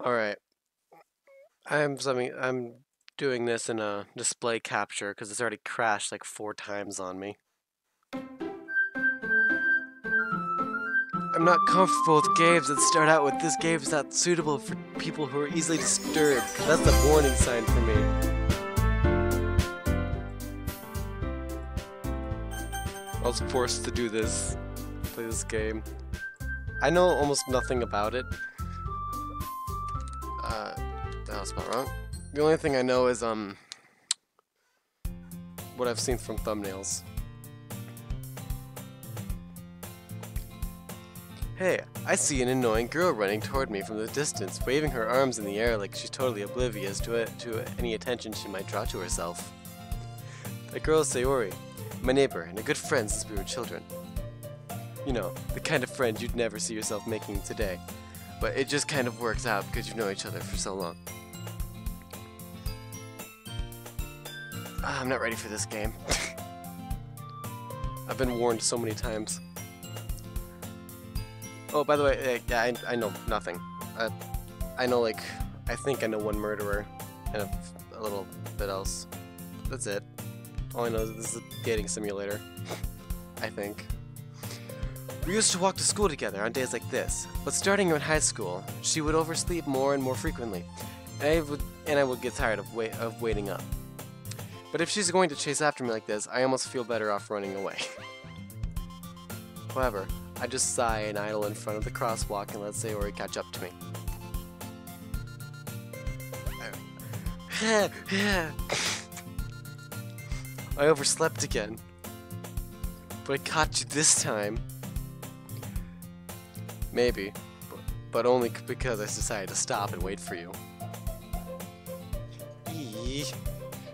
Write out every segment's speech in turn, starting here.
Alright, I'm doing this in a display capture because it's already crashed like 4 times on me. I'm not comfortable with games that start out with "this game is not suitable for people who are easily disturbed." That's the warning sign for me. I was forced to do this, play this game. I know almost nothing about it. That was spelled wrong. The only thing I know is what I've seen from thumbnails. Hey, I see an annoying girl running toward me from the distance, waving her arms in the air like she's totally oblivious to any attention she might draw to herself. That girl is Sayori, my neighbor and a good friend since we were children. You know, the kind of friend you'd never see yourself making today, but it just kind of works out because you know each other for so long. I'm not ready for this game. I've been warned so many times. Oh, by the way, yeah, I know nothing. I know, like, I think I know one murderer and a little bit else. That's it. All I know is this is a dating simulator. I think. We used to walk to school together on days like this, but starting in high school, she would oversleep more and more frequently, and I would get tired of waiting up. But if she's going to chase after me like this, I almost feel better off running away. However, I just sigh and idle in front of the crosswalk and let Sayori catch up to me. I overslept again. But I caught you this time. Maybe, but only because I decided to stop and wait for you. Eee.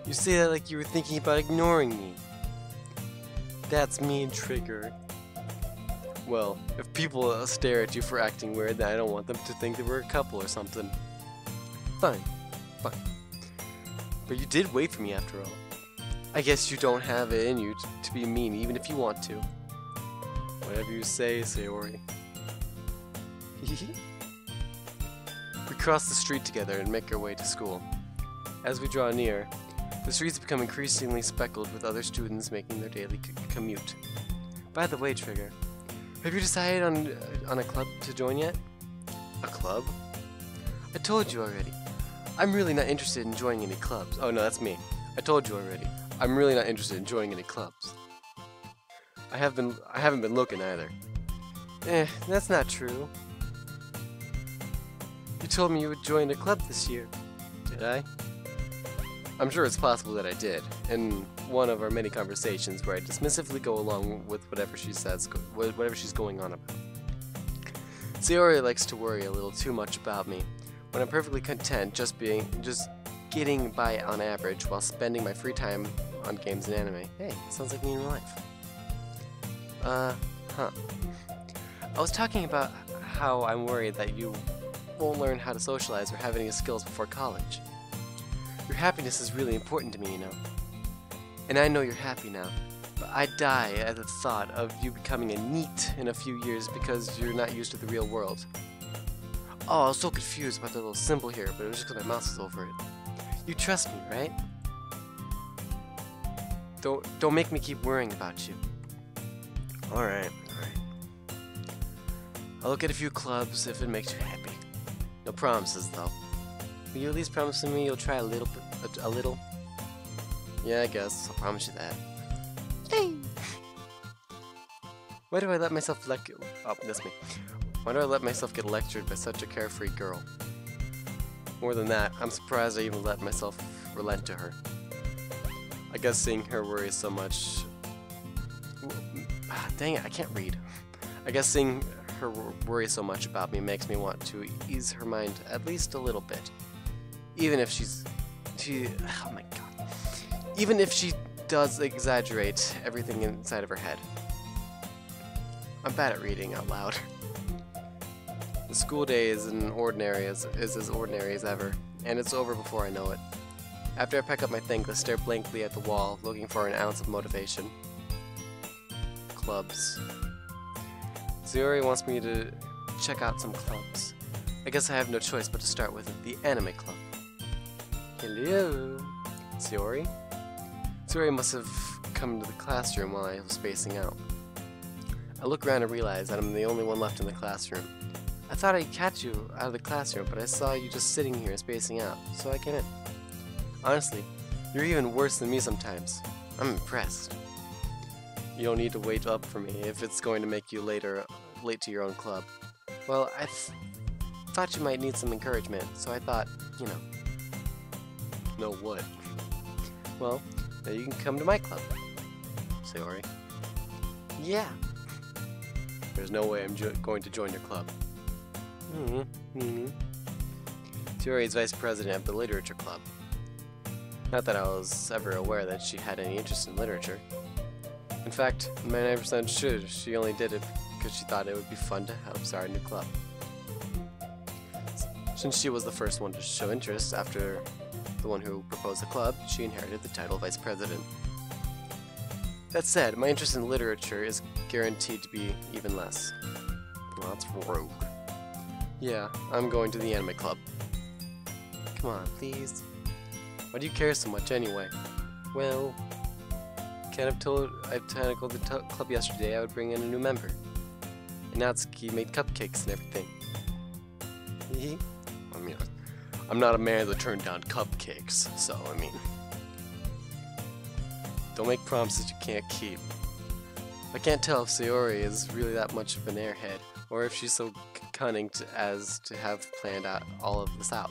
You say that like you were thinking about ignoring me. That's mean, Trigger. Well, if people stare at you for acting weird, then I don't want them to think that we're a couple or something. Fine, fine. But you did wait for me after all. I guess you don't have it in you to be mean even if you want to. Whatever you say, Sayori. We cross the street together and make our way to school. As we draw near, the streets become increasingly speckled with other students making their daily commute. By the way, Trigger, have you decided on a club to join yet? A club? I told you already. I'm really not interested in joining any clubs. Oh no, that's me. I told you already. I'm really not interested in joining any clubs. I haven't been looking either. That's not true. You told me you would join a club this year. Did I? I'm sure it's possible that I did, in one of our many conversations where I dismissively go along with whatever she says, whatever she's going on about. Sayori likes to worry a little too much about me, when I'm perfectly content just getting by on average while spending my free time on games and anime. Hey, sounds like me in real life. I was talking about how I'm worried that you won't learn how to socialize or have any skills before college. Your happiness is really important to me, you know. And I know you're happy now, but I die at the thought of you becoming a NEET in a few years because you're not used to the real world. Oh, I was so confused about the little symbol here, but it was just because my mouse was over it. You trust me, right? Don't make me keep worrying about you. Alright. I'll look at a few clubs if it makes you happy. No promises, though. Will you at least promise me you'll try a little? Yeah, I guess. I'll promise you that. Yay! Why do I let myself oh, that's me. Why do I let myself get lectured by such a carefree girl? More than that, I'm surprised I even let myself relent to her. I guess seeing her worry so much... dang it, I can't read. I guess seeing her worry so much about me makes me want to ease her mind at least a little bit. Even if oh my god. Even if she does exaggerate everything inside of her head. I'm bad at reading out loud. The school day is as ordinary as ever, and it's over before I know it. After I pack up my things, I stare blankly at the wall, looking for an ounce of motivation. Clubs. Sayori wants me to check out some clubs. I guess I have no choice but to start with the anime club. Hello, Sayori? Sayori must have come to the classroom while I was spacing out. I look around and realize that I'm the only one left in the classroom. I thought I'd catch you out of the classroom, but I saw you just sitting here spacing out, so I came in. Honestly, you're even worse than me sometimes. I'm impressed. You don't need to wait up for me if it's going to make you late to your own club. Well, I thought you might need some encouragement, so I thought, you know. Know what? Well, now you can come to my club. Sayori. Yeah. There's no way I'm going to join your club. Sayori is vice president of the literature club. Not that I was ever aware that she had any interest in literature. In fact, 99% sure she only did it because she thought it would be fun to help start a new club. Since she was the first one to show interest after the one who proposed the club, she inherited the title vice president. That said, my interest in literature is guaranteed to be even less. Well, that's rogue. Yeah, I'm going to the anime club. Come on, please. Why do you care so much anyway? Well, I told the club yesterday I would bring in a new member. And Natsuki made cupcakes and everything. I mean, I'm not a man that turned down cupcakes, so I mean, don't make promises you can't keep. I can't tell if Sayori is really that much of an airhead, or if she's so cunning as to have planned out all of this out.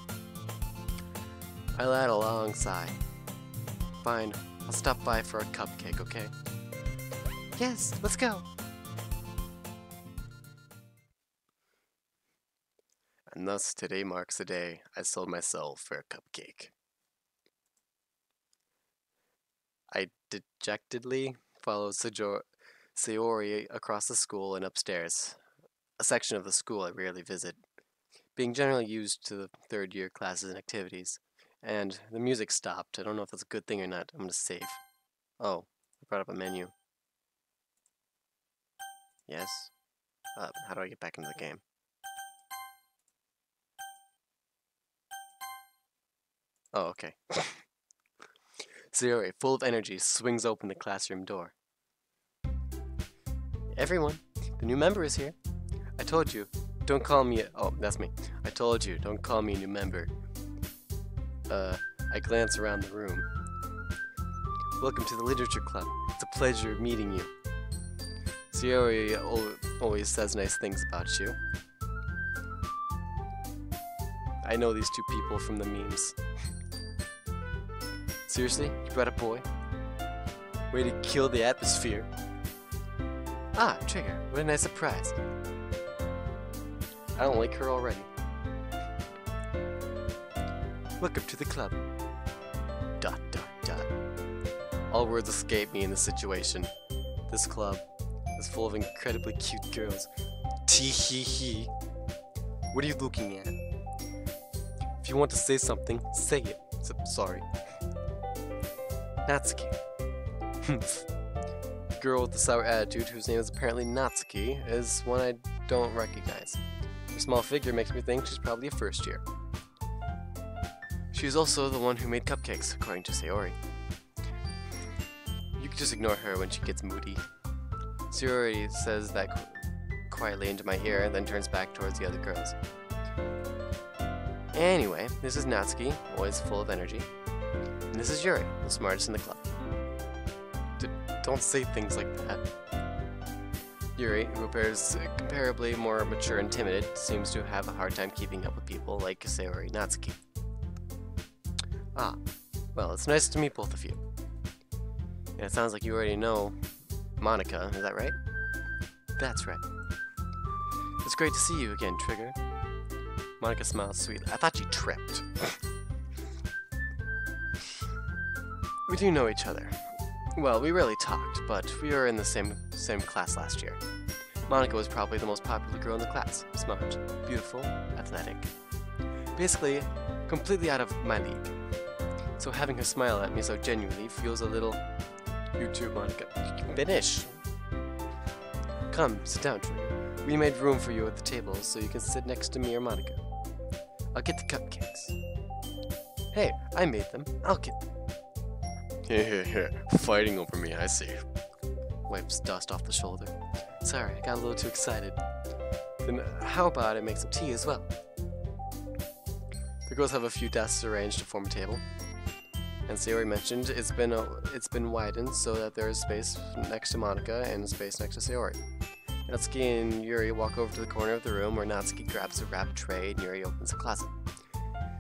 I let a long sigh. Fine, I'll stop by for a cupcake, okay? Yes, let's go! And thus today marks the day I sold myself for a cupcake. I dejectedly followed Sayori across the school and upstairs, a section of the school I rarely visit, being generally used to the third-year classes and activities. And the music stopped. I don't know if that's a good thing or not. I'm gonna save. Oh, I brought up a menu. Yes? How do I get back into the game? Oh, okay. Sayori, full of energy, swings open the classroom door. Everyone, the new member is here. I told you, don't call me oh, that's me. I told you, don't call me a new member. I glance around the room. Welcome to the literature club. It's a pleasure meeting you. Sayori always says nice things about you. I know these two people from the memes. Seriously? You brought a boy? Way to kill the atmosphere. Ah, Trigger, what a nice surprise. I don't like her already. Welcome to the club. ... All words escape me in this situation. This club is full of incredibly cute girls. Tee-hee-hee. What are you looking at? If you want to say something, say it. Sorry. Natsuki. The girl with the sour attitude, whose name is apparently Natsuki, is one I don't recognize. Her small figure makes me think she's probably a first year. She's also the one who made cupcakes, according to Sayori. You can just ignore her when she gets moody. Sayori says that quietly into my ear, then turns back towards the other girls. Anyway, this is Natsuki, always full of energy. And this is Yuri, the smartest in the club. Don't say things like that. Yuri, who appears comparably more mature and timid, seems to have a hard time keeping up with people like Sayori and Natsuki. Ah, well, it's nice to meet both of you. And it sounds like you already know Monica, is that right? That's right. It's great to see you again, Trigger. Monica smiles sweetly. I thought you tripped. We do know each other. Well, we rarely talked, but we were in the same class last year. Monica was probably the most popular girl in the class. Smart, beautiful, athletic. Basically, completely out of my league. So having her smile at me so genuinely feels a little... You too, Monica. Finish! Come, sit down, Trigger. We made room for you at the table so you can sit next to me or Monica. I'll get the cupcakes. Hey, I made them. I'll get them. Fighting over me, I see. Wipes dust off the shoulder. Sorry, I got a little too excited. Then how about I make some tea as well? The girls have a few desks arranged to form a table. And Sayori mentioned it's been widened so that there is space next to Monica and space next to Sayori. Natsuki and Yuri walk over to the corner of the room where Natsuki grabs a wrapped tray and Yuri opens the closet.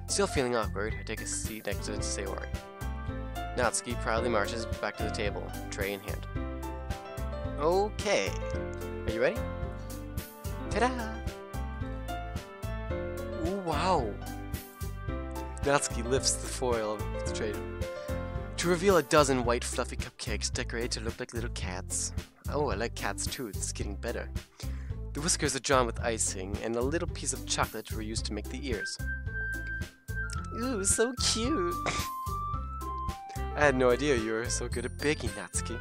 Still feeling awkward, I take a seat next to Sayori. Natsuki proudly marches back to the table, tray in hand. Okay, are you ready? Ta-da! Ooh, wow! Natsuki lifts the foil of the tray to reveal a dozen white fluffy cupcakes decorated to look like little cats. Oh, I like cats too, it's getting better. The whiskers are drawn with icing, and a little piece of chocolate were used to make the ears. Ooh, so cute! I had no idea you were so good at baking, Natsuki.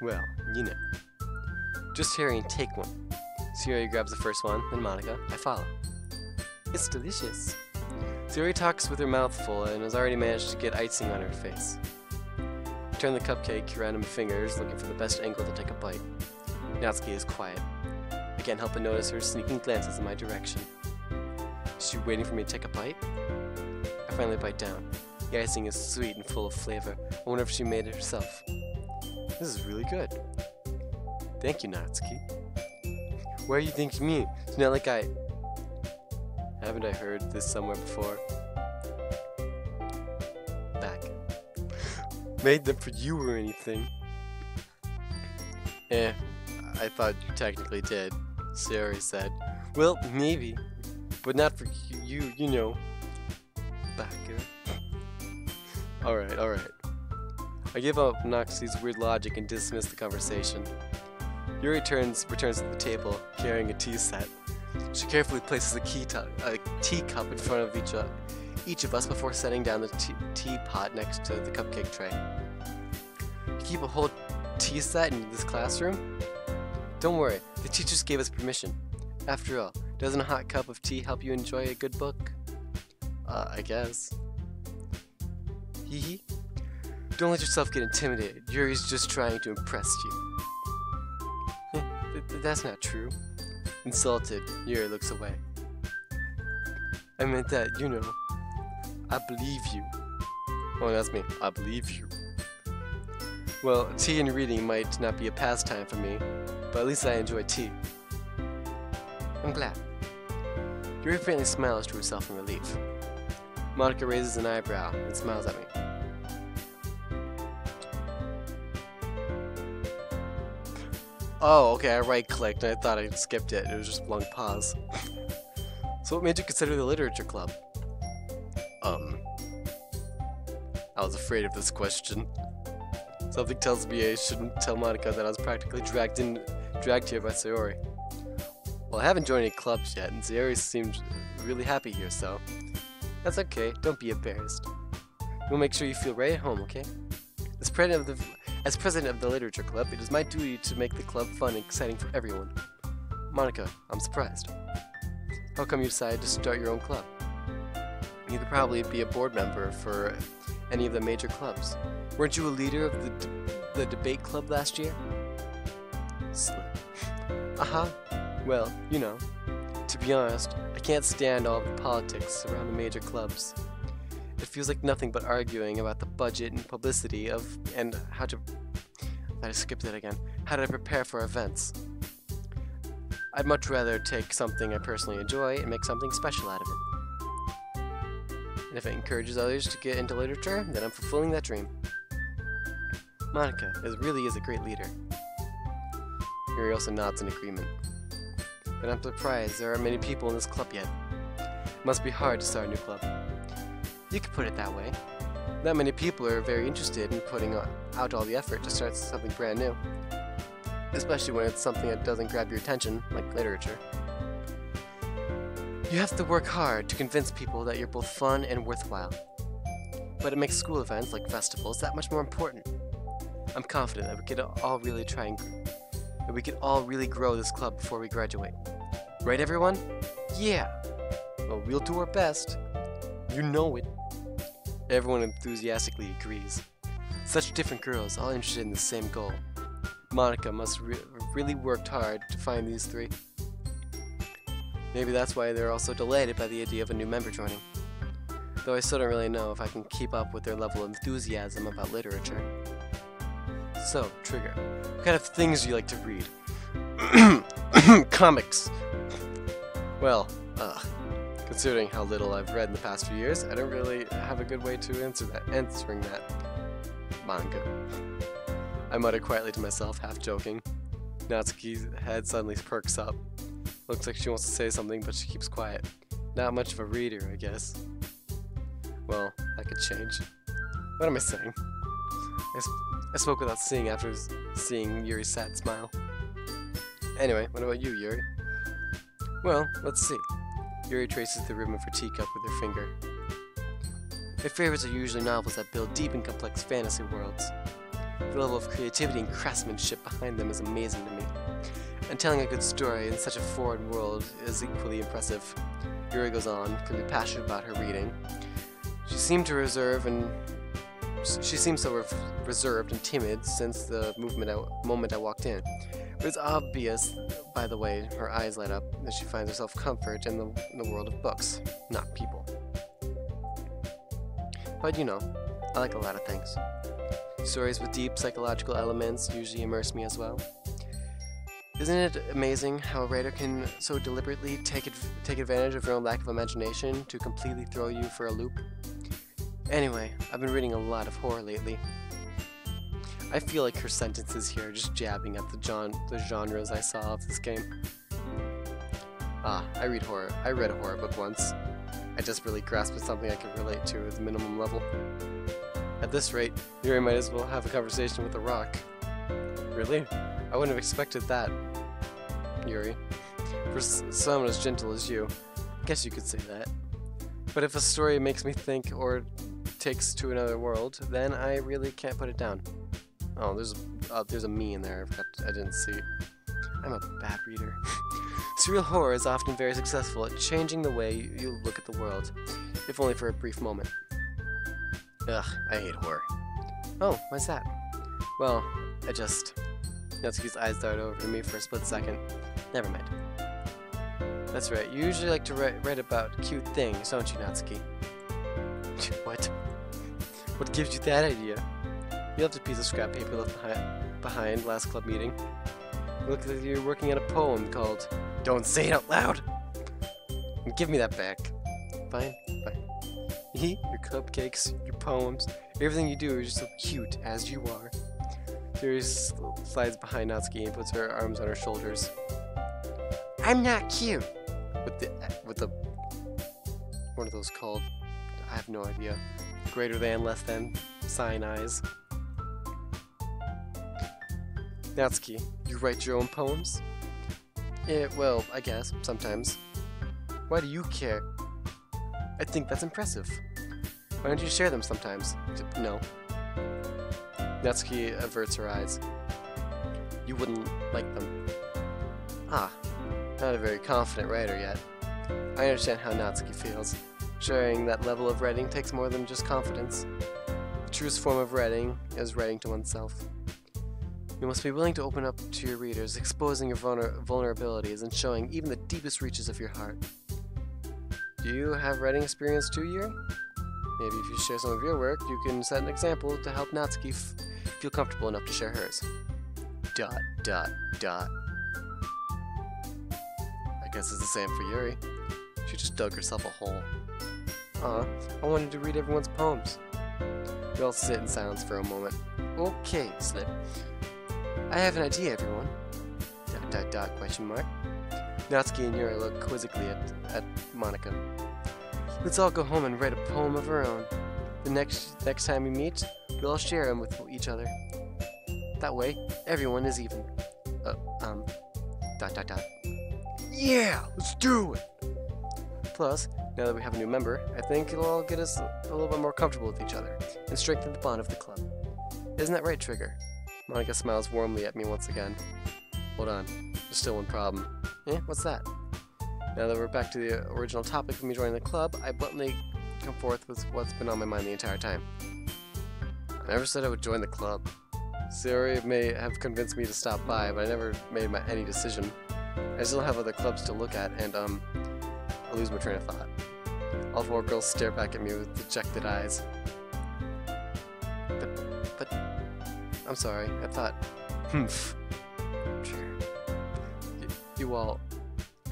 Well, you know. Just hurry and take one. Sayori grabs the first one, then Monica. I follow. It's delicious. Sayori talks with her mouth full and has already managed to get icing on her face. I turn the cupcake around in my fingers, looking for the best angle to take a bite. Natsuki is quiet. I can't help but notice her sneaking glances in my direction. Is she waiting for me to take a bite? I finally bite down. The icing is sweet and full of flavor. I wonder if she made it herself. This is really good. Thank you, Natsuki. Why are you thanking me? It's not like Haven't I heard this somewhere before? Back. Made them for you or anything. I thought you technically did, Sayori said. Well, maybe. But not for you, you know. Backer. Alright. I give up Natsuki's weird logic and dismiss the conversation. Yuri returns to the table, carrying a tea set. She carefully places a teacup in front of each of us before setting down the teapot next to the cupcake tray. You keep a whole tea set in this classroom? Don't worry, the teachers gave us permission. After all, doesn't a hot cup of tea help you enjoy a good book? I guess. Hee hee. Don't let yourself get intimidated. Yuri's just trying to impress you. That's not true. Insulted, Yuri looks away. I meant that, you know. I believe you. Oh, that's me. I believe you. Well, tea and reading might not be a pastime for me, but at least I enjoy tea. I'm glad. Yuri faintly smiles to herself in relief. Monica raises an eyebrow and smiles at me. Oh, okay, I right-clicked and I thought I skipped it. It was just a long pause. So what made you consider the literature club? I was afraid of this question. Something tells me I shouldn't tell Monica that I was practically dragged here by Sayori. Well, I haven't joined any clubs yet, and Sayori seemed really happy here, so that's okay. Don't be embarrassed. We'll make sure you feel right at home, okay? As president of the literature club, it is my duty to make the club fun and exciting for everyone. Monica, I'm surprised. How come you decided to start your own club? You could probably be a board member for any of the major clubs. Weren't you a leader of the debate club last year? Slip. Well, you know, to be honest, I can't stand all the politics around the major clubs. It feels like nothing but arguing about the budget and publicity and how to prepare for events. I'd much rather take something I personally enjoy and make something special out of it. And if it encourages others to get into literature, then I'm fulfilling that dream. Monica really is a great leader. Yuri also nods in agreement. But I'm surprised there aren't many people in this club yet. It must be hard to start a new club. You could put it that way. Not many people are very interested in putting out all the effort to start something brand new. Especially when it's something that doesn't grab your attention, like literature. You have to work hard to convince people that you're both fun and worthwhile. But it makes school events, like festivals, that much more important. I'm confident that we could all really grow this club before we graduate. Right, everyone? Yeah! Well, we'll do our best. You know it. Everyone enthusiastically agrees. Such different girls, all interested in the same goal. Monica must really worked hard to find these three. Maybe that's why they're all so delighted by the idea of a new member joining. Though I still don't really know if I can keep up with their level of enthusiasm about literature. So, Trigger, what kind of things do you like to read? Comics. Well, considering how little I've read in the past few years, I don't really have a good way to answering that. Manga. I muttered quietly to myself, half joking. Natsuki's head suddenly perks up. Looks like she wants to say something, but she keeps quiet. Not much of a reader, I guess. Well, that could change. What am I saying? I spoke without seeing after seeing Yuri's sad smile. Anyway, what about you, Yuri? Well, let's see. Yuri traces the rim of her teacup with her finger. My favorites are usually novels that build deep and complex fantasy worlds. The level of creativity and craftsmanship behind them is amazing to me. And telling a good story in such a foreign world is equally impressive. Yuri goes on, clearly passionate about her reading. She seemed so reserved and timid since the moment I walked in. But it's obvious, by the way her eyes light up, that she finds herself comfort in the world of books, not people. But you know, I like a lot of things. Stories with deep psychological elements usually immerse me as well. Isn't it amazing how a writer can so deliberately take advantage of your own lack of imagination to completely throw you for a loop? Anyway, I've been reading a lot of horror lately. I feel like her sentences here are just jabbing at the genres I saw of this game. I read horror. I read a horror book once. I desperately grasped at something I could relate to at the minimum level. At this rate, Yuri might as well have a conversation with a rock. Really? I wouldn't have expected that, Yuri. For someone as gentle as you, I guess you could say that. But if a story makes me think or takes to another world, then I really can't put it down. Oh, there's a me in there I didn't see. I'm a bad reader. Surreal horror is often very successful at changing the way you look at the world, if only for a brief moment. Ugh, I hate horror. Oh, why's that? Well, Natsuki's eyes darted over to me for a split second. Never mind. That's right, you usually like to write about cute things, don't you, Natsuki? What? What gives you that idea? You left a piece of scrap paper left behind last club meeting. You look like you're working on a poem called Don't Say It Out Loud! Give me that back. Fine, fine. Your cupcakes, your poems, everything you do is just so cute as you are. Yuri slides behind Natsuki and puts her arms on her shoulders. I'm not cute! With the what are those called? I have no idea. Greater than, less than, sign eyes. Natsuki, you write your own poems? Yeah, well, I guess, sometimes. Why do you care? I think that's impressive. Why don't you share them sometimes? No. Natsuki averts her eyes. You wouldn't like them. Not a very confident writer yet. I understand how Natsuki feels. Sharing that level of writing takes more than just confidence. The truest form of writing is writing to oneself. You must be willing to open up to your readers, exposing your vulnerabilities and showing even the deepest reaches of your heart. Do you have writing experience too, Yuri? Maybe if you share some of your work, you can set an example to help Natsuki feel comfortable enough to share hers. ... I guess it's the same for Yuri. She just dug herself a hole. I wanted to read everyone's poems. We all sit in silence for a moment. Okay, Slip. I have an idea, everyone. ... question mark. Natsuki and Yuri look quizzically at Monica. Let's all go home and write a poem of our own. The next time we meet, we'll all share them with each other. That way, everyone is even. ... Yeah, let's do it! Plus, now that we have a new member, I think it'll all get us a little bit more comfortable with each other and strengthen the bond of the club. Isn't that right, Trigger? Monica smiles warmly at me once again. Hold on, there's still one problem. Eh, what's that? Now that we're back to the original topic of me joining the club, I bluntly come forth with what's been on my mind the entire time. I never said I would join the club. Sayori may have convinced me to stop by, but I never made any decision. I still have other clubs to look at, and I lose my train of thought. All four girls stare back at me with dejected eyes. But I'm sorry, I thought, sure. You all,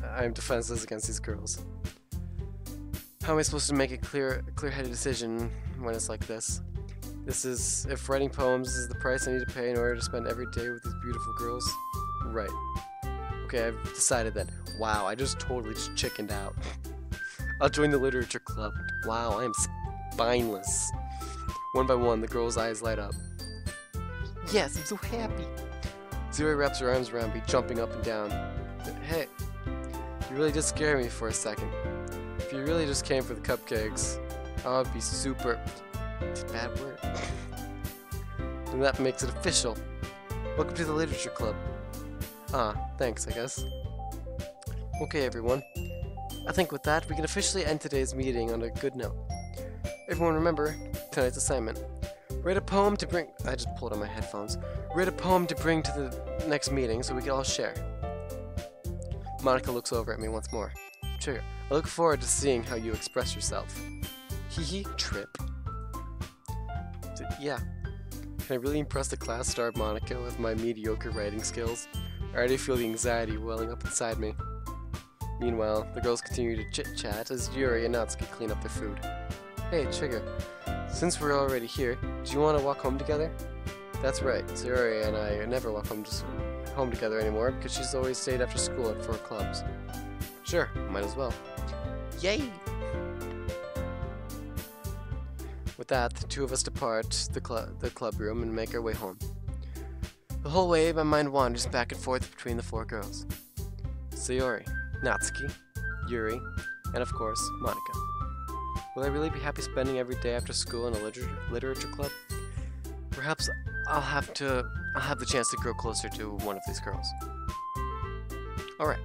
I am defenseless against these girls. How am I supposed to make a clear-headed decision when it's like this? This is, if writing poems is the price I need to pay in order to spend every day with these beautiful girls? Right. Okay, I've decided that. Wow, I just totally chickened out. I'll join the literature club. Wow, I am spineless. One by one, the girls' eyes light up. Yes, I'm so happy. Sayori wraps her arms around me, jumping up and down. Hey, you really did scare me for a second. If you really just came for the cupcakes, I would be super... It's a bad word. And that makes it official. Welcome to the literature club. Ah, thanks, I guess. Okay, everyone. I think with that, we can officially end today's meeting on a good note. Everyone remember tonight's assignment. Write a poem to bring... I just pulled out my headphones. Write a poem to bring to the next meeting so we can all share. Monica looks over at me once more. Trigger, I look forward to seeing how you express yourself. Hee trip. Yeah. Can I really impress the class, starred Monica, with my mediocre writing skills? I already feel the anxiety welling up inside me. Meanwhile, the girls continue to chit-chat as Yuri and Natsuki clean up their food. Hey, Trigger. Since we're already here, do you want to walk home together? That's right, Sayori and I never walk home together anymore because she's always stayed after school at 4 clubs. Sure, might as well. Yay! With that, the two of us depart the club room and make our way home. The whole way, my mind wanders back and forth between the 4 girls. Sayori, Natsuki, Yuri, and of course, Monica. Will I really be happy spending every day after school in a literature club? Perhaps I'll have the chance to grow closer to one of these girls. Alright.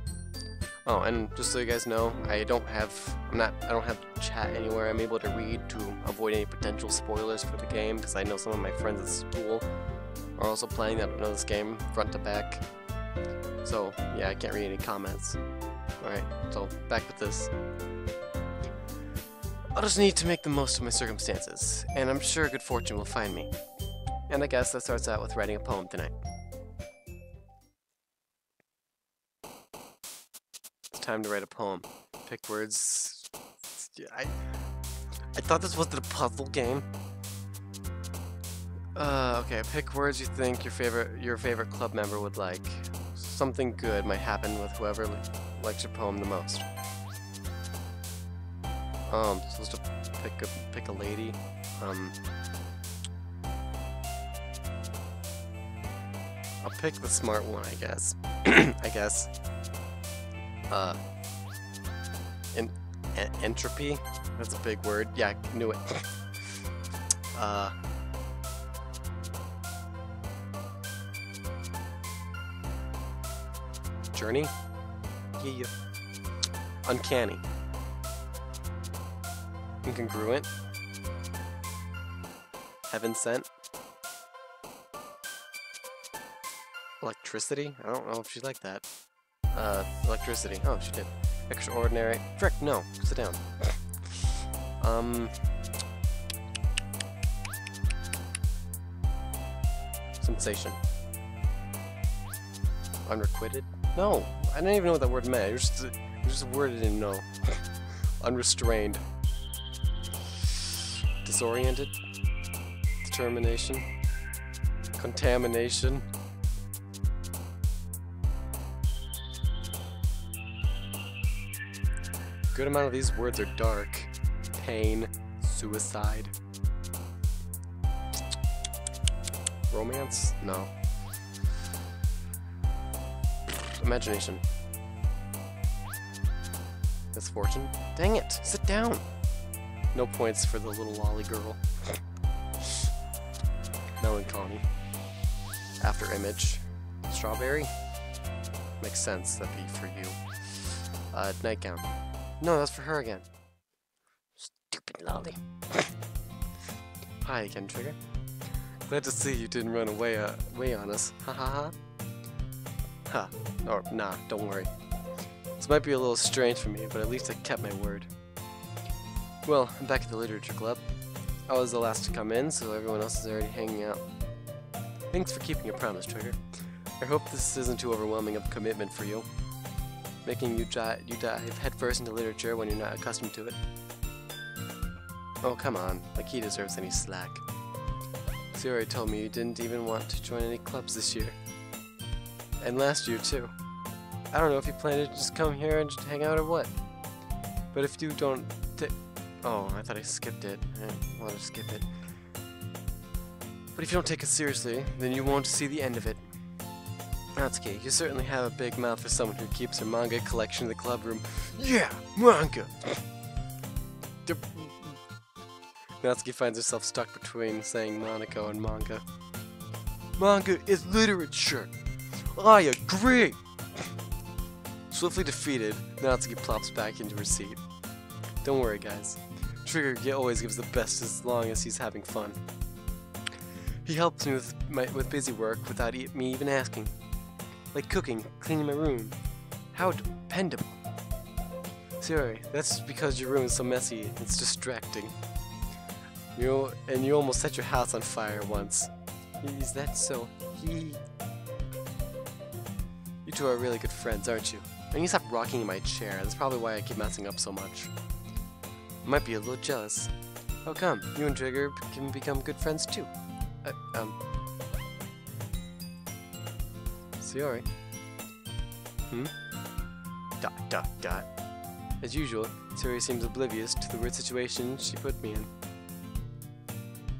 Oh, and just so you guys know, I don't have chat anywhere. I'm able to read to avoid any potential spoilers for the game, because I know some of my friends at school are also playing that don't know this game front to back. So, yeah, I can't read any comments. Alright, so back with this. I'll just need to make the most of my circumstances, and I'm sure good fortune will find me. And I guess that starts out with writing a poem tonight. It's time to write a poem. Pick words. I thought this wasn't a puzzle game. Okay, pick words you think your favorite club member would like. Something good might happen with whoever likes your poem the most. Supposed to pick a lady. I'll pick the smart one, I guess. I guess. Entropy? That's a big word. Yeah, I knew it. Journey? Yeah. Uncanny. Incongruent. Heaven sent. Electricity? I don't know if she liked that. Electricity. Oh, she did. Extraordinary. Frick, no. Sit down. Sensation. Unrequited? No! I didn't even know what that word meant. It was just a word I didn't know. Unrestrained. Disoriented. Determination. Contamination. Good amount of these words are dark. Pain. Suicide. Romance? No. Imagination. Misfortune? Dang it! Sit down! No points for the little lolly girl. Melancholy. After image. Strawberry? Makes sense, that'd be for you. nightgown. No, that's for her again. Stupid lolly. Hi again, Trigger. Glad to see you didn't run away on us. Ha ha ha. Ha. Or, nah, don't worry. This might be a little strange for me, but at least I kept my word. Well, I'm back at the literature club. I was the last to come in, so everyone else is already hanging out. Thanks for keeping your promise, Trigger. I hope this isn't too overwhelming of a commitment for you, making you dive headfirst into literature when you're not accustomed to it. Oh, come on, like he deserves any slack. Sayori told me you didn't even want to join any clubs this year. And last year, too. I don't know if you plan to just come here and just hang out or what. But if you don't oh, I thought I skipped it. I didn't want to skip it. But if you don't take it seriously, then you won't see the end of it. Natsuki, you certainly have a big mouth for someone who keeps her manga collection in the club room. Yeah, manga! Natsuki finds herself stuck between saying Monaco and manga. Manga is literature! I agree! Swiftly defeated, Natsuki plops back into her seat. Don't worry, guys. Trigger always gives the best as long as he's having fun. He helps me with busy work without me even asking. Like cooking, cleaning my room. How dependable. Sorry, that's because your room is so messy, it's distracting. You almost set your house on fire once. Is that so? You two are really good friends, aren't you? I need to stop rocking in my chair. That's probably why I keep messing up so much. I might be a little jealous. How come? You and Trigger can become good friends too. Sayori. Dot. As usual, Sayori seems oblivious to the weird situation she put me in.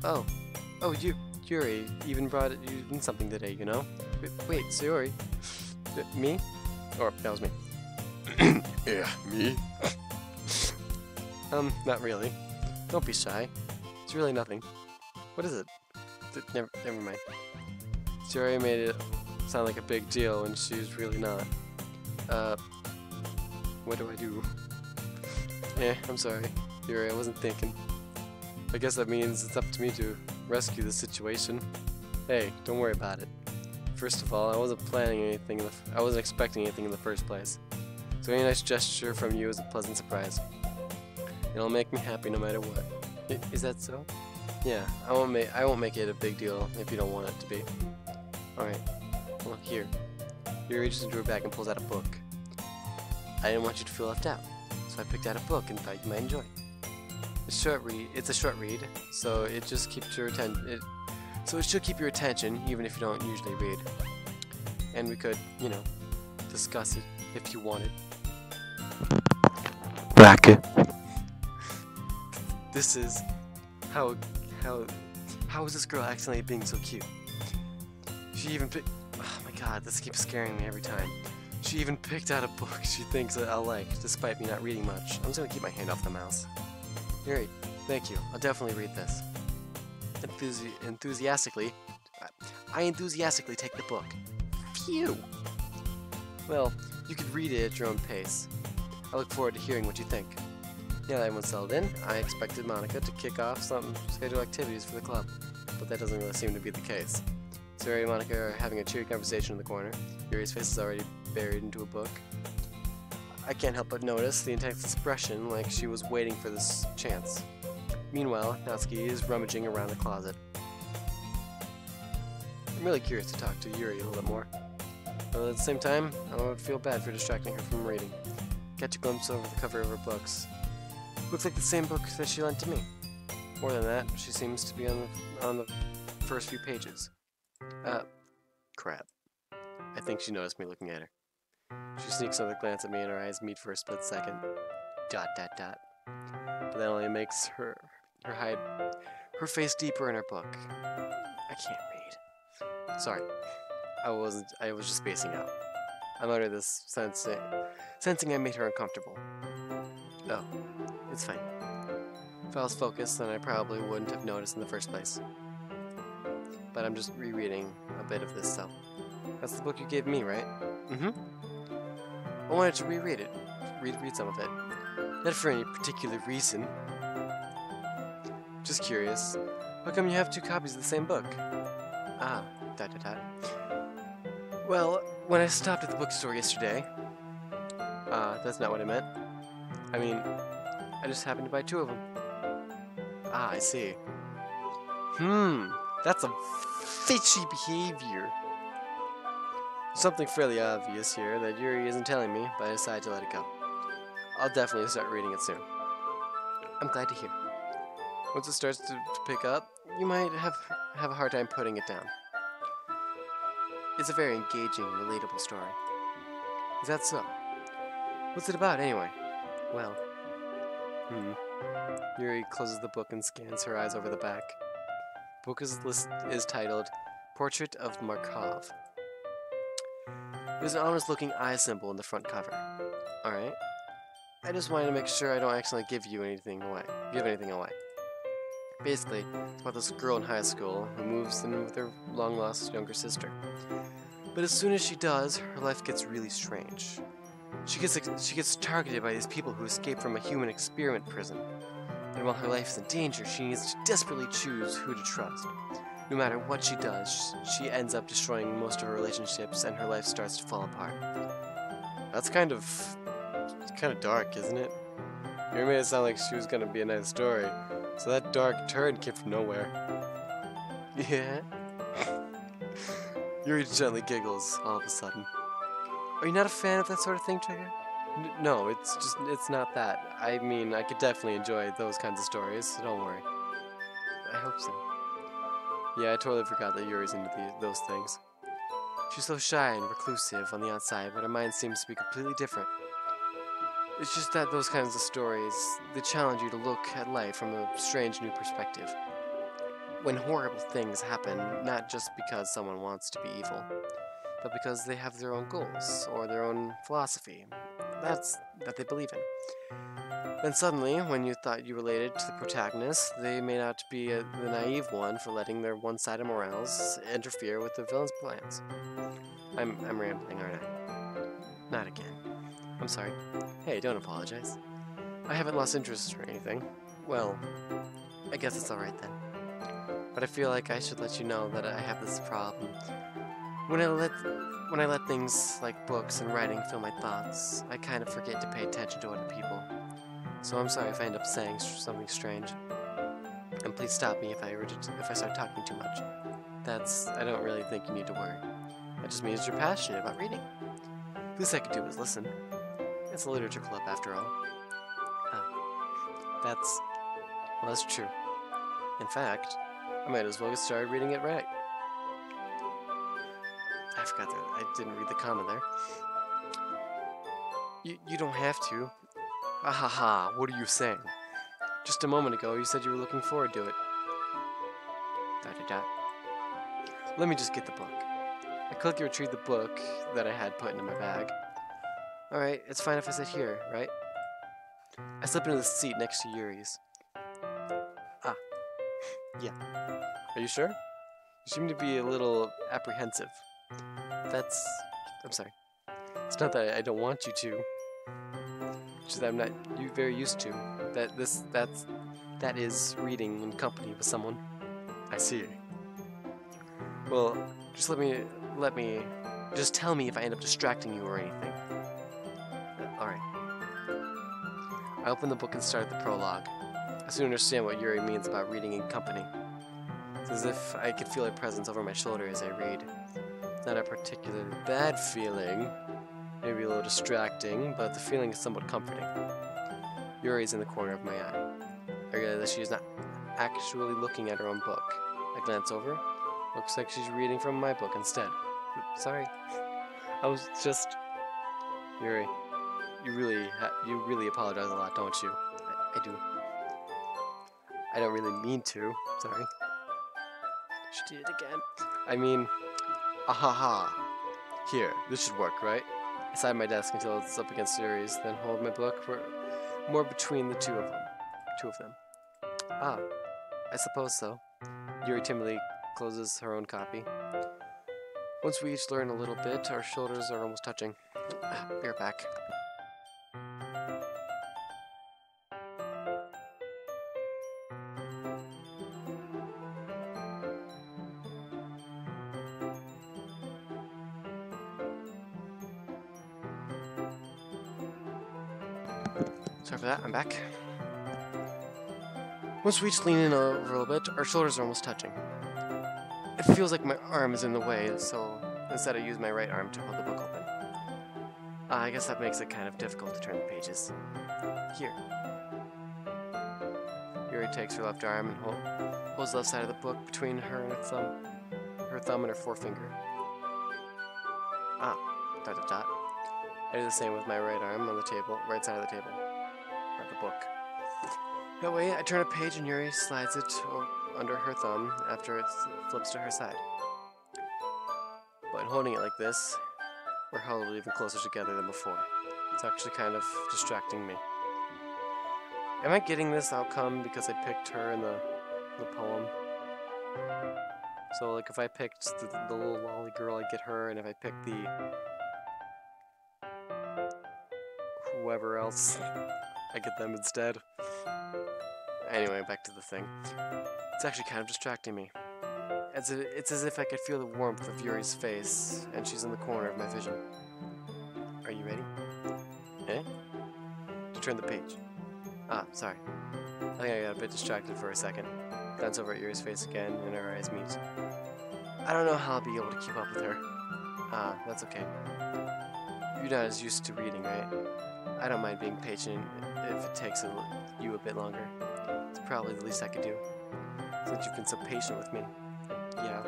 Oh, Yuri even brought you in something today, you know? Wait, Sayori. Me? Or, that was me. Yeah, me? Not really. Don't be shy. It's really nothing. What is it? Never mind. Sayori made it sound like a big deal when she's really not. What do I do? I'm sorry. Yuri, I wasn't thinking. I guess that means it's up to me to rescue the situation. Hey, don't worry about it. First of all, I wasn't planning anything. I wasn't expecting anything in the first place. So any nice gesture from you is a pleasant surprise. It'll make me happy no matter what. Is that so? Yeah, I won't make it a big deal if you don't want it to be. All right. Well, here. He reaches into her bag and pulls out a book. I didn't want you to feel left out, so I picked out a book and thought you might enjoy. It's a short read, so it just keeps your attention. So it should keep your attention, even if you don't usually read. And we could, discuss it if you wanted. Bracket. This is how is this girl accidentally being so cute? She even picked. Oh my god, this keeps scaring me every time. She even picked out a book she thinks that I'll like, despite me not reading much. I'm just gonna keep my hand off the mouse. Great, thank you. I'll definitely read this. Enthusiastically, I enthusiastically take the book. Phew! Well, you could read it at your own pace. I look forward to hearing what you think. Now that everyone's settled in, I expected Monica to kick off some scheduled activities for the club, but that doesn't really seem to be the case. Sayori and Monica are having a cheery conversation in the corner. Yuri's face is already buried into a book. I can't help but notice the intense expression, like she was waiting for this chance. Meanwhile, Natsuki is rummaging around the closet. I'm really curious to talk to Yuri a little bit more. But at the same time, I would feel bad for distracting her from reading. Catch a glimpse over the cover of her books. Looks like the same book that she lent to me. More than that, she seems to be on the first few pages. Crap. I think she noticed me looking at her. She sneaks another glance at me and her eyes meet for a split second. ... But that only makes her hide her face deeper in her book. I can't read. Sorry. I was just spacing out. I muttered this, sensing I made her uncomfortable. Oh, it's fine. If I was focused, then I probably wouldn't have noticed in the first place. But I'm just rereading a bit of this, so. That's the book you gave me, right? Mm-hmm. I wanted to reread it. read some of it. Not for any particular reason. Just curious. How come you have 2 copies of the same book? Ah, ... Well, when I stopped at the bookstore yesterday... that's not what I meant. I mean, I just happened to buy 2 of them. Ah, I see. That's a fishy behavior. Something fairly obvious here that Yuri isn't telling me, but I decided to let it go. I'll definitely start reading it soon. I'm glad to hear. Once it starts to pick up, you might have a hard time putting it down. It's a very engaging, relatable story. Is that so? What's it about, anyway? Well, Yuri closes the book and scans her eyes over the back. The book is titled Portrait of Markov. There's an ominous-looking eye symbol in the front cover. Alright. I just wanted to make sure I don't accidentally give anything away. Basically, it's about this girl in high school who moves in with her long-lost younger sister. But as soon as she does, her life gets really strange. She gets targeted by these people who escape from a human experiment prison. And while her life is in danger, she needs to desperately choose who to trust. No matter what she does, she ends up destroying most of her relationships and her life starts to fall apart. That's kind of dark, isn't it? You made it sound like she was gonna be a nice story, so that dark turn came from nowhere. Yeah? Yuri gently giggles all of a sudden. Are you not a fan of that sort of thing, Trigger? No, it's not that. I mean, I could definitely enjoy those kinds of stories, so don't worry. I hope so. Yeah, I totally forgot that Yuri's into those things. She's so shy and reclusive on the outside, but her mind seems to be completely different. It's just that those kinds of stories, they challenge you to look at life from a strange new perspective. When horrible things happen, not just because someone wants to be evil, but because they have their own goals, or their own philosophy, that they believe in. Then suddenly, when you thought you related to the protagonist, they may not be the naive one for letting their one-sided morals interfere with the villain's plans. I'm rambling, aren't I? Not again. I'm sorry. Hey, don't apologize. I haven't lost interest or anything. Well, I guess it's alright then. But I feel like I should let you know that I have this problem. When I let things like books and writing fill my thoughts, I kind of forget to pay attention to other people. So I'm sorry if I end up saying something strange. And please stop me if I start talking too much. I don't really think you need to worry. That just means you're passionate about reading. The least I could do is listen. It's a literature club after all. That's true. In fact, I might as well get started reading it right. I forgot that I didn't read the comma there. You don't have to. Ahaha, what are you saying? Just a moment ago, you said you were looking forward to it. ... Let me just get the book. I quickly retrieved the book that I had put into my bag. Alright, it's fine if I sit here, right? I slip into the seat next to Yuri's. Yeah. Are you sure? You seem to be a little apprehensive. I'm sorry. It's not that I don't want you to. It's just that I'm not very used to. That is reading in company with someone. I see. Well, just just tell me if I end up distracting you or anything. Alright. I opened the book and started the prologue. I soon understand what Yuri means about reading in company. It's as if I could feel her presence over my shoulder as I read. It's not a particularly bad feeling, maybe a little distracting, but the feeling is somewhat comforting. Yuri's in the corner of my eye. I realize that she is not actually looking at her own book. I glance over. Looks like she's reading from my book instead. Oops, sorry. I was just... Yuri, you really apologize a lot, don't you? I do. I don't really mean to. Sorry. She did it again. I mean... Ahaha. Here, this should work, right? I side my desk until it's up against Yuri's, then hold my book for more between the two of them. Ah, I suppose so. Yuri timidly closes her own copy. Once we each learn a little bit, our shoulders are almost touching. Be right back. Sorry for that, I'm back. Once we each lean in over a little bit, our shoulders are almost touching. It feels like my arm is in the way, so instead I use my right arm to hold the book open. I guess that makes it kind of difficult to turn the pages. Here. Yuri takes her left arm and holds the left side of the book between her and her thumb and her forefinger. Ah, ... I do the same with my right arm on the table, right side of the table, of the book. That way, I turn a page and Yuri slides it under her thumb after it flips to her side. But in holding it like this, we're held even closer together than before. It's actually kind of distracting me. Am I getting this outcome because I picked her in the poem? So, like, if I picked the little lolly girl, I'd get her, and if I picked the whoever else, I get them instead. Anyway, back to the thing. It's actually kind of distracting me. It's as if I could feel the warmth of Yuri's face, and she's in the corner of my vision. Are you ready? Eh? To turn the page. Ah, sorry. I think I got a bit distracted for a second. Glance over at Yuri's face again, and our eyes meet. I don't know how I'll be able to keep up with her. Ah, that's okay. You're not as used to reading, right? I don't mind being patient if it takes you a bit longer. It's probably the least I could do, since you've been so patient with me. Yeah,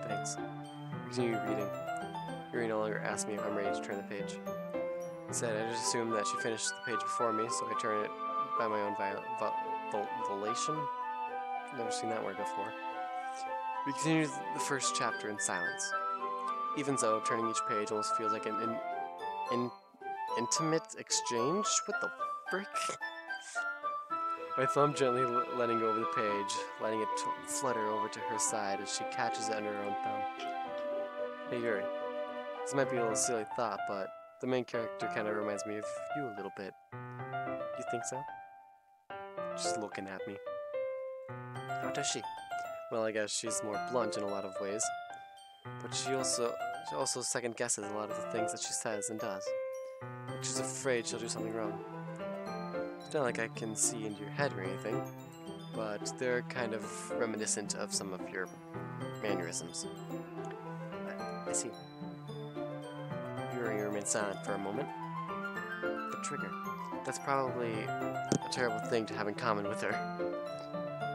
thanks. We continue reading. Yuri no longer asks me if I'm ready to turn the page. Instead, I just assume that she finished the page before me, so I turn it by my own volition. Never seen that word before. We continue the first chapter in silence. Even so, turning each page almost feels like an intimate exchange? What the frick? My thumb gently letting go over the page, letting it flutter over to her side as she catches it under her own thumb. Hey Yuri, this might be a little silly thought, but the main character kind of reminds me of you a little bit. You think so? She's looking at me. How does she? Well, I guess she's more blunt in a lot of ways, but she also second guesses a lot of the things that she says and does. She's afraid she'll do something wrong. It's not like I can see into your head or anything, but they're kind of reminiscent of some of your mannerisms. I see. Yuri remains silent for a moment. The trigger. That's probably a terrible thing to have in common with her.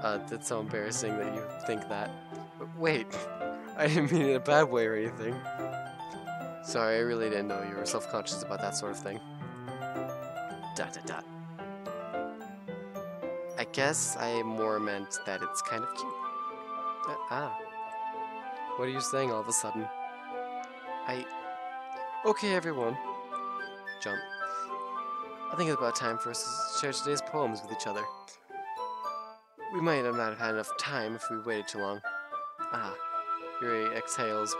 That's so embarrassing that you think that. But wait, I didn't mean it in a bad way or anything. Sorry, I really didn't know you were self-conscious about that sort of thing. ... I guess I more meant that it's kind of cute. What are you saying all of a sudden? Okay, everyone. Jump. I think it's about time for us to share today's poems with each other. We might not have had enough time if we waited too long. Yuri exhales,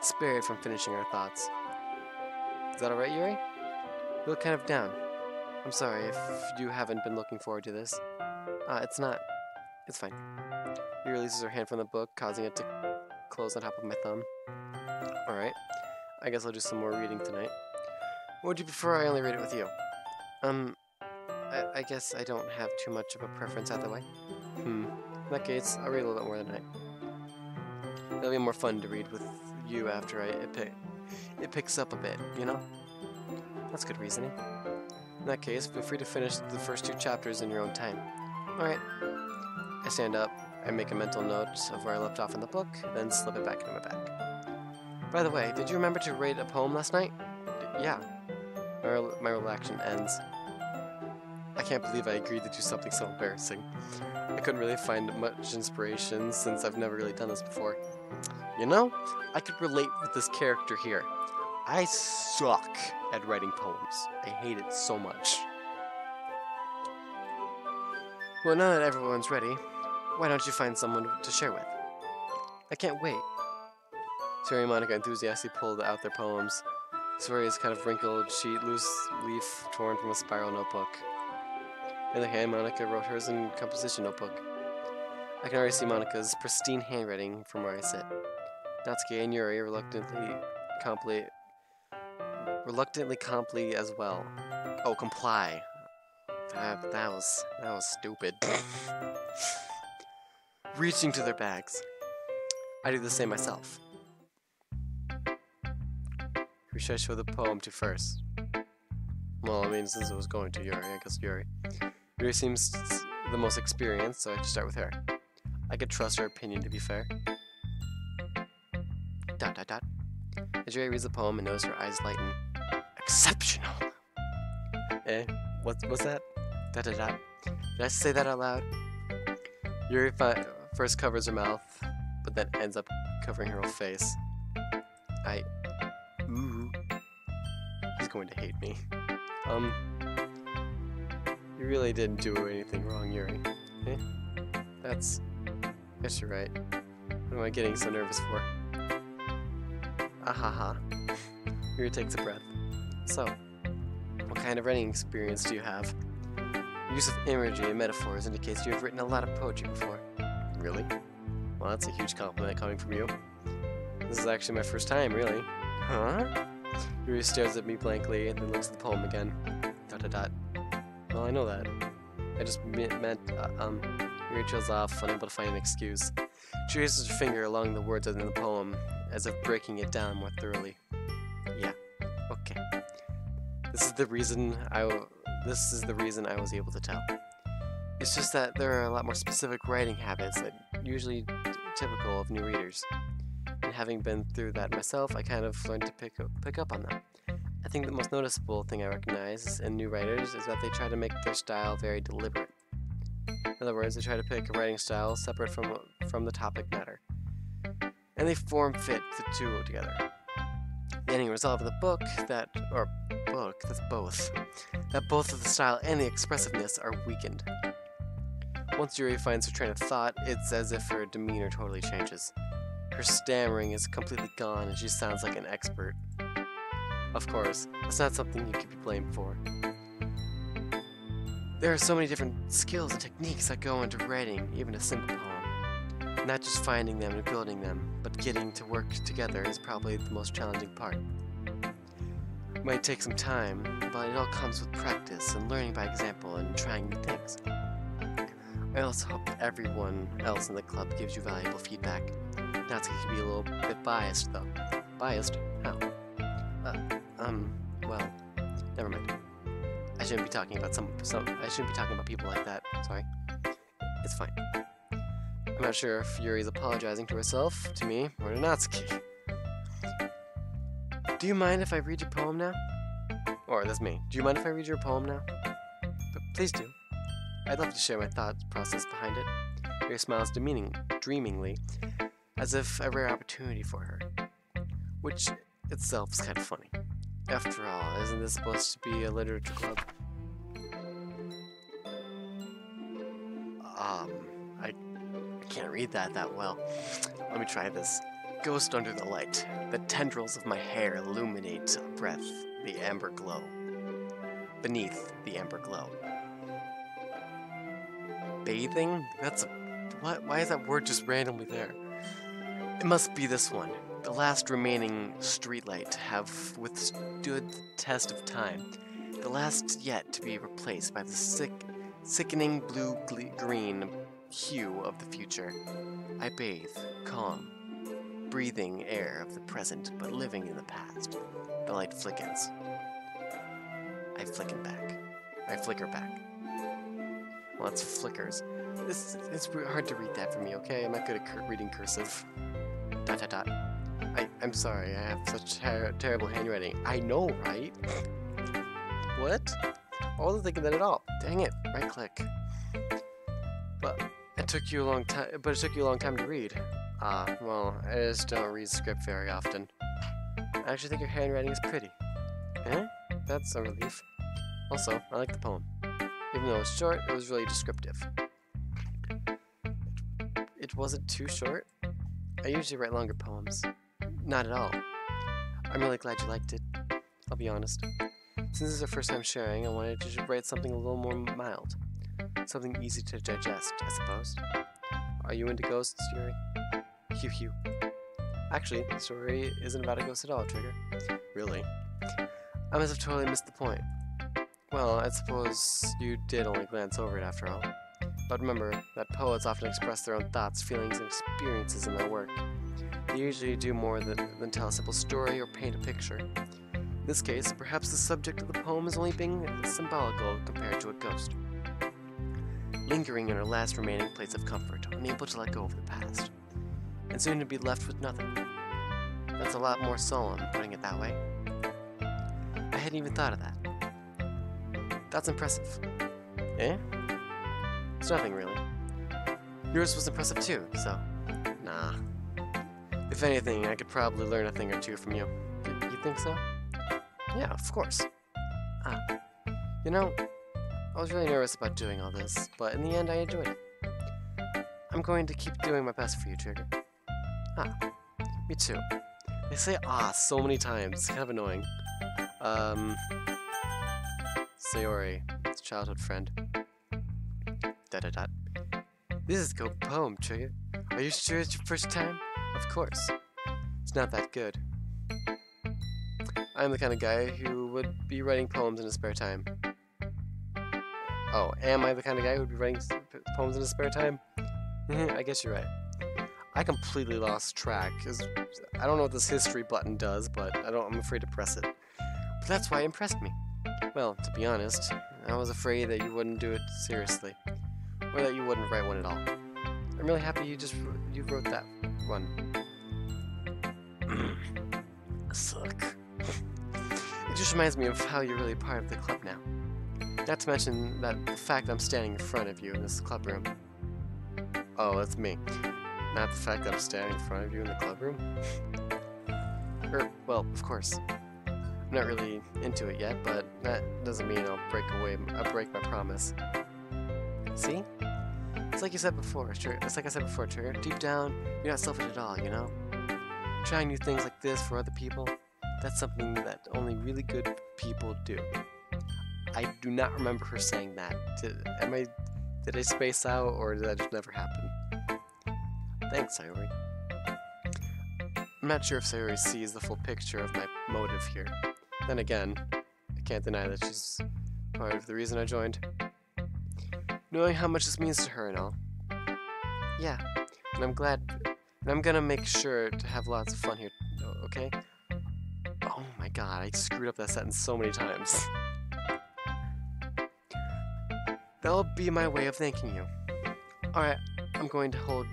spared from finishing our thoughts. Is that alright, Yuri? You look kind of down. I'm sorry if you haven't been looking forward to this. It's not. It's fine. Yuri releases her hand from the book, causing it to close on top of my thumb. Alright. I guess I'll do some more reading tonight. Would you prefer I only read it with you? I guess I don't have too much of a preference either way. In that case, I'll read a little bit more tonight. It'll be more fun to read with you after it picks up a bit, you know? That's good reasoning. In that case, feel free to finish the first 2 chapters in your own time. Alright. I stand up, I make a mental note of where I left off in the book, then slip it back into my bag. By the way, did you remember to write a poem last night? Yeah. My relaxation ends. I can't believe I agreed to do something so embarrassing. I couldn't really find much inspiration since I've never really done this before. You know, I could relate with this character here. I suck at writing poems. I hate it so much. Well, now that everyone's ready, why don't you find someone to share with? I can't wait. Suri and Monica enthusiastically pulled out their poems. Suri's kind of wrinkled sheet, loose leaf torn from a spiral notebook. In the hand, Monica wrote hers in composition notebook. I can already see Monica's pristine handwriting from where I sit. Natsuki and Yuri reluctantly comply as well. Oh, comply. That was stupid. Reaching to their bags. I do the same myself. Who should I show the poem to first? Well, I mean, since it was going to Yuri, I guess Yuri. Yuri seems the most experienced, so I should start with her. I could trust her opinion, to be fair. ... As Yuri reads the poem and notices her eyes lighten. Exceptional! Eh? What's that? ... Did I say that out loud? Yuri first covers her mouth, but then ends up covering her whole face. Ooh. He's going to hate me. You really didn't do anything wrong, Yuri. Eh? Guess you're right. What am I getting so nervous for? Ahaha. Yuri takes a breath. So, what kind of writing experience do you have? Your use of imagery and metaphors indicates you have written a lot of poetry before. Really? Well, that's a huge compliment coming from you. This is actually my first time, really. Huh? Yuri stares at me blankly and then looks at the poem again. ... Well, I know that. I just meant, Yuri trails off, unable to find an excuse. She traces her finger along the words within the poem, as if breaking it down more thoroughly. Yeah, okay. This is the reason I was able to tell. It's just that there are a lot more specific writing habits that are usually typical of new readers. And having been through that myself, I kind of learned to pick up on them. I think the most noticeable thing I recognize in new writers is that they try to make their style very deliberate. In other words, they try to pick a writing style separate from the topic matter. And they form-fit the two together. The ending result of the book, that's both. That both of the style and the expressiveness are weakened. Once Yuri finds her train of thought, it's as if her demeanor totally changes. Her stammering is completely gone and she sounds like an expert. Of course, that's not something you could be blamed for. There are so many different skills and techniques that go into writing even a simple poem. Not just finding them and building them, but getting to work together is probably the most challenging part. It might take some time, but it all comes with practice and learning by example and trying new things. I also hope everyone else in the club gives you valuable feedback. Not to be a little bit biased, though. Biased? How? Well, never mind. I shouldn't be talking about I shouldn't be talking about people like that. Sorry. It's fine. I'm not sure if Yuri's apologizing to herself, to me, or to Natsuki. Do you mind if I read your poem now? Or, that's me. Do you mind if I read your poem now? But please do. I'd love to share my thought process behind it. Yuri smiles dreamingly, as if a rare opportunity for her. Which itself is kind of funny. After all, isn't this supposed to be a literature club? I can't read that well. Let me try this. Ghost under the light. The tendrils of my hair illuminate a breath, the amber glow. Beneath the amber glow. Bathing? What? Why is that word just randomly there? It must be this one. The last remaining streetlight to have withstood the test of time. The last yet to be replaced by the sickening blue-green hue of the future. I bathe, calm, breathing air of the present, but living in the past. The light flickers. I flicker back. Well, it's flickers. It's hard to read that for me, okay? I'm not good at reading cursive. ... I'm sorry, I have such terrible handwriting. I know, right? What? I wasn't thinking that at all. Dang it, right click. But it took you a long time to read. Well, I just don't read script very often. I actually think your handwriting is pretty. Eh? That's a relief. Also, I like the poem. Even though it's short, it was really descriptive. It wasn't too short. I usually write longer poems. Not at all. I'm really glad you liked it. I'll be honest. Since this is our first time sharing, I wanted to write something a little more mild. Something easy to digest, I suppose. Are you into ghosts, Yuri? Hew. Actually, the story isn't about a ghost at all, Trigger. Really? I must have totally missed the point. Well, I suppose you did only glance over it after all. But remember that poets often express their own thoughts, feelings, and experiences in their work. They usually do more than tell a simple story or paint a picture. In this case, perhaps the subject of the poem is only being symbolical compared to a ghost, lingering in her last remaining place of comfort, unable to let go of the past, and soon to be left with nothing. That's a lot more solemn, putting it that way. I hadn't even thought of that. That's impressive. Eh? It's nothing, really. Yours was impressive too, so... Nah. If anything, I could probably learn a thing or two from you. You think so? Yeah, of course. You know, I was really nervous about doing all this, but in the end I enjoyed it. I'm going to keep doing my best for you, Trigger. Me too. They say so many times, it's kind of annoying. Sayori, it's a childhood friend. This is a good poem, Trigger. Are you sure it's your first time? Of course. It's not that good. I'm the kind of guy who would be writing poems in his spare time. Oh, am I the kind of guy who would be writing poems in his spare time? I guess you're right. I completely lost track, because I don't know what this history button does, but I'm afraid to press it. But that's why it impressed me. Well, to be honest, I was afraid that you wouldn't do it seriously, or that you wouldn't write one at all. I'm really happy you wrote that one. Suck. It just reminds me of how you're really part of the club now. Not to mention that the fact that I'm standing in front of you in this club room. Oh, that's me. Not the fact that I'm standing in front of you in the club room. Well, of course. I'm not really into it yet, but that doesn't mean I'll break my promise. See? It's like you said before, it's like I said before, Trigger. Deep down, you're not selfish at all, you know? Trying new things like this for other people, that's something that only really good people do. I do not remember her saying that. Did I space out, or did that just never happen? Thanks, Sayori. I'm not sure if Sayori sees the full picture of my motive here. Then again, I can't deny that she's part of the reason I joined. Knowing how much this means to her and all. Yeah, and I'm glad, and I'm gonna make sure to have lots of fun here, okay? Oh my god, I screwed up that sentence so many times. That'll be my way of thanking you. Alright, I'm going to hold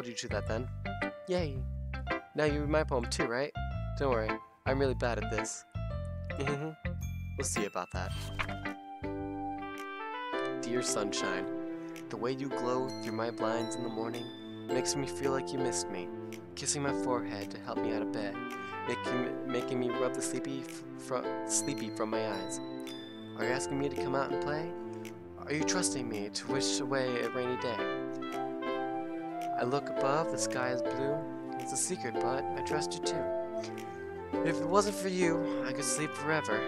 you to that then. Yay! Now you read my poem too, right? Don't worry, I'm really bad at this. We'll see about that. Dear sunshine, the way you glow through my blinds in the morning makes me feel like you missed me, kissing my forehead to help me out of bed, making me rub the sleepy from my eyes. Are you asking me to come out and play? Are you trusting me to wish away a rainy day? I look above, the sky is blue. It's a secret, but I trust you too. If it wasn't for you, I could sleep forever.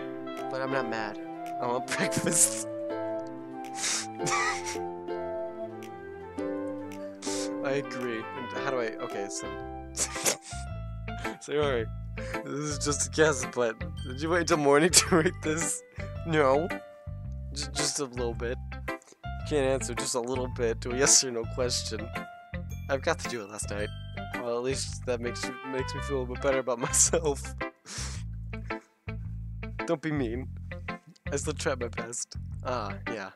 But I'm not mad. I want breakfast. I agree. And how do I... Okay, so... Sorry. This is just a guess, but... Did you wait till morning to write this? No. Just a little bit. You can't answer just a little bit to a yes or no question. I've got to do it last night. Well, at least that makes me feel a little bit better about myself. Don't be mean. I still tried my best. Yeah.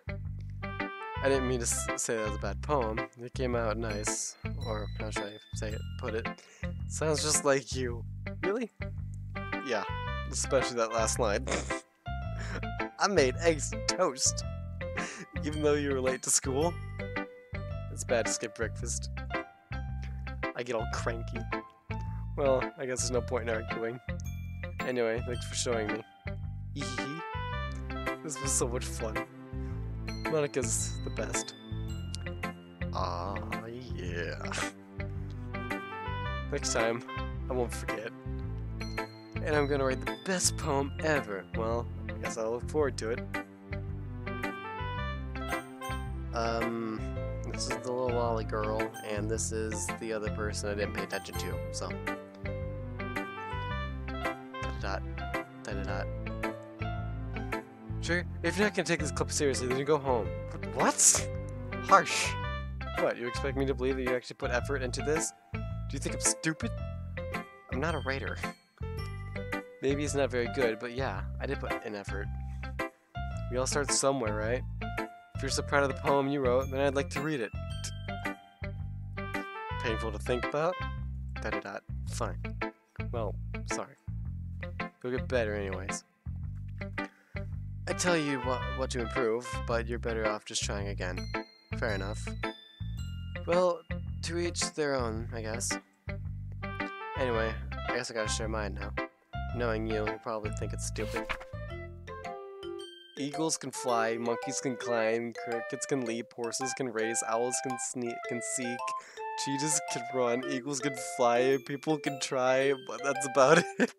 I didn't mean to say that was a bad poem. It came out nice. Or, how should I put it? Sounds just like you. Really? Yeah. Especially that last line. I made eggs and toast. Even though you were late to school. It's bad to skip breakfast. I get all cranky. Well, I guess there's no point in arguing. Anyway, thanks for showing me. This was so much fun. Monica's the best. Yeah. Next time, I won't forget. And I'm gonna write the best poem ever. Well, I guess I'll look forward to it. This is the little lolly girl, and this is the other person I didn't pay attention to, so. Sure, if you're not gonna take this clip seriously, then you go home. What? Harsh. What, you expect me to believe that you actually put effort into this? Do you think I'm stupid? I'm not a writer. Maybe it's not very good, but yeah, I did put in effort. We all start somewhere, right? If you're so proud of the poem you wrote, then I'd like to read it. Painful to think about? Da-da-da. Fine. Well, sorry. You'll get better anyways. I tell you what to improve, but you're better off just trying again. Fair enough. Well, to each their own, I guess. Anyway, I guess I gotta share mine now. Knowing you'll probably think it's stupid. Eagles can fly, monkeys can climb, crickets can leap, horses can race, owls can seek, cheetahs can run, eagles can fly, people can try, but that's about it.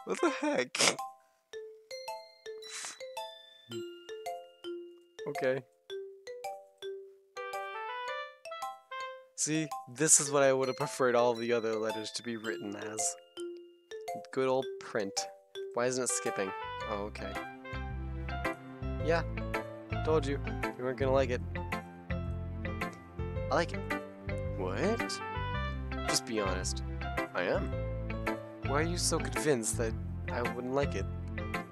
What the heck? Okay. See, this is what I would have preferred all the other letters to be written as. Good old print. Why isn't it skipping? Oh, okay. Yeah, told you. You weren't gonna like it. I like it. What? Just be honest. I am. Why are you so convinced that I wouldn't like it?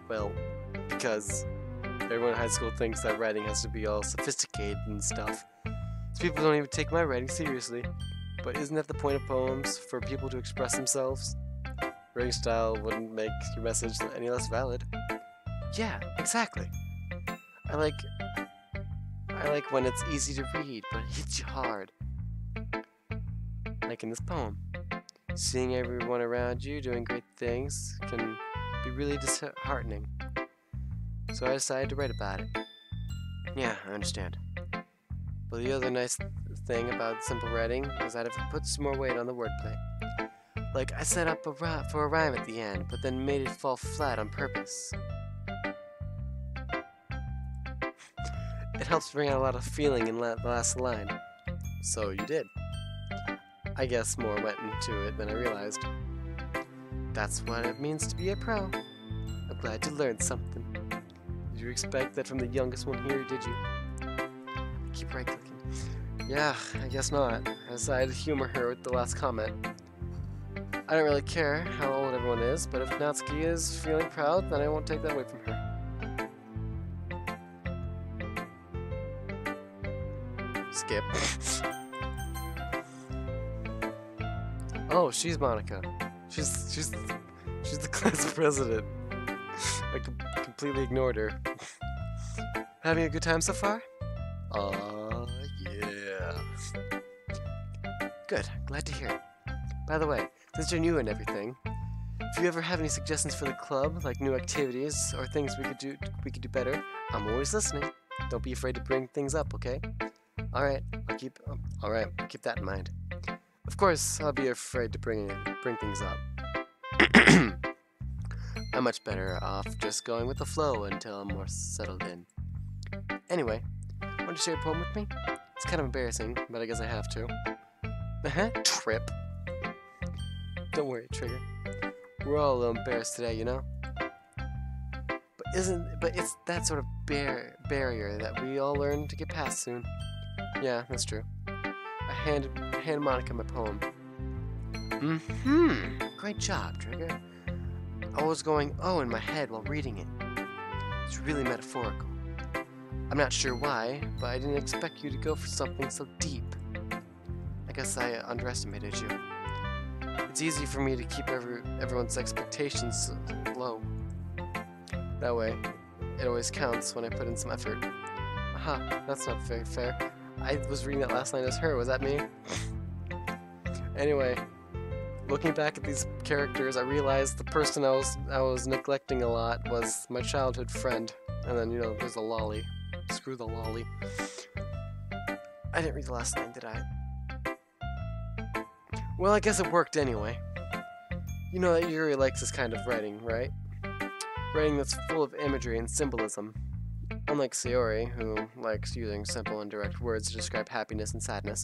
Well, because everyone in high school thinks that writing has to be all sophisticated and stuff. So people don't even take my writing seriously. But isn't that the point of poems? For people to express themselves? Writing style wouldn't make your message any less valid. Yeah, exactly. I like when it's easy to read, but it hits you hard. Like in this poem. Seeing everyone around you doing great things can be really disheartening. So I decided to write about it. Yeah, I understand. But the other nice thing about simple writing is that it puts more weight on the wordplay. Like, I set up for a rhyme at the end, but then made it fall flat on purpose. It helps bring out a lot of feeling in the last line. So you did. I guess more went into it than I realized. That's what it means to be a pro. I'm glad you learned something. Did you expect that from the youngest one here, did you? Keep right-clicking. Yeah, I guess not. I decided to humor her with the last comment. I don't really care how old everyone is, but if Natsuki is feeling proud, then I won't take that away from her. Skip. Oh, she's Monica. She's the class president. I completely ignored her. Having a good time so far? Yeah. Good. Glad to hear it. By the way, since you're new and everything, if you ever have any suggestions for the club, like new activities or things we could do better, I'm always listening. Don't be afraid to bring things up, okay? Alright, I'll keep that in mind. Of course, I'll be afraid to bring things up. I'm much better off just going with the flow until I'm more settled in. Anyway, want to share a poem with me? It's kind of embarrassing, but I guess I have to. Trip. Don't worry, Trigger. We're all a little embarrassed today, you know? But it's that sort of barrier that we all learn to get past soon. Yeah, that's true. I handed Monica my poem. Great job, Trigger. I was going oh in my head while reading it. It's really metaphorical. I'm not sure why, but I didn't expect you to go for something so deep. I guess I underestimated you. It's easy for me to keep everyone's expectations low. That way, it always counts when I put in some effort. Aha, that's not very fair. I was reading that last line as her, was that me? Anyway, looking back at these characters, I realized the person I was neglecting a lot was my childhood friend. And then, you know, there's a lolly. Screw the lolly. I didn't read the last line, did I? Well, I guess it worked anyway. You know that Yuri likes this kind of writing, right? Writing that's full of imagery and symbolism. Unlike Sayori, who likes using simple and direct words to describe happiness and sadness.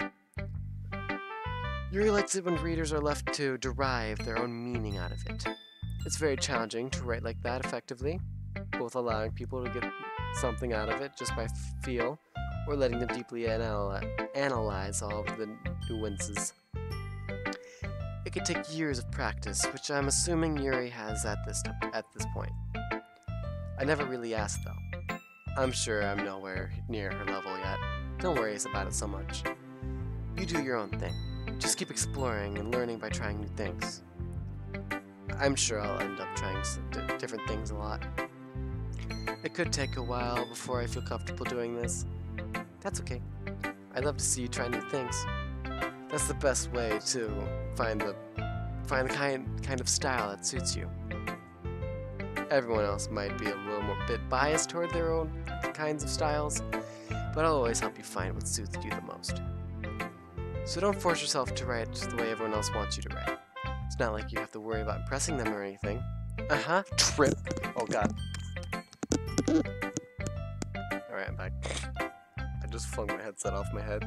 Yuri likes it when readers are left to derive their own meaning out of it. It's very challenging to write like that effectively. both allowing people to get something out of it just by feel, or letting them deeply analyze all of the nuances. It could take years of practice, which I'm assuming Yuri has at this point. I never really asked, though. I'm sure I'm nowhere near her level yet. Don't worry about it so much. You do your own thing. Just keep exploring and learning by trying new things. I'm sure I'll end up trying different things a lot. It could take a while before I feel comfortable doing this. That's okay. I'd love to see you try new things. That's the best way to find the kind of style that suits you. Everyone else might be a little more bit biased toward their own kinds of styles, but I'll always help you find what suits you the most. So don't force yourself to write the way everyone else wants you to write. It's not like you have to worry about impressing them or anything. Trip. Oh god. Alright, I'm back. I just flung my headset off my head.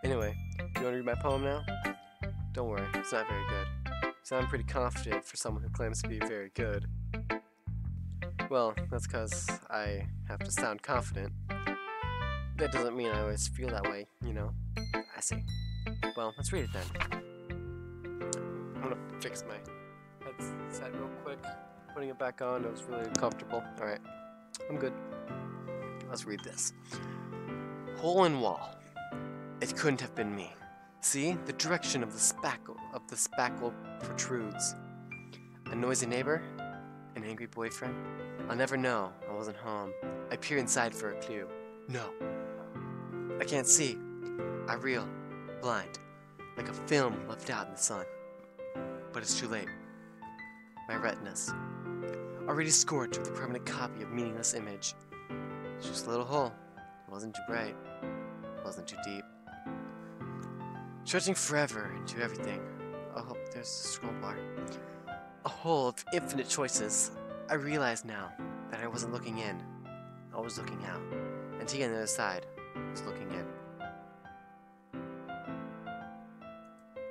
Anyway, you want to read my poem now? Don't worry, it's not very good. So I'm pretty confident for someone who claims to be very good. Well, that's because I have to sound confident. That doesn't mean I always feel that way, you know? I see. Well, let's read it then. I'm gonna fix my headset real quick. Putting it back on, it was really uncomfortable. Alright, I'm good. Let's read this. Hole in wall. It couldn't have been me. See, the direction of the spackle protrudes. A noisy neighbor? An angry boyfriend? I'll never know. I wasn't home. I peer inside for a clue. No. I can't see. I reel, blind, like a film left out in the sun. But it's too late. My retinas, already scorched with a permanent copy of meaningless image. It's just a little hole. It wasn't too bright. It wasn't too deep. Stretching forever into everything. Oh, there's a scroll bar. A hole of infinite choices. I realize now that I wasn't looking in. I was looking out. And he on the other side was looking in.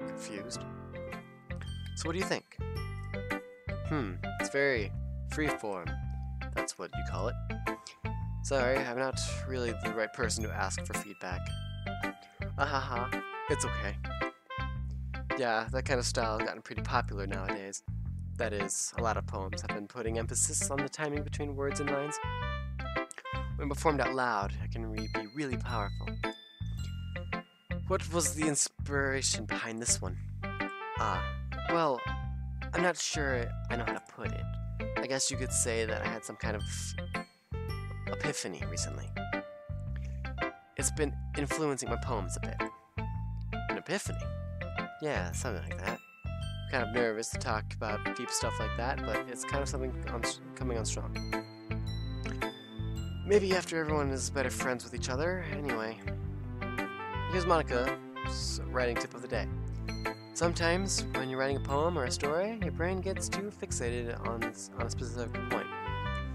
Confused. So what do you think? It's very freeform. That's what you call it. Sorry, I'm not really the right person to ask for feedback. Ahaha, it's okay. Yeah, that kind of style has gotten pretty popular nowadays. That is, a lot of poems have been putting emphasis on the timing between words and lines. When performed out loud, it can be really powerful. What was the inspiration behind this one? Well, I'm not sure I know how to put it. I guess you could say that I had some kind of epiphany recently. It's been influencing my poems a bit. An epiphany? Yeah, something like that. I'm kind of nervous to talk about deep stuff like that, but it's kind of something coming on strong. Maybe after everyone is better friends with each other. Anyway, here's Monica's writing tip of the day. Sometimes, when you're writing a poem or a story, your brain gets too fixated on a specific point.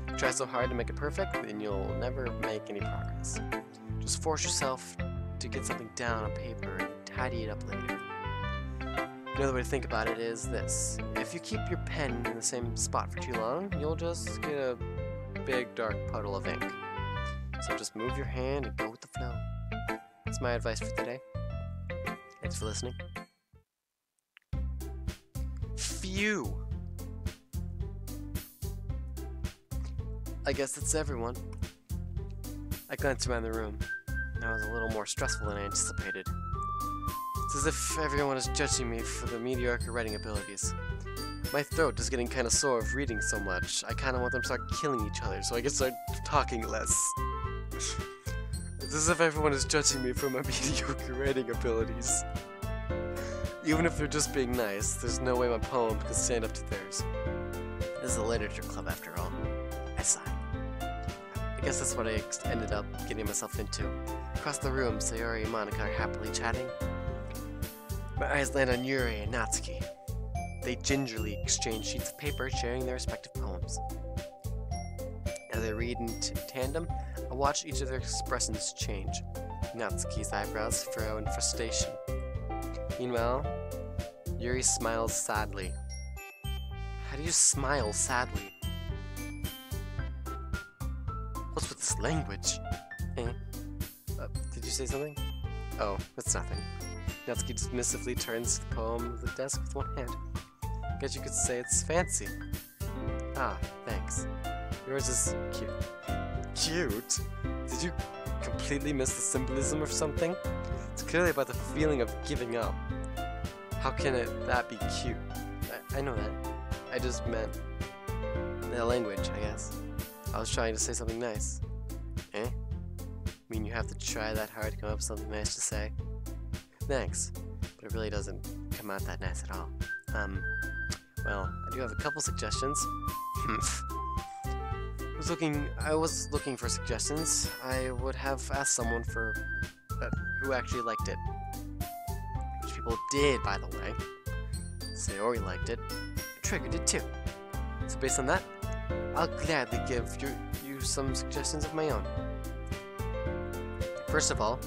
You try so hard to make it perfect, then you'll never make any progress. Just force yourself to get something down on paper and tidy it up later. Another way to think about it is this. If you keep your pen in the same spot for too long, you'll just get a big dark puddle of ink. So just move your hand and go with the flow. That's my advice for today. Thanks for listening. Phew! I guess that's everyone. I glanced around the room. That was a little more stressful than I anticipated. It's as if everyone is judging me for the mediocre writing abilities. My throat is getting kind of sore of reading so much. I kind of want them to start killing each other so I can start talking less. It's as if everyone is judging me for my mediocre writing abilities. Even if they're just being nice, there's no way my poem can stand up to theirs. This is a literature club after all. I sigh. I guess that's what I ended up getting myself into. Across the room, Sayori and Monica are happily chatting. My eyes land on Yuri and Natsuki. They gingerly exchange sheets of paper, sharing their respective poems. As I read in tandem, I watch each of their expressions change. Natsuki's eyebrows furrow in frustration. Meanwhile, Yuri smiles sadly. How do you smile sadly? What's with this language? Eh? Did you say something? Oh, that's nothing. Natsuki dismissively turns to the poem of the desk with one hand. Guess you could say it's fancy. Ah, thanks. Yours is cute. Cute? Did you completely miss the symbolism or something? It's clearly about the feeling of giving up. How can that be cute? I know that. I just meant the language, I guess. I was trying to say something nice. Eh? I mean, you have to try that hard to come up with something nice to say. Thanks, but it really doesn't come out that nice at all. Well, I do have a couple suggestions. I was looking for suggestions. I would have asked someone for who actually liked it. Which people did, by the way. Sayori liked it. Trigger did too. So based on that, I'll gladly give you some suggestions of my own. First of all,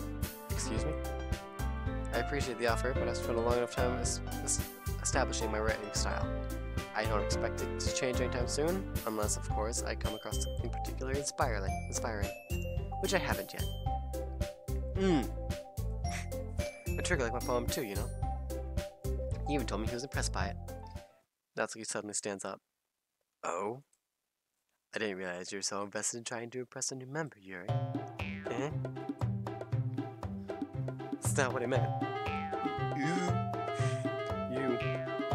excuse me. I appreciate the offer, but I've spent a long enough time establishing my writing style. I don't expect it to change anytime soon, unless, of course, I come across something particularly inspiring, which I haven't yet. A trigger like my poem too, you know? He even told me he was impressed by it. Natsuki suddenly stands up. Oh? I didn't realize you were so invested in trying to impress a new member, Yuri. Eh? That's not what I meant.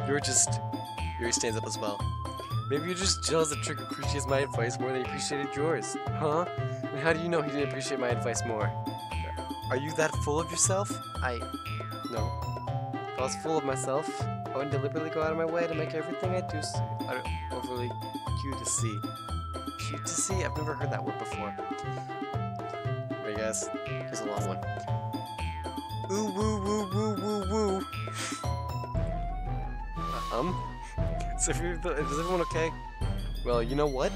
You're just... Yuri stands up as well. Maybe you're just jealous that Trigger appreciates my advice more than he appreciated yours. Huh? And how do you know he didn't appreciate my advice more? Are you that full of yourself? No. If I was full of myself, I wouldn't deliberately go out of my way to make everything I do overly cute to see. Cute to see? I've never heard that word before. I guess. Here's a long one. Ooh, woo, woo, woo, woo, woo. Is everyone okay? Well, you know what?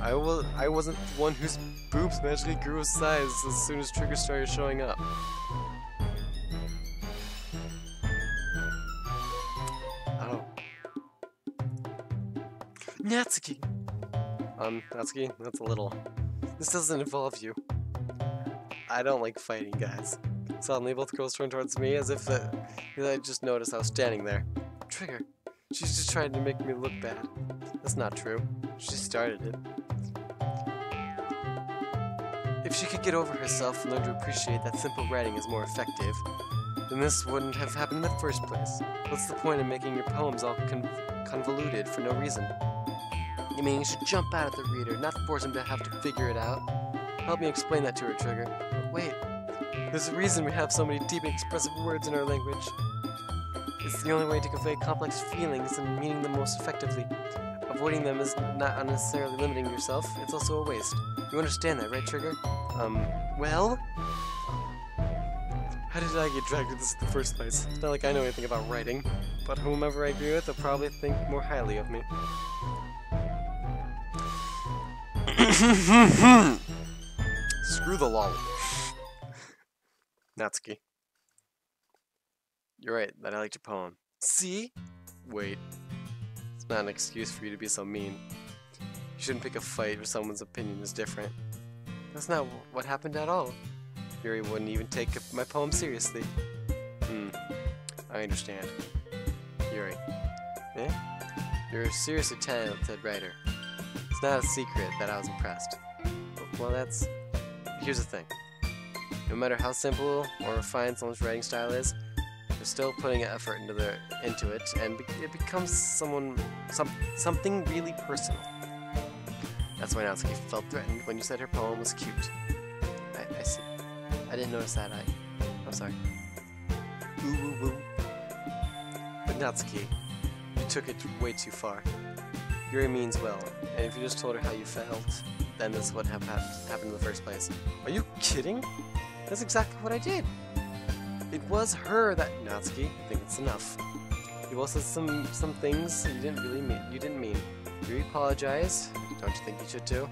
I wasn't the one whose boobs magically grew a size as soon as Trigger started showing up. Oh. Natsuki! Natsuki, that's a little... This doesn't involve you. I don't like fighting, guys. Suddenly, both girls turned towards me as if I just noticed I was standing there. Trigger. She's just trying to make me look bad. That's not true. She started it. If she could get over herself and learn to appreciate that simple writing is more effective, then this wouldn't have happened in the first place. What's the point of making your poems all convoluted for no reason? You mean you should jump out at the reader, not force him to have to figure it out? Help me explain that to her, Trigger. But wait, there's a reason we have so many deep and expressive words in our language. It's the only way to convey complex feelings and meaning them most effectively. Avoiding them is not unnecessarily limiting yourself, it's also a waste. You understand that, right, Trigger? Well? How did I get dragged into this in the first place? It's not like I know anything about writing, but whomever I agree with, they'll probably think more highly of me. Screw the lol. Natsuki. You're right, that I liked your poem. See? Wait. It's not an excuse for you to be so mean. You shouldn't pick a fight where someone's opinion is different. That's not what happened at all. Yuri wouldn't even take my poem seriously. I understand. Yuri. Eh? You're a seriously talented writer. It's not a secret that I was impressed. Well, here's the thing. No matter how simple or refined someone's writing style is, they're still putting effort into it, and it becomes something really personal. That's why Natsuki felt threatened when you said her poem was cute. I see. I didn't notice that. I'm sorry. Ooh, woo, woo. But Natsuki, you took it way too far. Yuri means well, and if you just told her how you felt, then this wouldn't have happened in the first place. Are you kidding? That's exactly what I did. It was her that... Natsuki, I think it's enough. You also said some things you didn't really mean. Yuri apologized. Don't you think you should too?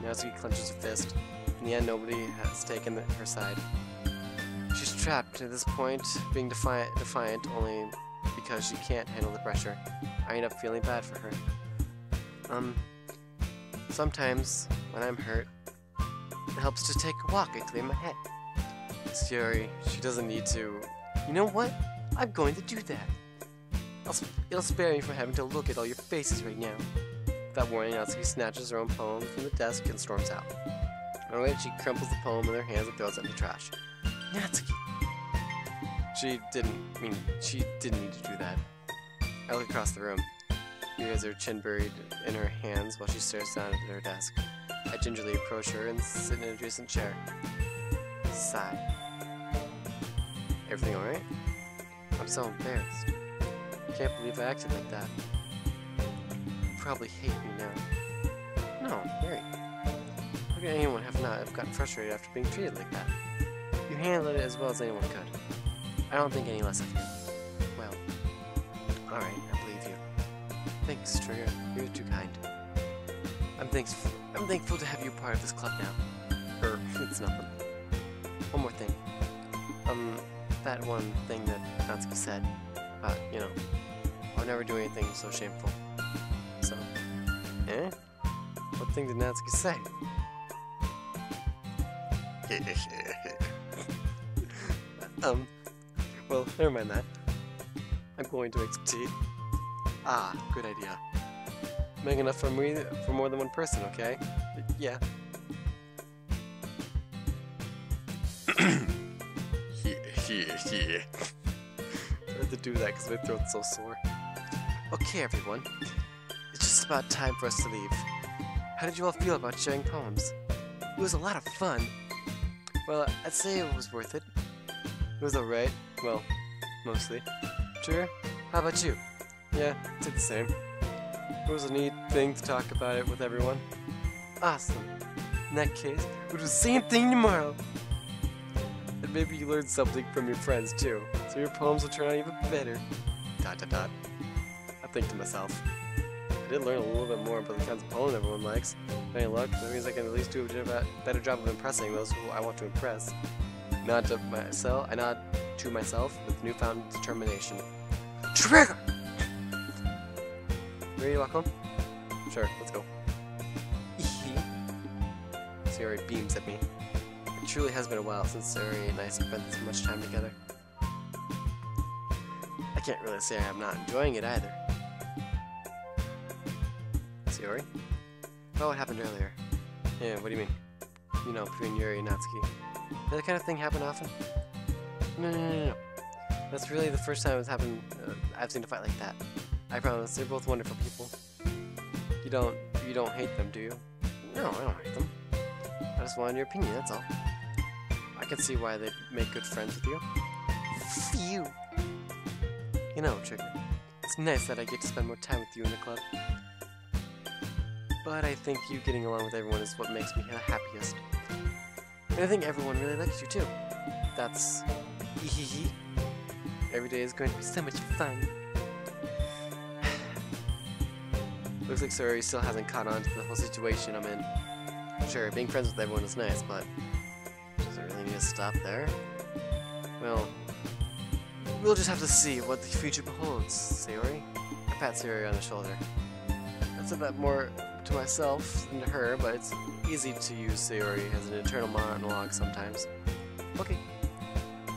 Natsuki clenches her fist. In the end, nobody has taken her side. She's trapped at this point, being defiant only because she can't handle the pressure. I end up feeling bad for her. Sometimes, when I'm hurt, it helps to take a walk and clear my head. Sayori, she doesn't need to... You know what? I'm going to do that. It'll spare me from having to look at all your faces right now. Without warning, Natsuki snatches her own poem from the desk and storms out. On her way, she crumples the poem in her hands and throws it in the trash. Natsuki! She didn't need to do that. I look across the room. She has her chin buried in her hands while she stares down at her desk. I gingerly approach her and sit in an adjacent chair. Sigh. Everything alright? I'm so embarrassed. Can't believe I acted like that. You probably hate me now. No, Mary. How could anyone have gotten frustrated after being treated like that? You handled it as well as anyone could. I don't think any less of you. Well, alright, I believe you. Thanks, Trigger. You're too kind. I'm thankful to have you part of this club now. It's nothing. One more thing. That one thing that Natsuki said about, you know, I'll never do anything so shameful. So, What thing did Natsuki say? Well, never mind that. I'm going to make some tea. Ah, good idea. Make enough for more than one person, okay? Yeah. I had to do that because my throat's so sore. Okay, everyone. It's just about time for us to leave. How did you all feel about sharing poems? It was a lot of fun. Well, I'd say it was worth it. It was alright. Well, mostly. Trigger, how about you? Yeah, it's the same. It was a neat thing to talk about it with everyone. Awesome. In that case, we'll do the same thing tomorrow. And maybe you learned something from your friends too, so your poems will turn out even better. ... I think to myself. I did learn a little bit more about the kinds of poems everyone likes. With any luck, that means I can at least do a better job of impressing those who I want to impress. Not to myself with newfound determination. Trigger! Ready to walk home? Sure, let's go. Sayori beams at me. It truly has been a while since Sayori and I spent this much time together. I can't really say I'm not enjoying it either. Sayori? Oh, what happened earlier? Yeah, what do you mean? You know, between Yuri and Natsuki. Does that kind of thing happen often? No. That's really the first time it's happened. I've seen a fight like that. I promise, they're both wonderful people. You don't hate them, do you? No, I don't hate them. I just wanted your opinion, that's all. I can see why they'd make good friends with you. Phew! You know, Trigger, it's nice that I get to spend more time with you in the club. But I think you getting along with everyone is what makes me the happiest. And I think everyone really likes you too. That's... Every day is going to be so much fun. Looks like Sayori still hasn't caught on to the whole situation I'm in. Sure, being friends with everyone is nice, but does it really need to stop there? Well, we'll just have to see what the future beholds, Sayori. I pat Sayori on the shoulder. I said that more to myself than to her, but it's easy to use Sayori as an internal monologue sometimes. Okay.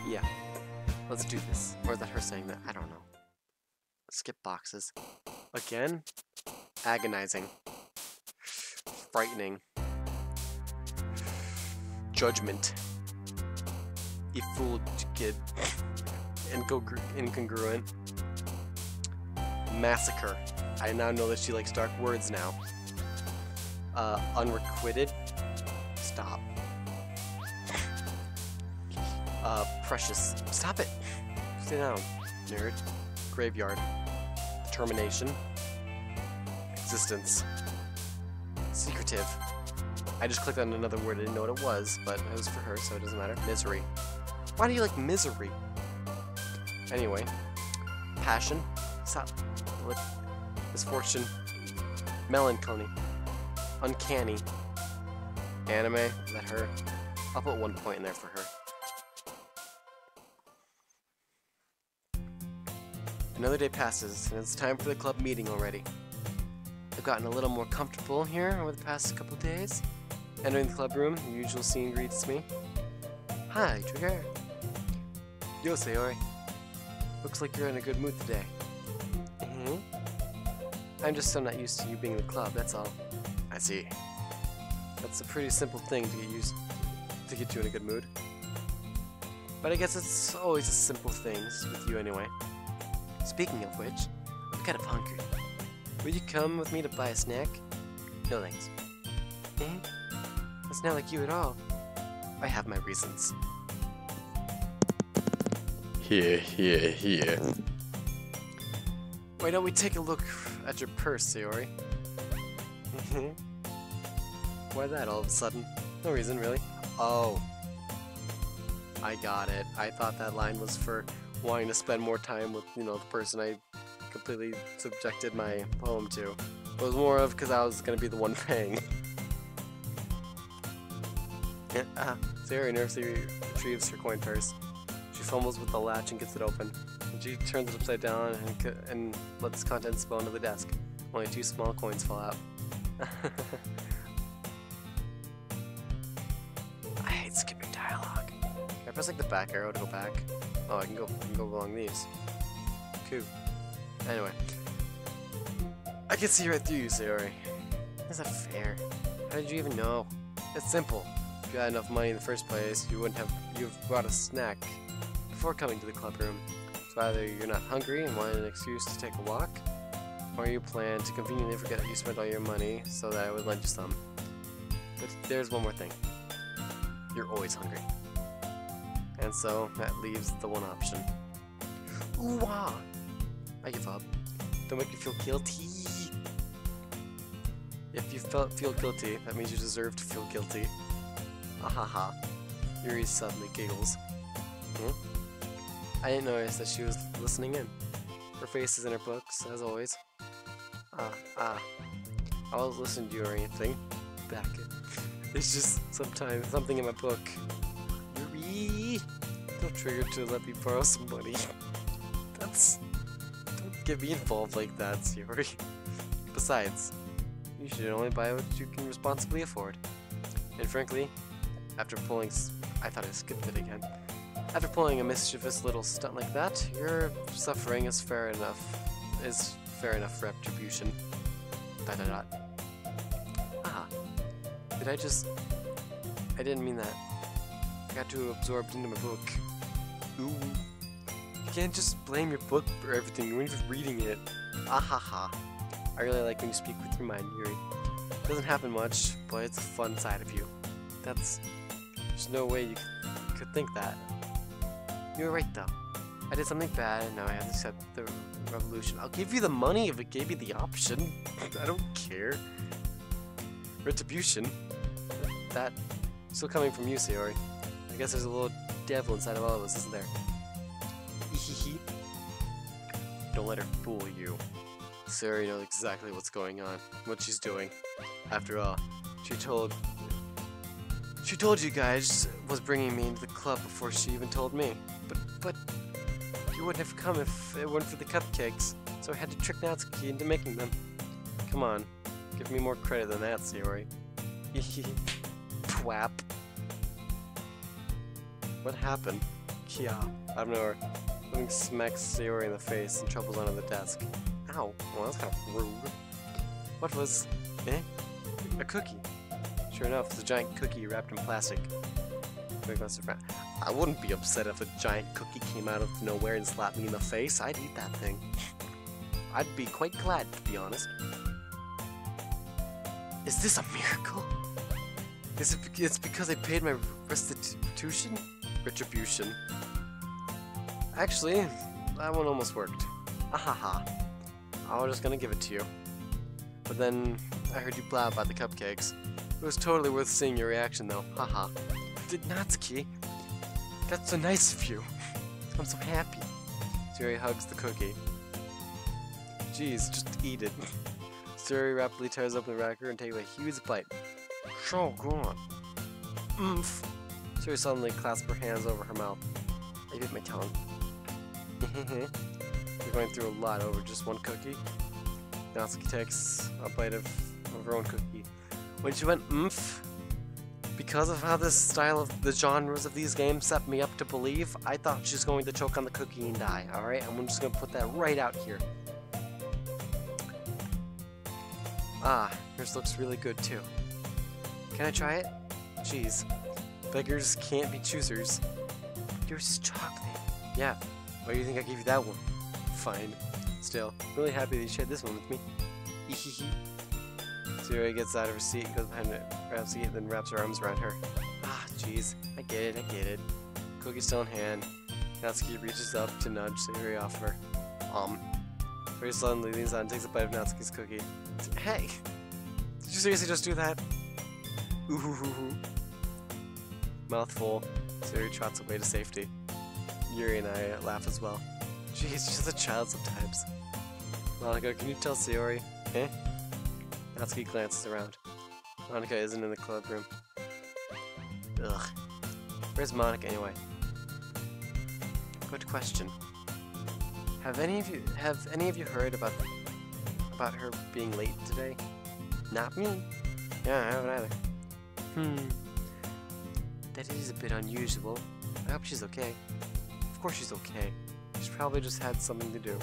Yeah. Let's do this. Or is that her saying that? I don't know. Skip boxes. Again? Agonizing. Frightening. Judgment. Effulgid. Incongruent. Massacre. I now know that she likes dark words now. Unrequited. Stop. Precious. Stop it! Sit down, nerd. Graveyard. Determination. Existence. Secretive. I just clicked on another word, I didn't know what it was, but it was for her, so it doesn't matter. Misery. Why do you like misery? Anyway. Passion. Stop. Misfortune. Melancholy. Uncanny. Anime. Is that her? I'll put 1 point in there for her. Another day passes, and it's time for the club meeting already. I've gotten a little more comfortable here over the past couple days. Entering the club room, the usual scene greets me. Hi, Trigger. Yo, Sayori. Looks like you're in a good mood today. I'm just so not used to you being in the club, that's all. I see. That's a pretty simple thing to get you in a good mood. But I guess it's always the simple things with you anyway. Speaking of which, I'm kind of hungry. Will you come with me to buy a snack? No thanks. It's not like you at all. I have my reasons. Here. Why don't we take a look at your purse, Sayori? Why that all of a sudden? No reason, really. Oh. I got it. I thought that line was for wanting to spend more time with, the person I completely subjected my poem to. It was more of because I was going to be the one paying. Sayori nervously retrieves her coin purse. She fumbles with the latch and gets it open. And she turns it upside down and lets contents spill onto the desk. Only 2 small coins fall out. I hate skipping dialogue. Can I press like the back arrow to go back? Oh, I can go along these. Cool. Anyway, I can see right through you, Sayori. That's not fair. How did you even know? It's simple. If you had enough money in the first place, you've brought a snack before coming to the club room. So either you're not hungry and want an excuse to take a walk, or you plan to conveniently forget that you spent all your money so that I would lend you some. But there's one more thing. You're always hungry. And so that leaves the one option. Ooh-wah! I give up. Don't make me feel guilty. If you feel guilty, that means you deserve to feel guilty. Ahaha. Yuri suddenly giggles. I didn't notice that she was listening in. Her face is in her books, as always. I was listening to you or anything. Back. It's just sometimes something in my book. Yuri! Don't trigger to let me borrow some money. Don't get me involved like that, Yuri. Besides, you should only buy what you can responsibly afford. And frankly, after pulling... I thought I skipped it again. After pulling a mischievous little stunt like that, your suffering is fair enough retribution. ... I didn't mean that. I got too absorbed into my book. Ooh. You can't just blame your book for everything when you're just reading it. Ahaha. I really like when you speak with your mind, Yuri. It doesn't happen much, but it's a fun side of you. There's no way you could think that. You were right, though. I did something bad, and now I have to accept the revolution. I'll give you the money if it gave you the option. I don't care. Retribution? That still coming from you, Sayori. I guess there's a little devil inside of all of us, isn't there? Hehehe. Don't let her fool you. Sayori knows exactly what's going on, what she's doing. After all, she told you guys was bringing me into the club before she even told me. But you wouldn't have come if it weren't for the cupcakes, so I had to trick Natsuki into making them. Come on, give me more credit than that, Sayori. Hehe. Twap. What happened? Kia. Out of nowhere, something smacks Sayori in the face and troubles onto the desk. Ow. Well, that's kind of rude. What was... A cookie. Sure enough, it's a giant cookie wrapped in plastic. I wouldn't be upset if a giant cookie came out of nowhere and slapped me in the face. I'd eat that thing. I'd be quite glad, to be honest. Is this a miracle? It's because I paid my restitution? Retribution. Actually, that one almost worked. Ahaha. I was just gonna give it to you. But then, I heard you blab about the cupcakes. It was totally worth seeing your reaction though. Haha. Did Natsuki? That's so nice of you. I'm so happy. Sayori hugs the cookie. Jeez, just eat it. Sayori rapidly tears open the wrapper and takes a huge bite. So good. Oomph. Sayori suddenly clasps her hands over her mouth. I bit my tongue. We're going through a lot over just one cookie. Natsuki takes a bite of her own cookie. When she went oomph, because of how this style of the genres of these games set me up to believe, I thought she was going to choke on the cookie and die, alright? I'm just going to put that right out here. Ah, yours looks really good too. Can I try it? Jeez. Beggars can't be choosers. Yours is chocolate. Yeah. Why do you think I gave you that one? Fine. Still, really happy that you shared this one with me. Ehehe. Zero gets out of her seat, goes behind it, grabs the seat, then wraps her arms around her. Ah, jeez. I get it. Cookie still in hand. Natsuki reaches up to nudge Sayuri off her. Very suddenly leans on and takes a bite of Natsuki's cookie. Hey! Did you seriously just do that? Ooh hoo hoo hoo. Mouthful, Sayuri trots away to safety. Yuri and I laugh as well. Jeez, she's a child sometimes. Monica, can you tell Sayori? Eh? Natsuki glances around. Monica isn't in the club room. Ugh. Where's Monica anyway? Good question. Have any of you heard about her being late today? Not me. Yeah, I haven't either. That is a bit unusual. I hope she's okay. Of course she's okay. She's probably just had something to do.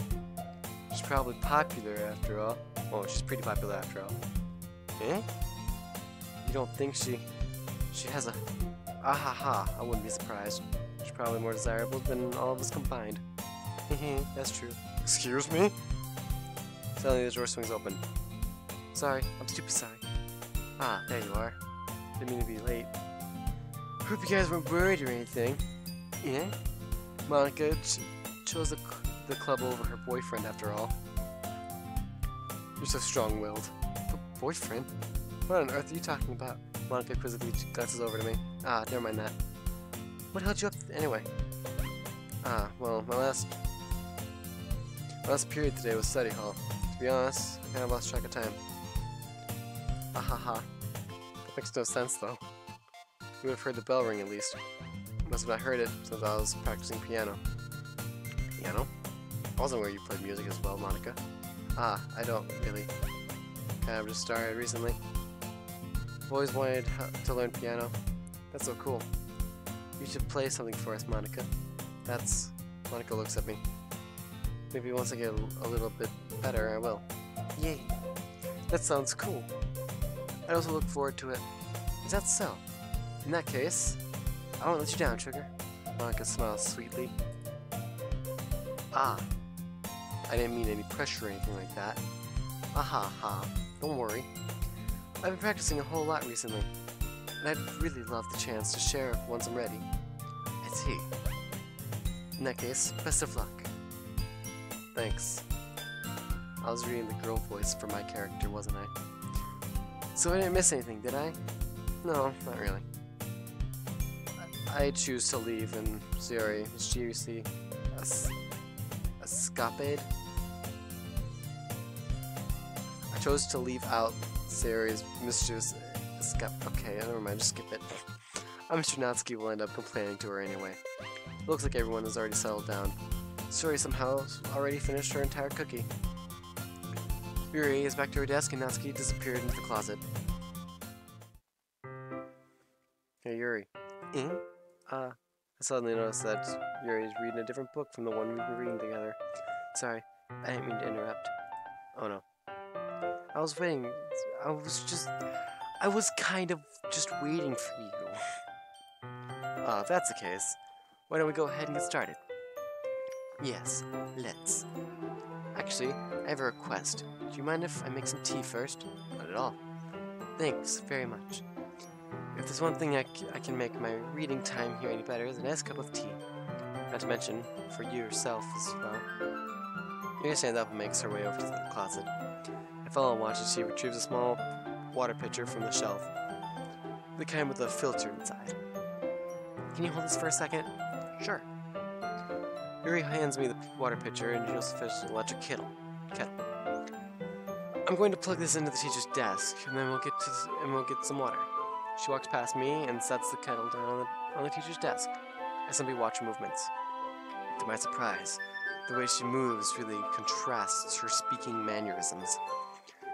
She's probably popular after all. Oh, she's pretty popular after all. Eh? You don't think she has a... Ah ha ha, I wouldn't be surprised. She's probably more desirable than all of us combined. Hehe, that's true. Excuse me? Suddenly the door swings open. Sorry, I'm stupid sorry. Ah, there you are. Didn't mean to be late. Hope you guys weren't worried or anything. Yeah? Monica chose the club over her boyfriend after all. You're so strong-willed. Boyfriend? What on earth are you talking about? Monica quizzically glances over to me. Ah, never mind that. What held you up anyway? Ah, well, my last period today was study hall. To be honest, I kind of lost track of time. Ah ha ha. That makes no sense though. You would have heard the bell ring at least. Must have not heard it since I was practicing piano. Piano? I wasn't aware you played music as well, Monica. Ah, I don't really. Kind of just started recently. I've always wanted to learn piano. That's so cool. You should play something for us, Monica. Monica looks at me. Maybe once I get a little bit better, I will. Yay. That sounds cool. I also look forward to it. Is that so? In that case, I won't let you down, Sugar. Monica smiles sweetly. Ah. I didn't mean any pressure or anything like that. Ah ha ha. Don't worry. I've been practicing a whole lot recently, and I'd really love the chance to share once I'm ready. I see. In that case, best of luck. Thanks. I was reading the girl voice for my character, wasn't I? So I didn't miss anything, did I? No, not really. I choose to leave, and Sayori mysteriously escapade. I chose to leave out Sayori's mischievous escape. Okay, never mind, just skip it. I'm sure Natsuki will end up complaining to her anyway. It looks like everyone has already settled down. Sayori somehow already finished her entire cookie. Yuri is back to her desk and Natsuki disappeared into the closet. Hey Yuri. I suddenly noticed that Yuri is reading a different book from the one we've been reading together. Sorry, I didn't mean to interrupt. Oh no. I was waiting. I was kind of just waiting for you. If that's the case, why don't we go ahead and get started? Yes, let's. Actually, I have a request. Do you mind if I make some tea first? Not at all. Thanks very much. If there's one thing I can make my reading time here any better, is a nice cup of tea. Not to mention, for you yourself as well. Yuri stands up and makes her way over to the closet. I follow and watch as she retrieves a small water pitcher from the shelf. The kind with a filter inside. Can you hold this for a second? Sure. Yuri hands me the water pitcher and she also fetches an electric kettle. I'm going to plug this into the teacher's desk, and then we'll get some water. She walks past me and sets the kettle down on the teacher's desk. I simply watch her movements. To my surprise, The way she moves really contrasts her speaking mannerisms,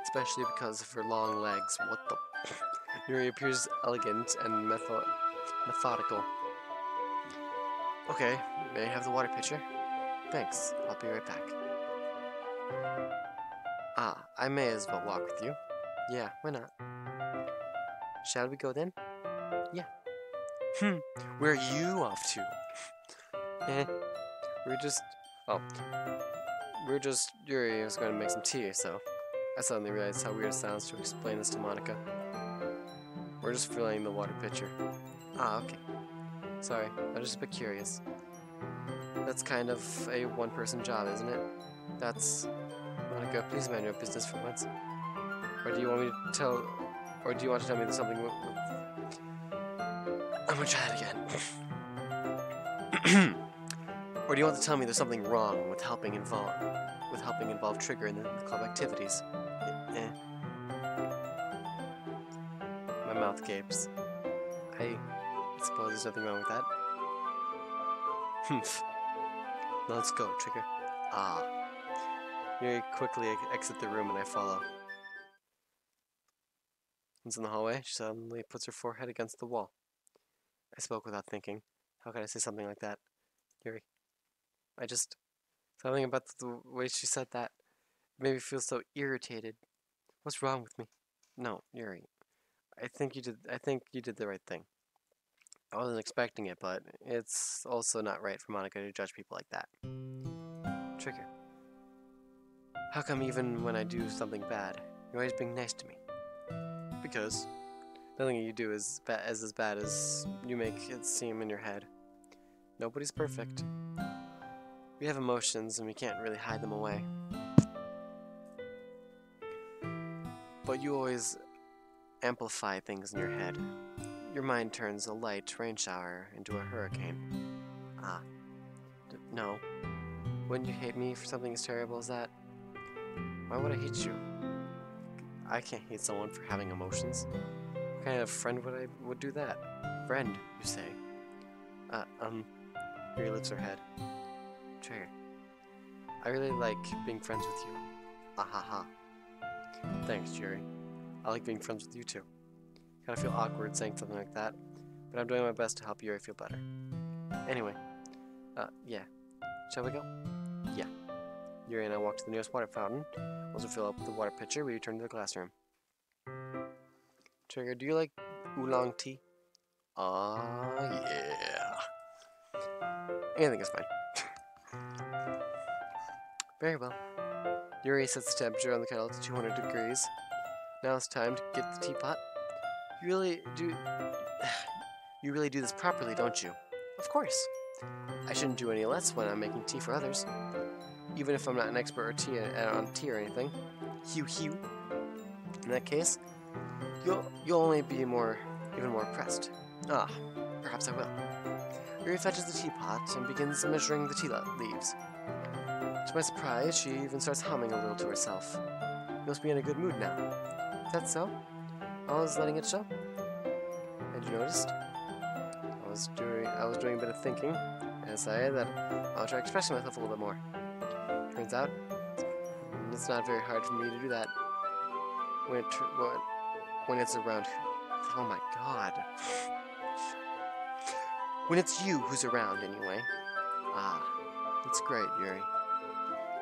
especially because of her long legs. What the? Yuri appears elegant and methodical. Okay, may I have the water pitcher? Thanks, I'll be right back. Ah, I may as well walk with you. Yeah, why not? Shall we go then? Yeah. Where are you off to? Yuri was going to make some tea, so I suddenly realized how weird it sounds to explain this to Monica. We're just filling the water pitcher. Ah, okay. Sorry, I'm just a bit curious. That's kind of a one-person job, isn't it? That's... Monica, please mind your business for once. Or do you want me to tell... Or do you want to tell me there's something with... I'm gonna try that again. Or do you want to tell me there's something wrong with helping involve Trigger in the club activities? My mouth gapes. I suppose there's nothing wrong with that. Humph. Now let's go, Trigger. Ah. Yuri quickly exit the room and I follow. Once in the hallway, she suddenly puts her forehead against the wall. I spoke without thinking. How could I say something like that? Yuri. Something about the way she said that made me feel so irritated. What's wrong with me? No, Yuri. I think you did the right thing. I wasn't expecting it, but it's also not right for Monica to judge people like that. Trigger. How come even when I do something bad, you're always being nice to me? Because nothing you do is as bad as you make it seem in your head. Nobody's perfect. We have emotions and we can't really hide them away. But you always amplify things in your head. Your mind turns a light rain shower into a hurricane. Ah. No. Wouldn't you hate me for something as terrible as that? Why would I hate you? I can't hate someone for having emotions. What kind of friend would do that? Friend, you say? Yuri lifts her head. Trigger. I really like being friends with you. Ahaha. Thanks, Yuri. I like being friends with you too. Kinda feel awkward saying something like that, but I'm doing my best to help Yuri feel better. Anyway, yeah. Shall we go? Yeah. Yuri and I walk to the nearest water fountain. Once we fill up the water pitcher, we return to the classroom. Trigger, do you like oolong tea? Yeah. Anything is fine. Very well. Yuri sets the temperature on the kettle to 200 degrees. Now it's time to get the teapot. You really do this properly, don't you? Of course. I shouldn't do any less when I'm making tea for others. Even if I'm not an expert on tea or anything. Hew. In that case, you'll only be even more impressed. Ah, perhaps I will. Yuri fetches the teapot and begins measuring the tea leaves. To my surprise, she even starts humming a little to herself. You must be in a good mood now. Is that so? I was letting it show. Had you noticed? I was doing a bit of thinking, and decided that I'll try expressing myself a little bit more. Turns out, it's not very hard for me to do that. When it's around. Oh my god. When it's you who's around, anyway. Ah, that's great, Yuri.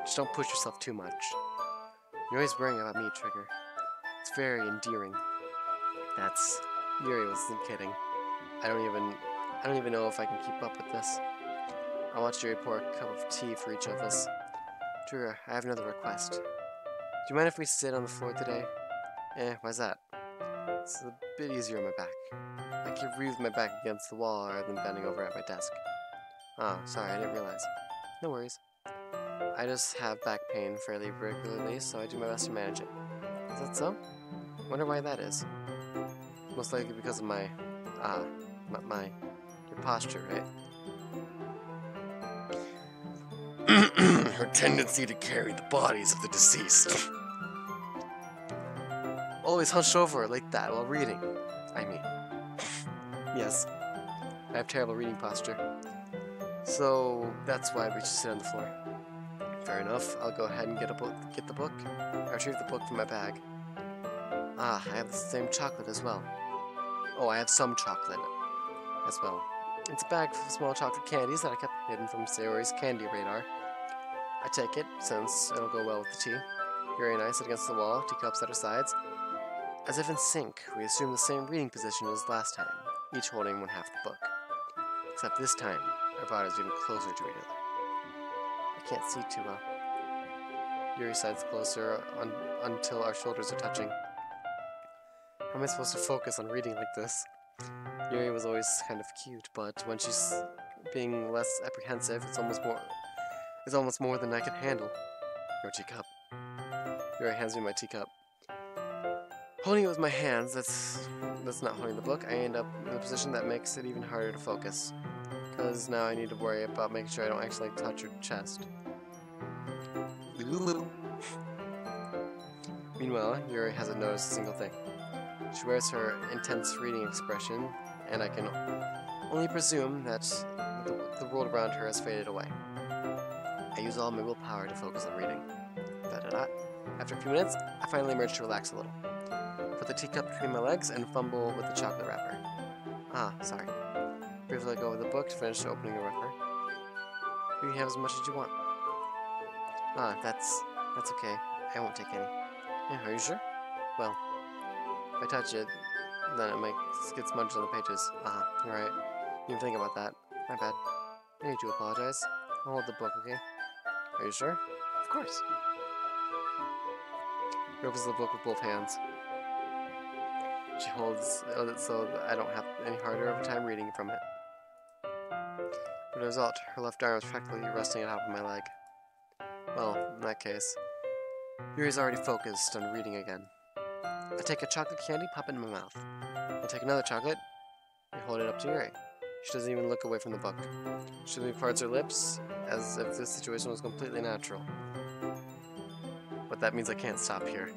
Just don't push yourself too much. You're always worrying about me, Trigger. It's very endearing. Yuri wasn't kidding. I don't even know if I can keep up with this. I watched Yuri pour a cup of tea for each of us. Trigger, I have another request. Do you mind if we sit on the floor today? Why's that? It's a bit easier on my back. I can breathe my back against the wall rather than bending over at my desk. Oh, sorry, I didn't realize. No worries. I just have back pain fairly regularly, so I do my best to manage it. Is that so? Wonder why that is. Most likely because of your posture, right? Her tendency to carry the bodies of the deceased. Always hunched over like that while reading. I mean. Yes. I have terrible reading posture. So that's why we should sit on the floor. Fair enough. I'll go ahead and get the book. I retrieve the book from my bag. Ah, I have the same chocolate as well. Oh, I have some chocolate as well. It's a bag full of small chocolate candies that I kept hidden from Sayori's candy radar. I take it, since it'll go well with the tea. Yuri and I sit against the wall, teacups at our sides. As if in sync, we assume the same reading position as last time, each holding one half the book. Except this time, our bodies are even closer to each other. I can't see too well. Yuri sides closer until our shoulders are touching. How am I supposed to focus on reading like this? Yuri was always kind of cute, but when she's being less apprehensive, it's almost more than I can handle. Your teacup. Yuri hands me my teacup. Holding it with my hands, that's not holding the book. I end up in a position that makes it even harder to focus. Because now I need to worry about making sure I don't actually touch her chest. Meanwhile, Yuri hasn't noticed a single thing. She wears her intense reading expression, and I can only presume that the world around her has faded away. I use all my willpower to focus on reading. Da-da-da. After a few minutes, I finally manage to relax a little. I put the teacup between my legs and fumble with the chocolate wrapper. Ah, sorry. Briefly let go of the book to finish opening the wrapper. You can have as much as you want. Ah, that's okay. I won't take any. Yeah, are you sure? Well, if I touch it, then it might get smudged on the pages. You're right. You didn't think about that. My bad. I need to apologize. I'll hold the book, okay? Are you sure? Of course. He opens the book with both hands. She holds it so that I don't have any harder of a time reading from it. But as a result, her left arm is practically resting on top of my leg. Well, in that case, Yuri's already focused on reading again. I take a chocolate candy, pop it in my mouth. I take another chocolate, and hold it up to Yuri. She doesn't even look away from the book. She only parts her lips, as if this situation was completely natural. But that means I can't stop here.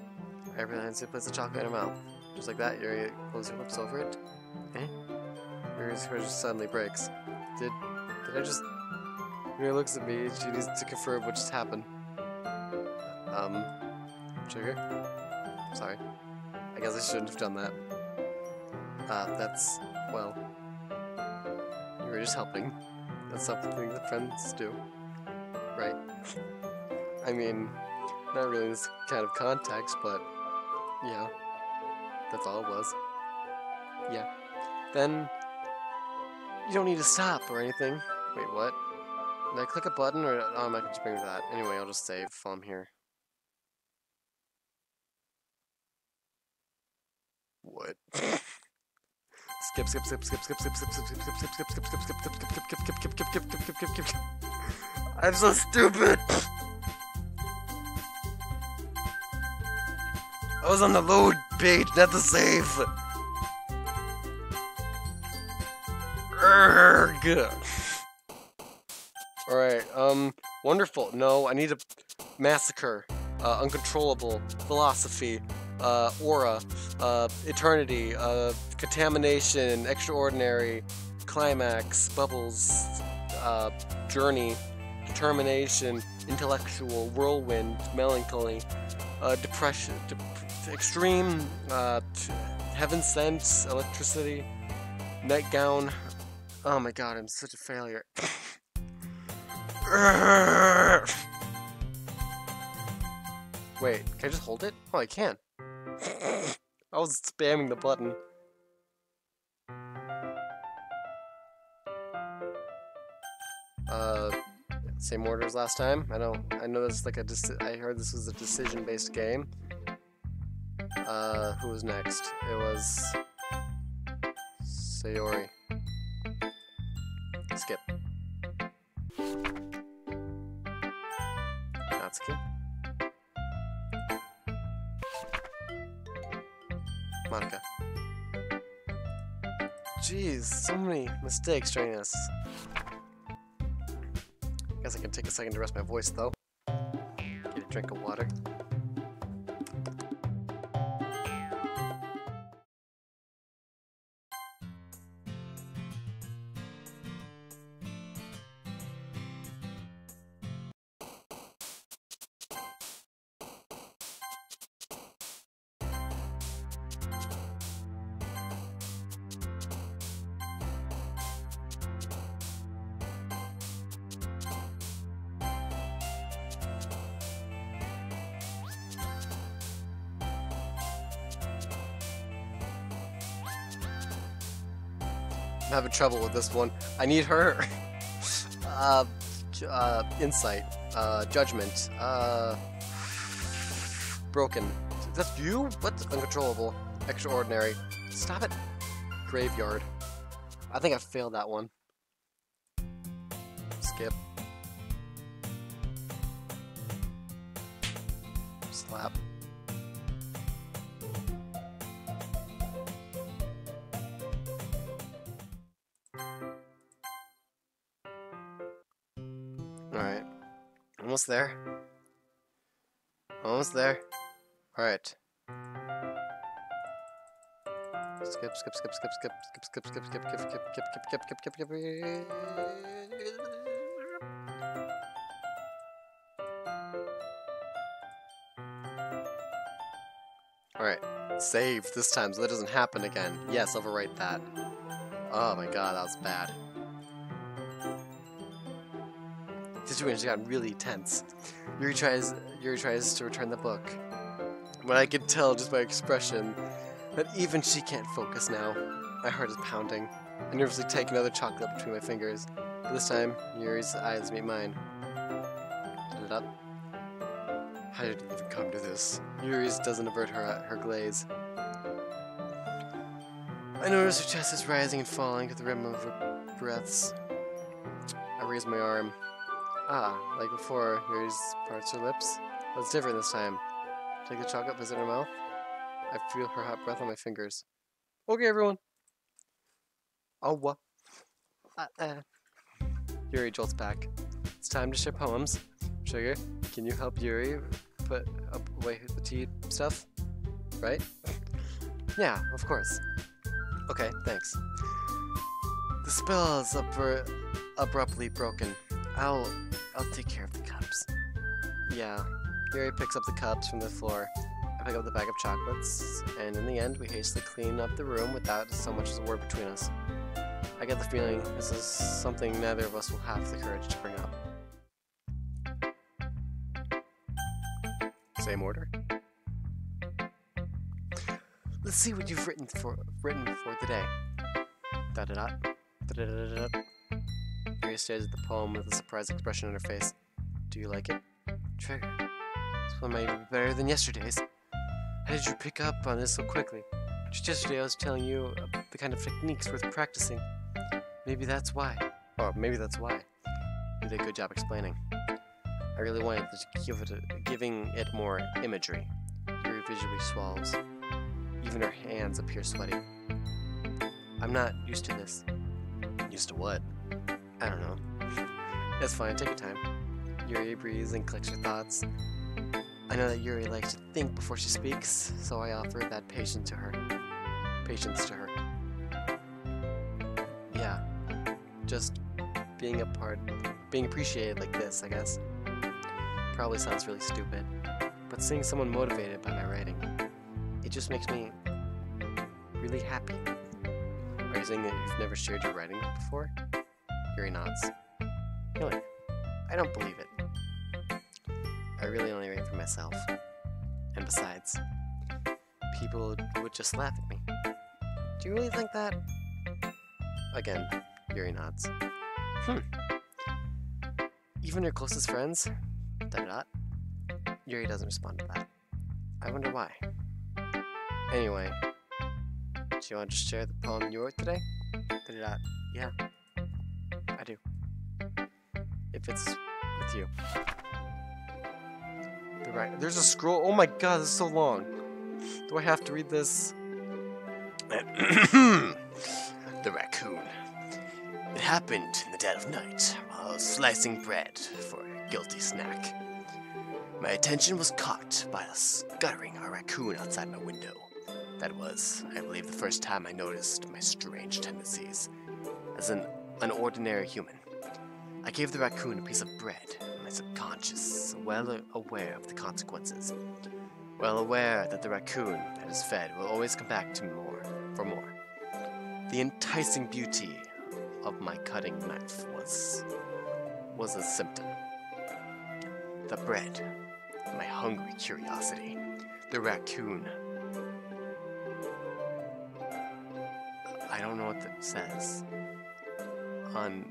I realize it puts the chocolate in her mouth. Just like that, Yuri closes her lips over it. Yuri's heart just suddenly breaks. Did I just... Yuri looks at me, she needs to confirm what just happened. Trigger? Sorry. I guess I shouldn't have done that. Well... You were just helping. That's something that friends do. Right. I mean, not really in this kind of context, but... yeah. That's all it was. Yeah. Then... you don't need to stop or anything. Wait, what? Did I click a button or automatically just bring me to that? Anyway, I'll just save while I'm here. What? Skip. I'm so stupid. I was on the load page, not the save. Urgh. Alright, wonderful. No, I need to massacre, uncontrollable, philosophy, aura, eternity, contamination, extraordinary, climax, bubbles, journey, determination, intellectual, whirlwind, melancholy, depression, extreme, heaven sent, electricity, nightgown. Oh my god, I'm such a failure. Wait, can I just hold it? Oh, I can. I was spamming the button. Same order as last time. I know this is like I heard this was a decision-based game. Who was next? It was Sayori. Skip. Natsuki. Monica. Jeez, so many mistakes during this. Guess I can take a second to rest my voice though. Get a drink of water. having trouble with this one. I need her. Insight. Judgment. Broken. That's you? What? Uncontrollable. Extraordinary. Stop it. Graveyard. I think I failed that one. Skip. Slap. Alright. Almost there. Almost there. Alright. Skip, skip, skip, skip, skip, skip, skip, skip, skip, skip, skip, skip, skip, skip, skip, skip, skip. Alright. Save this time so that doesn't happen again. Yes, overwrite that. Oh my god, that was bad. The situation got really tense. Yuri tries to return the book. But I can tell just by expression that even she can't focus now. My heart is pounding. I nervously take another chocolate between my fingers. But this time, Yuri's eyes meet mine. Put it up. How did it even come to this? Yuri's doesn't avert her glaze. I notice her chest is rising and falling to the rim of her breaths. I raise my arm. Ah, like before, Yuri's parts her lips. But it's different this time. Take the chocolate, place it in her mouth. I feel her hot breath on my fingers. Okay, everyone. Oh, what? Yuri jolts back. It's time to share poems. Sugar, can you help Yuri put away the tea stuff? Right? Yeah, of course. Okay, thanks. The spell is abruptly broken. I'll take care of the cups. Yeah. Yuri picks up the cups from the floor. I pick up the bag of chocolates, and in the end, we hastily clean up the room without so much as a word between us. I get the feeling this is something neither of us will have the courage to bring up. Same order. Let's see what you've written for the day. Da da da. Da da da da. Yuri stares at the poem with a surprised expression on her face. Do you like it? Trigger. This one might be better than yesterday's. How did you pick up on this so quickly? Just yesterday I was telling you the kind of techniques worth practicing. Maybe that's why. Or maybe that's why. You did a good job explaining. I really wanted to giving it more imagery. Yuri visually swallows. Even her hands appear sweaty. I'm not used to this. Used to what? I don't know. That's fine, take your time. Yuri breathes and collects her thoughts. I know that Yuri likes to think before she speaks, so I offer that patience to her. Yeah, just being appreciated like this, I guess. Probably sounds really stupid, but seeing someone motivated by my writing, it just makes me really happy. Are you saying that you've never shared your writing before? Yuri nods. Really? I don't believe it. I really only write for myself. And besides, people would just laugh at me. Do you really think that? Again, Yuri nods. Even your closest friends? Dot. Yuri doesn't respond to that. I wonder why. Anyway, do you want to share the poem you wrote today? Dot. Yeah, I do. If it's with you. There's a scroll. Oh my god, this is so long. Do I have to read this? The raccoon. It happened in the dead of night while I was slicing bread for a guilty snack. My attention was caught by scuttering a raccoon outside my window. That was, I believe, the first time I noticed my strange tendencies as an ordinary human. I gave the raccoon a piece of bread, my subconscious, well aware of the consequences. Well aware that the raccoon that is fed will always come back to me for more. The enticing beauty of my cutting knife was a symptom. The bread, my hungry curiosity, the raccoon. I don't know what that says. on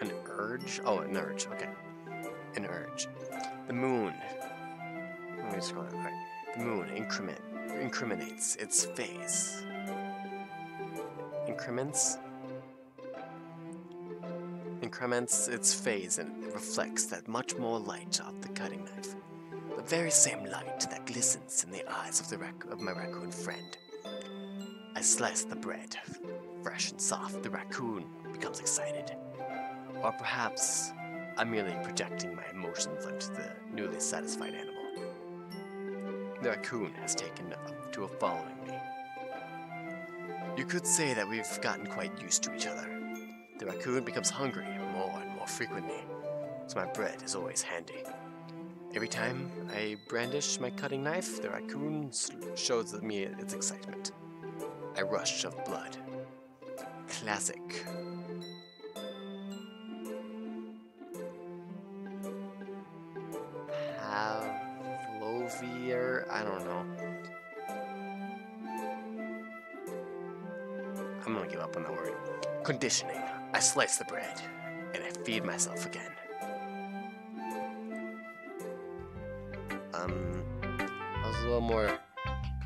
an urge. Oh, an urge. Okay, an urge. The moon. Let me just go. All right. The moon incriminates its phase. Increments its phase and reflects that much more light off the cutting knife. The very same light that glistens in the eyes of my raccoon friend. I slice the bread, fresh and soft. The raccoon becomes excited. Or perhaps I'm merely projecting my emotions onto the newly satisfied animal. The raccoon has taken up to following me. You could say that we've gotten quite used to each other. The raccoon becomes hungry more and more frequently, so my bread is always handy. Every time I brandish my cutting knife, the raccoon shows me its excitement. A rush of blood. Classic. Pavlovian? I don't know. I'm gonna give up on that word. Conditioning. I slice the bread, and I feed myself again. I was a little more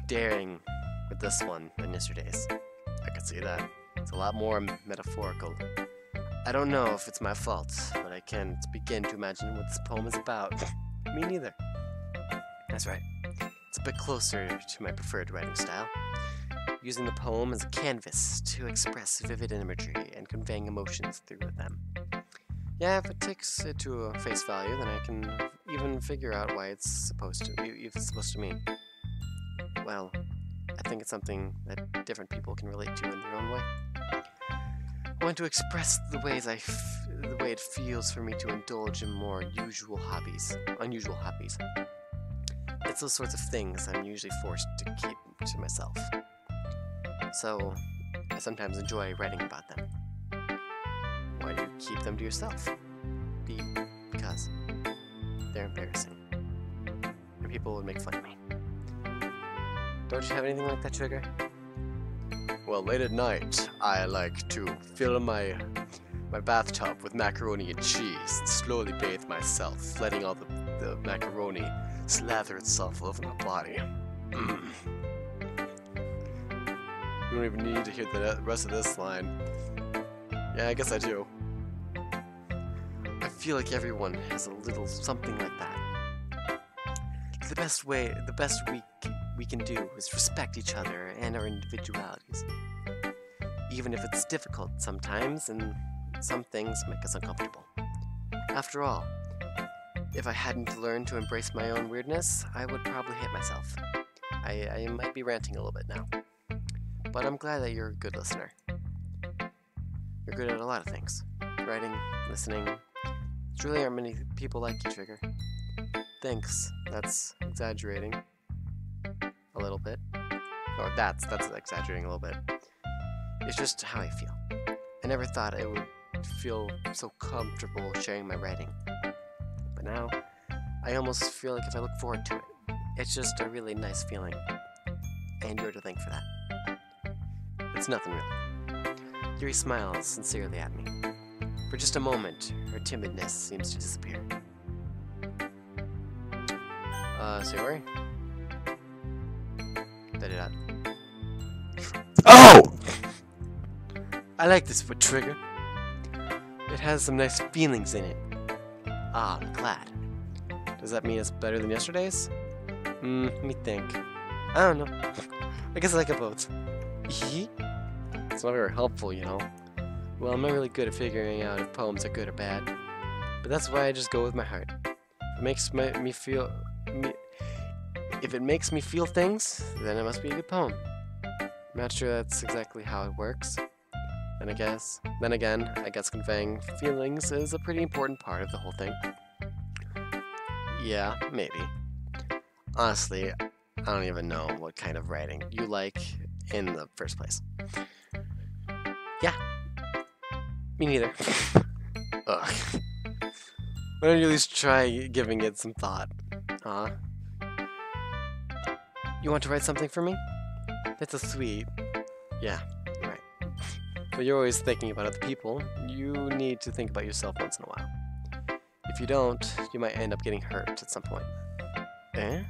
daring with this one than yesterday's. I could see that. It's a lot more metaphorical. I don't know if it's my fault, but I can't begin to imagine what this poem is about. Me neither. That's right. It's a bit closer to my preferred writing style. Using the poem as a canvas to express vivid imagery and conveying emotions through them. Yeah, if it takes it to a face value, then I can even figure out why it's supposed to mean. Well, I think it's something that different people can relate to in their own way. I want to express the way it feels for me to indulge in more unusual hobbies. It's those sorts of things I'm usually forced to keep to myself. So, I sometimes enjoy writing about them. Why do you keep them to yourself? Because they're embarrassing. And people would make fun of me. Don't you have anything like that, Sugar? Well, late at night, I like to fill my bathtub with macaroni and cheese and slowly bathe myself, letting all the macaroni slather itself all over my body. You don't even need to hear the rest of this line. Yeah, I guess I do. I feel like everyone has a little something like that. The best we can do is respect each other and our individualities. Even if it's difficult sometimes and some things make us uncomfortable. After all, if I hadn't learned to embrace my own weirdness, I would probably hate myself. I might be ranting a little bit now. But I'm glad that you're a good listener. You're good at a lot of things. Writing, listening. There really aren't many people like you, Trigger. Thanks. That's exaggerating. A little bit. Or that's exaggerating a little bit. It's just how I feel. I never thought I would feel so comfortable sharing my writing. But now, I almost feel like if I look forward to it, it's just a really nice feeling. And you're to thank for that. It's nothing really. Yuri smiles sincerely at me. For just a moment, her timidness seems to disappear. So Yuri? Oh! I like this foot, Trigger. It has some nice feelings in it. Ah, I'm glad. Does that mean it's better than yesterday's? Let me think. I don't know. I guess I like it both. It's not very helpful, you know. Well, I'm not really good at figuring out if poems are good or bad. But that's why I just go with my heart. If it makes me feel things, then it must be a good poem. I'm not sure that's exactly how it works. Then again, I guess conveying feelings is a pretty important part of the whole thing. Yeah, maybe. Honestly, I don't even know what kind of writing you like in the first place. Yeah. Me neither. Ugh. Why don't you at least try giving it some thought? Huh? You want to write something for me? That's so sweet. Yeah, right. But you're always thinking about other people. You need to think about yourself once in a while. If you don't, you might end up getting hurt at some point. Eh?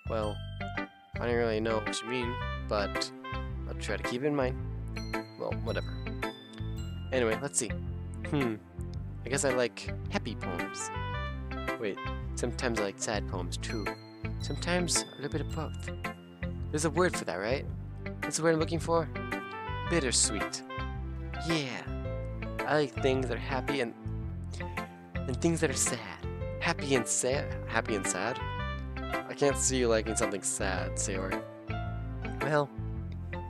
Well, I don't really know what you mean, but I'll try to keep it in mind. Well, whatever. Anyway, let's see. I guess I like happy poems. Wait, sometimes I like sad poems too. Sometimes a little bit of both. There's a word for that, right? What's the word I'm looking for? Bittersweet. Yeah. I like things that are happy and things that are sad. Happy and sad? Happy and sad? I can't see you liking something sad, Sayori. Well,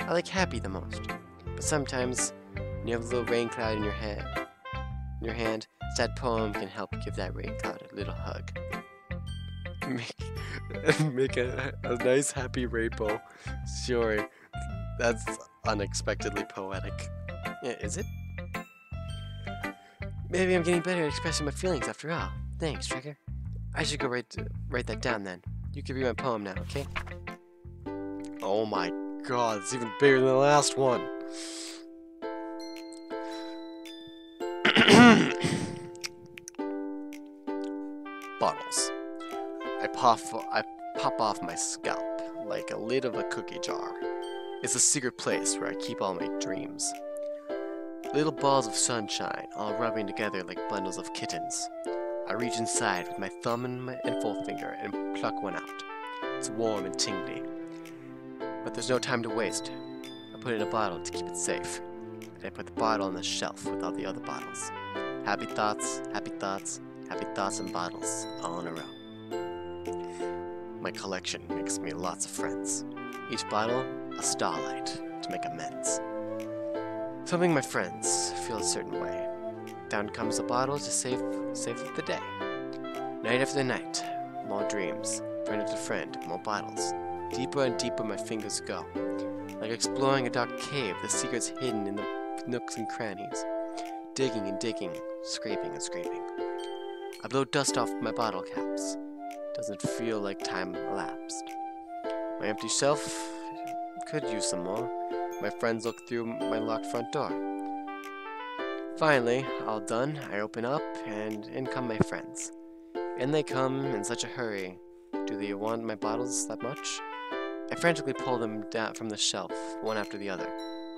I like happy the most. But sometimes, when you have a little rain cloud in your hand, sad poem can help give that rain cloud a little hug. Make a nice happy rainbow. Sure, that's unexpectedly poetic. Yeah, is it? Maybe I'm getting better at expressing my feelings after all. Thanks, Trigger. I should go write that down then. You can read my poem now, okay? Oh my god, it's even bigger than the last one. Bottles. I pop off my scalp like a lid of a cookie jar. It's a secret place where I keep all my dreams. Little balls of sunshine, all rubbing together like bundles of kittens. I reach inside with my thumb and forefinger and pluck one out. It's warm and tingly. But there's no time to waste. I put it in a bottle to keep it safe. And I put the bottle on the shelf with all the other bottles. Happy thoughts, happy thoughts, happy thoughts and bottles, all in a row. My collection makes me lots of friends. Each bottle, a starlight to make amends. Something my friends feel a certain way. Down comes the bottle to save the day. Night after night, more dreams. Friend after friend, more bottles. Deeper and deeper my fingers go. Like exploring a dark cave, the secrets hidden in the nooks and crannies. Digging and digging, scraping and scraping. I blow dust off my bottle caps. Doesn't feel like time elapsed. My empty shelf could use some more. My friends look through my locked front door. Finally, all done, I open up, and in come my friends. In they come in such a hurry. Do they want my bottles that much? I frantically pull them down from the shelf, one after the other,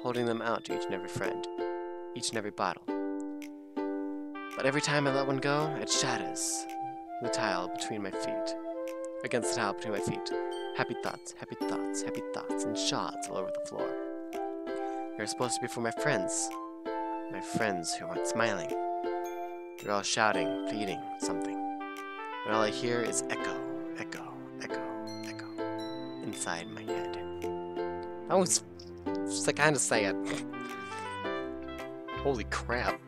holding them out to each and every friend, each and every bottle. But every time I let one go, it shatters the tile between my feet. Against the tile between my feet. Happy thoughts, happy thoughts, happy thoughts, and shards all over the floor. They're supposed to be for my friends. My friends who aren't smiling. They're all shouting, pleading, something. But all I hear is echo, echo, echo, echo, inside my head. That was kind of sad. Holy crap.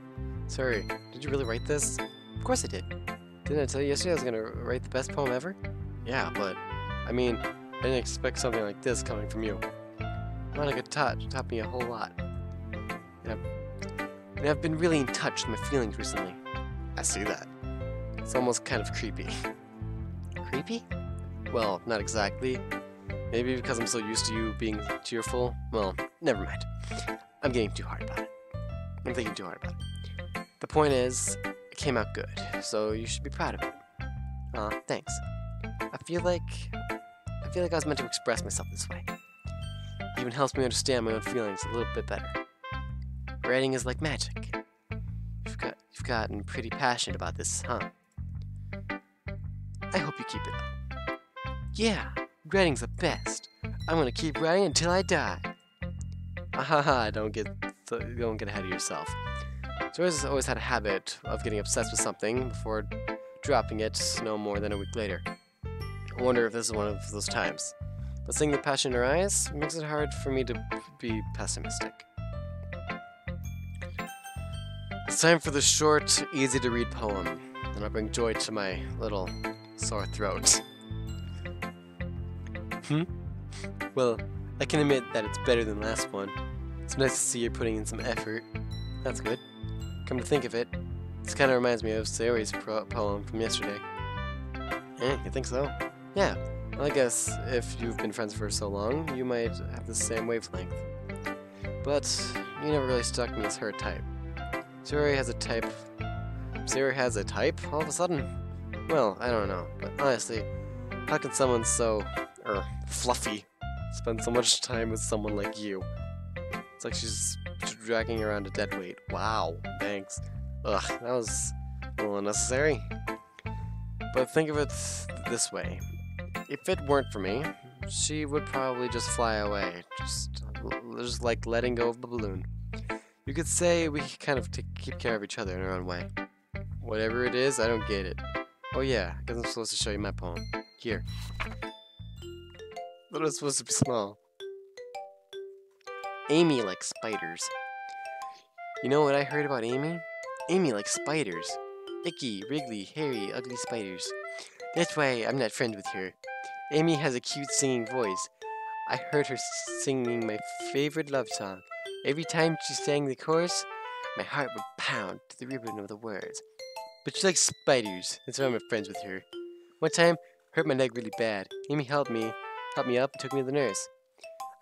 Sorry, did you really write this? Of course I did. Didn't I tell you yesterday I was gonna write the best poem ever? Yeah, but, I mean, I didn't expect something like this coming from you. Monica taught me a whole lot. And I've been really in touch with my feelings recently. I see that. It's almost kind of creepy. Creepy? Well, not exactly. Maybe because I'm so used to you being cheerful. Well, never mind. I'm getting too hard about it. I'm thinking too hard about it. The point is, it came out good, so you should be proud of it. Aw, thanks. I feel like I was meant to express myself this way. It even helps me understand my own feelings a little bit better. Writing is like magic. You've gotten pretty passionate about this, huh? I hope you keep it up. Yeah, writing's the best. I'm gonna keep writing until I die. Ahaha, don't get ahead of yourself. Joyce always had a habit of getting obsessed with something before dropping it no more than a week later. I wonder if this is one of those times. But seeing the passion in her eyes makes it hard for me to be pessimistic. It's time for the short, easy-to-read poem, and I'll bring joy to my little sore throat. Well, I can admit that it's better than the last one. It's nice to see you're putting in some effort. That's good. Come to think of it, this kind of reminds me of Sayori's poem from yesterday. You think so? Yeah. Well, I guess if you've been friends for so long, you might have the same wavelength. But you never really struck me as her type. Sayori has a type. Sayori has a type all of a sudden? Well, I don't know, but honestly, how can someone so, fluffy spend so much time with someone like you? It's like she's dragging around a dead weight. Wow, thanks. Ugh, that was a little unnecessary. But think of it this way. If it weren't for me, she would probably just fly away. Just like letting go of the balloon. You could say we kind of keep care of each other in our own way. Whatever it is, I don't get it. Oh yeah, I guess I'm supposed to show you my poem. Here. But it's supposed to be small. Amy likes spiders. You know what I heard about Amy? Amy likes spiders. Icky, wriggly, hairy, ugly spiders. That's why I'm not friends with her. Amy has a cute singing voice. I heard her singing my favorite love song. Every time she sang the chorus, my heart would pound to the rhythm of the words. But she likes spiders, that's why I'm friends with her. One time, I hurt my leg really bad. Amy helped me up and took me to the nurse.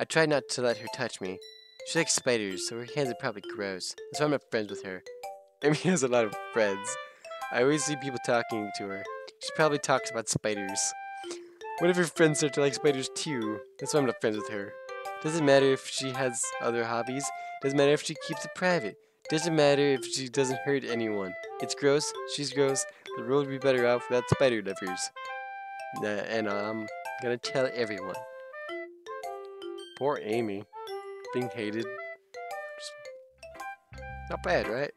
I tried not to let her touch me. She likes spiders, so her hands are probably gross. That's why I'm not friends with her. Amy has a lot of friends. I always see people talking to her. She probably talks about spiders. What if her friends start to like spiders too? That's why I'm not friends with her. Doesn't matter if she has other hobbies. Doesn't matter if she keeps it private. Doesn't matter if she doesn't hurt anyone. It's gross. She's gross. The world would be better off without spider lovers. And I'm gonna tell everyone. Poor Amy. Being hated. Not bad, right?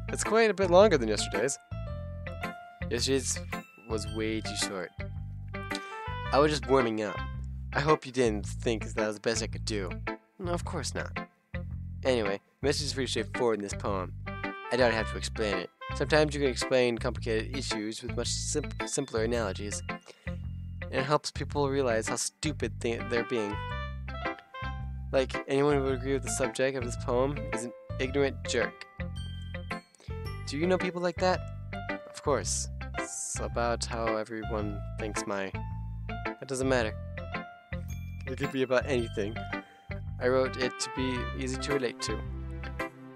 It's quite a bit longer than yesterday's. Yesterday's was way too short. I was just warming up. I hope you didn't think that was the best I could do. No, of course not. Anyway, the message is pretty straightforward in this poem. I don't have to explain it. Sometimes you can explain complicated issues with much simpler analogies. And it helps people realize how stupid they're being. Like, anyone who would agree with the subject of this poem is an ignorant jerk. Do you know people like that? Of course. It's about how everyone thinks That doesn't matter. It could be about anything. I wrote it to be easy to relate to.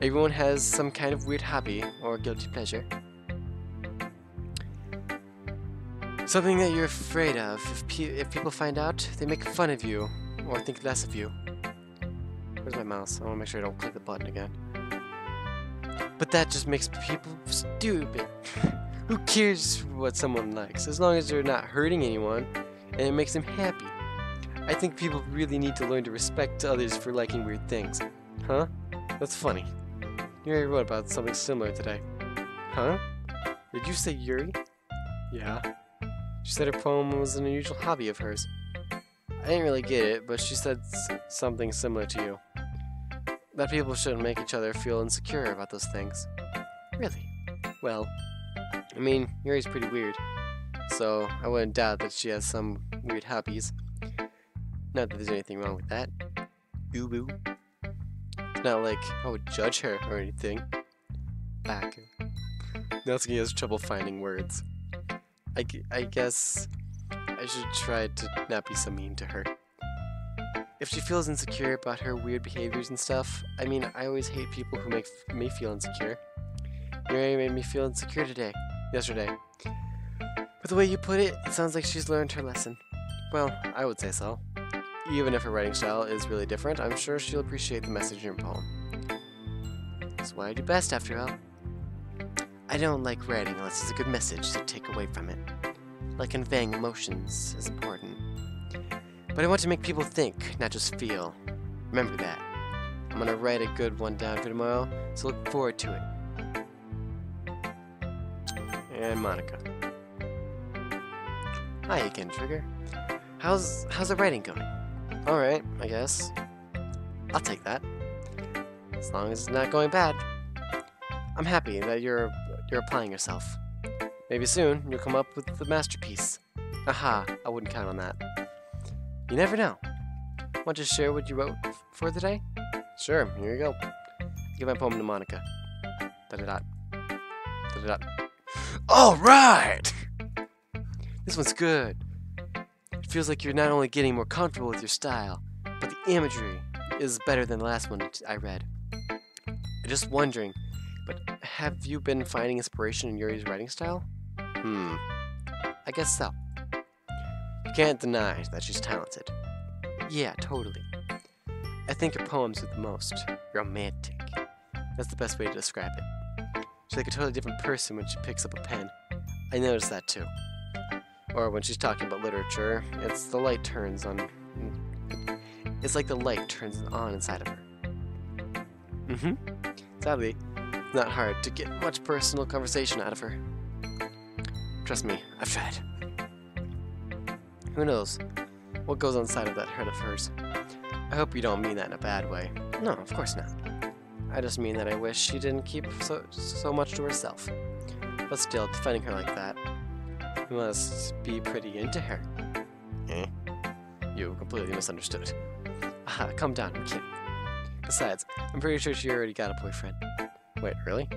Everyone has some kind of weird hobby or guilty pleasure. Something that you're afraid of. If people find out, they make fun of you or think less of you. Where's my mouse? I want to make sure I don't click the button again. But that just makes people stupid. Who cares what someone likes, as long as they're not hurting anyone and it makes them happy? I think people really need to learn to respect others for liking weird things. Huh? That's funny. Yuri wrote about something similar today. Huh? Did you say Yuri? Yeah. She said her poem was an unusual hobby of hers. I didn't really get it, but she said something similar to you. That people shouldn't make each other feel insecure about those things. Really? Well, I mean, Yuri's pretty weird, so I wouldn't doubt that she has some weird hobbies. Not that there's anything wrong with that. Boo-boo. It's not like I would judge her or anything. Back. Natsuki has trouble finding words. I guess I should try to not be so mean to her. If she feels insecure about her weird behaviors and stuff, I mean, I always hate people who make me feel insecure. Yuri made me feel insecure yesterday. But the way you put it, it sounds like she's learned her lesson. Well, I would say so. Even if her writing style is really different, I'm sure she'll appreciate the message in your poem. That's what I do best, after all. I don't like writing unless there's a good message to take away from it. Like conveying emotions is important. But I want to make people think, not just feel. Remember that. I'm gonna write a good one down for tomorrow, so look forward to it. And Monica. Hi again, Trigger. How's the writing going? Alright, I guess. I'll take that. As long as it's not going bad. I'm happy that you're applying yourself. Maybe soon you'll come up with the masterpiece. Aha, I wouldn't count on that. You never know. Want to share what you wrote for today? Sure, here you go. Give my poem to Monica. Da-da-da. Da-da-da. Alright! This one's good. It feels like you're not only getting more comfortable with your style, but the imagery is better than the last one I read. Just wondering, but have you been finding inspiration in Yuri's writing style? I guess so. You can't deny that she's talented. Yeah, totally. I think her poems are the most romantic. That's the best way to describe it. She's like a totally different person when she picks up a pen. I noticed that too. Or when she's talking about literature, it's like the light turns on inside of her. Sadly, it's not hard to get much personal conversation out of her. Trust me, I've tried. Who knows what goes on inside of that head of hers? I hope you don't mean that in a bad way. No, of course not. I just mean that I wish she didn't keep so much to herself. But still, defending her like that, you must be pretty into her. Eh? You completely misunderstood. Aha, calm down, I'm kidding. Besides, I'm pretty sure she already got a boyfriend. Wait, really?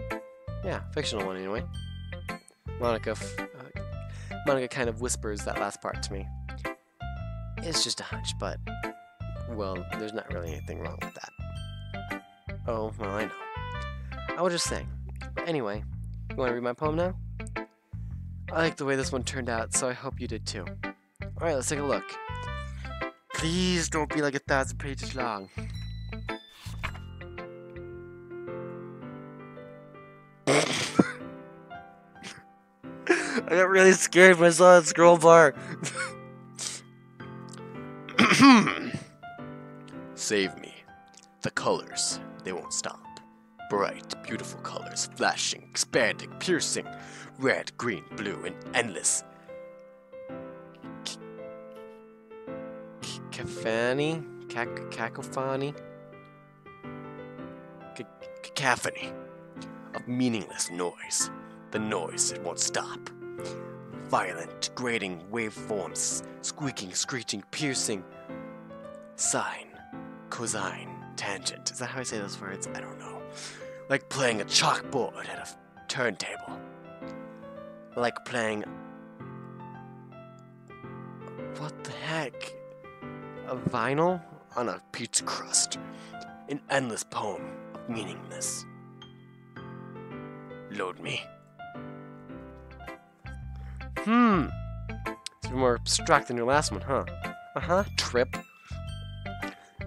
Yeah, fictional one anyway. Monica kind of whispers that last part to me. It's just a hunch, but, well, there's not really anything wrong with that. Oh, well, I know. I was just saying. But anyway, you want to read my poem now? I like the way this one turned out, so I hope you did too. Alright, let's take a look. Please don't be like 1,000 pages long. I got really scared when I saw that scroll bar. Save me. The colors, they won't stop. Bright, beautiful colors, flashing, expanding, piercing. Red, green, blue, and endless. Cacophony? Cacophony of meaningless noise. The noise, it won't stop. Violent, grating waveforms, squeaking, screeching, piercing. Sine, cosine, tangent. Is that how I say those words? I don't know. Like playing a chalkboard at a turntable. Like playing... What the heck? A vinyl on a pizza crust. An endless poem of meaningless. Load me. It's more abstract than your last one, huh? Trip.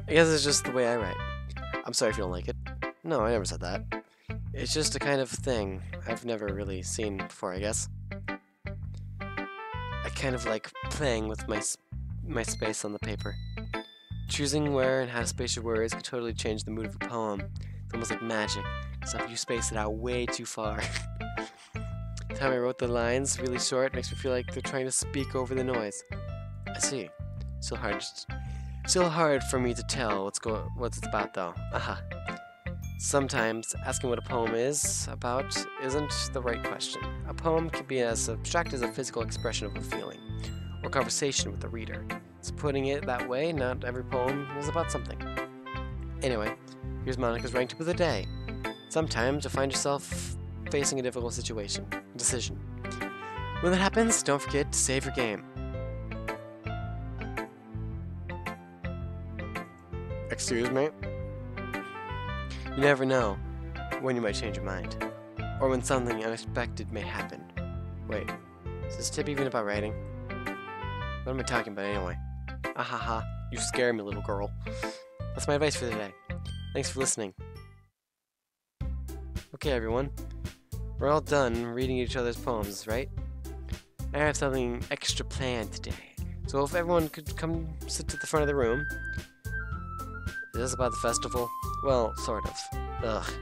I guess it's just the way I write. I'm sorry if you don't like it. No, I never said that. It's just a kind of thing I've never really seen before, I guess. I kind of like playing with my space on the paper. Choosing where and how to space your words can totally change the mood of a poem. It's almost like magic, except if you space it out way too far. The time I wrote the lines really short makes me feel like they're trying to speak over the noise. I see. Still hard for me to tell what's it's about though. Aha. Sometimes asking what a poem is about isn't the right question. A poem can be as abstract as a physical expression of a feeling, or conversation with the reader. So putting it that way, not every poem is about something. Anyway, here's Monica's ranked tip of the day. Sometimes you'll find yourself facing a difficult decision. When that happens, don't forget to save your game. Excuse me? You never know when you might change your mind, or when something unexpected may happen. Wait, is this tip even about writing? What am I talking about anyway? Ahaha, you scare me, little girl. That's my advice for the day. Thanks for listening. Okay, everyone. We're all done reading each other's poems, right? I have something extra planned today. So if everyone could come sit at the front of the room. Is this about the festival? Well, sort of. Ugh.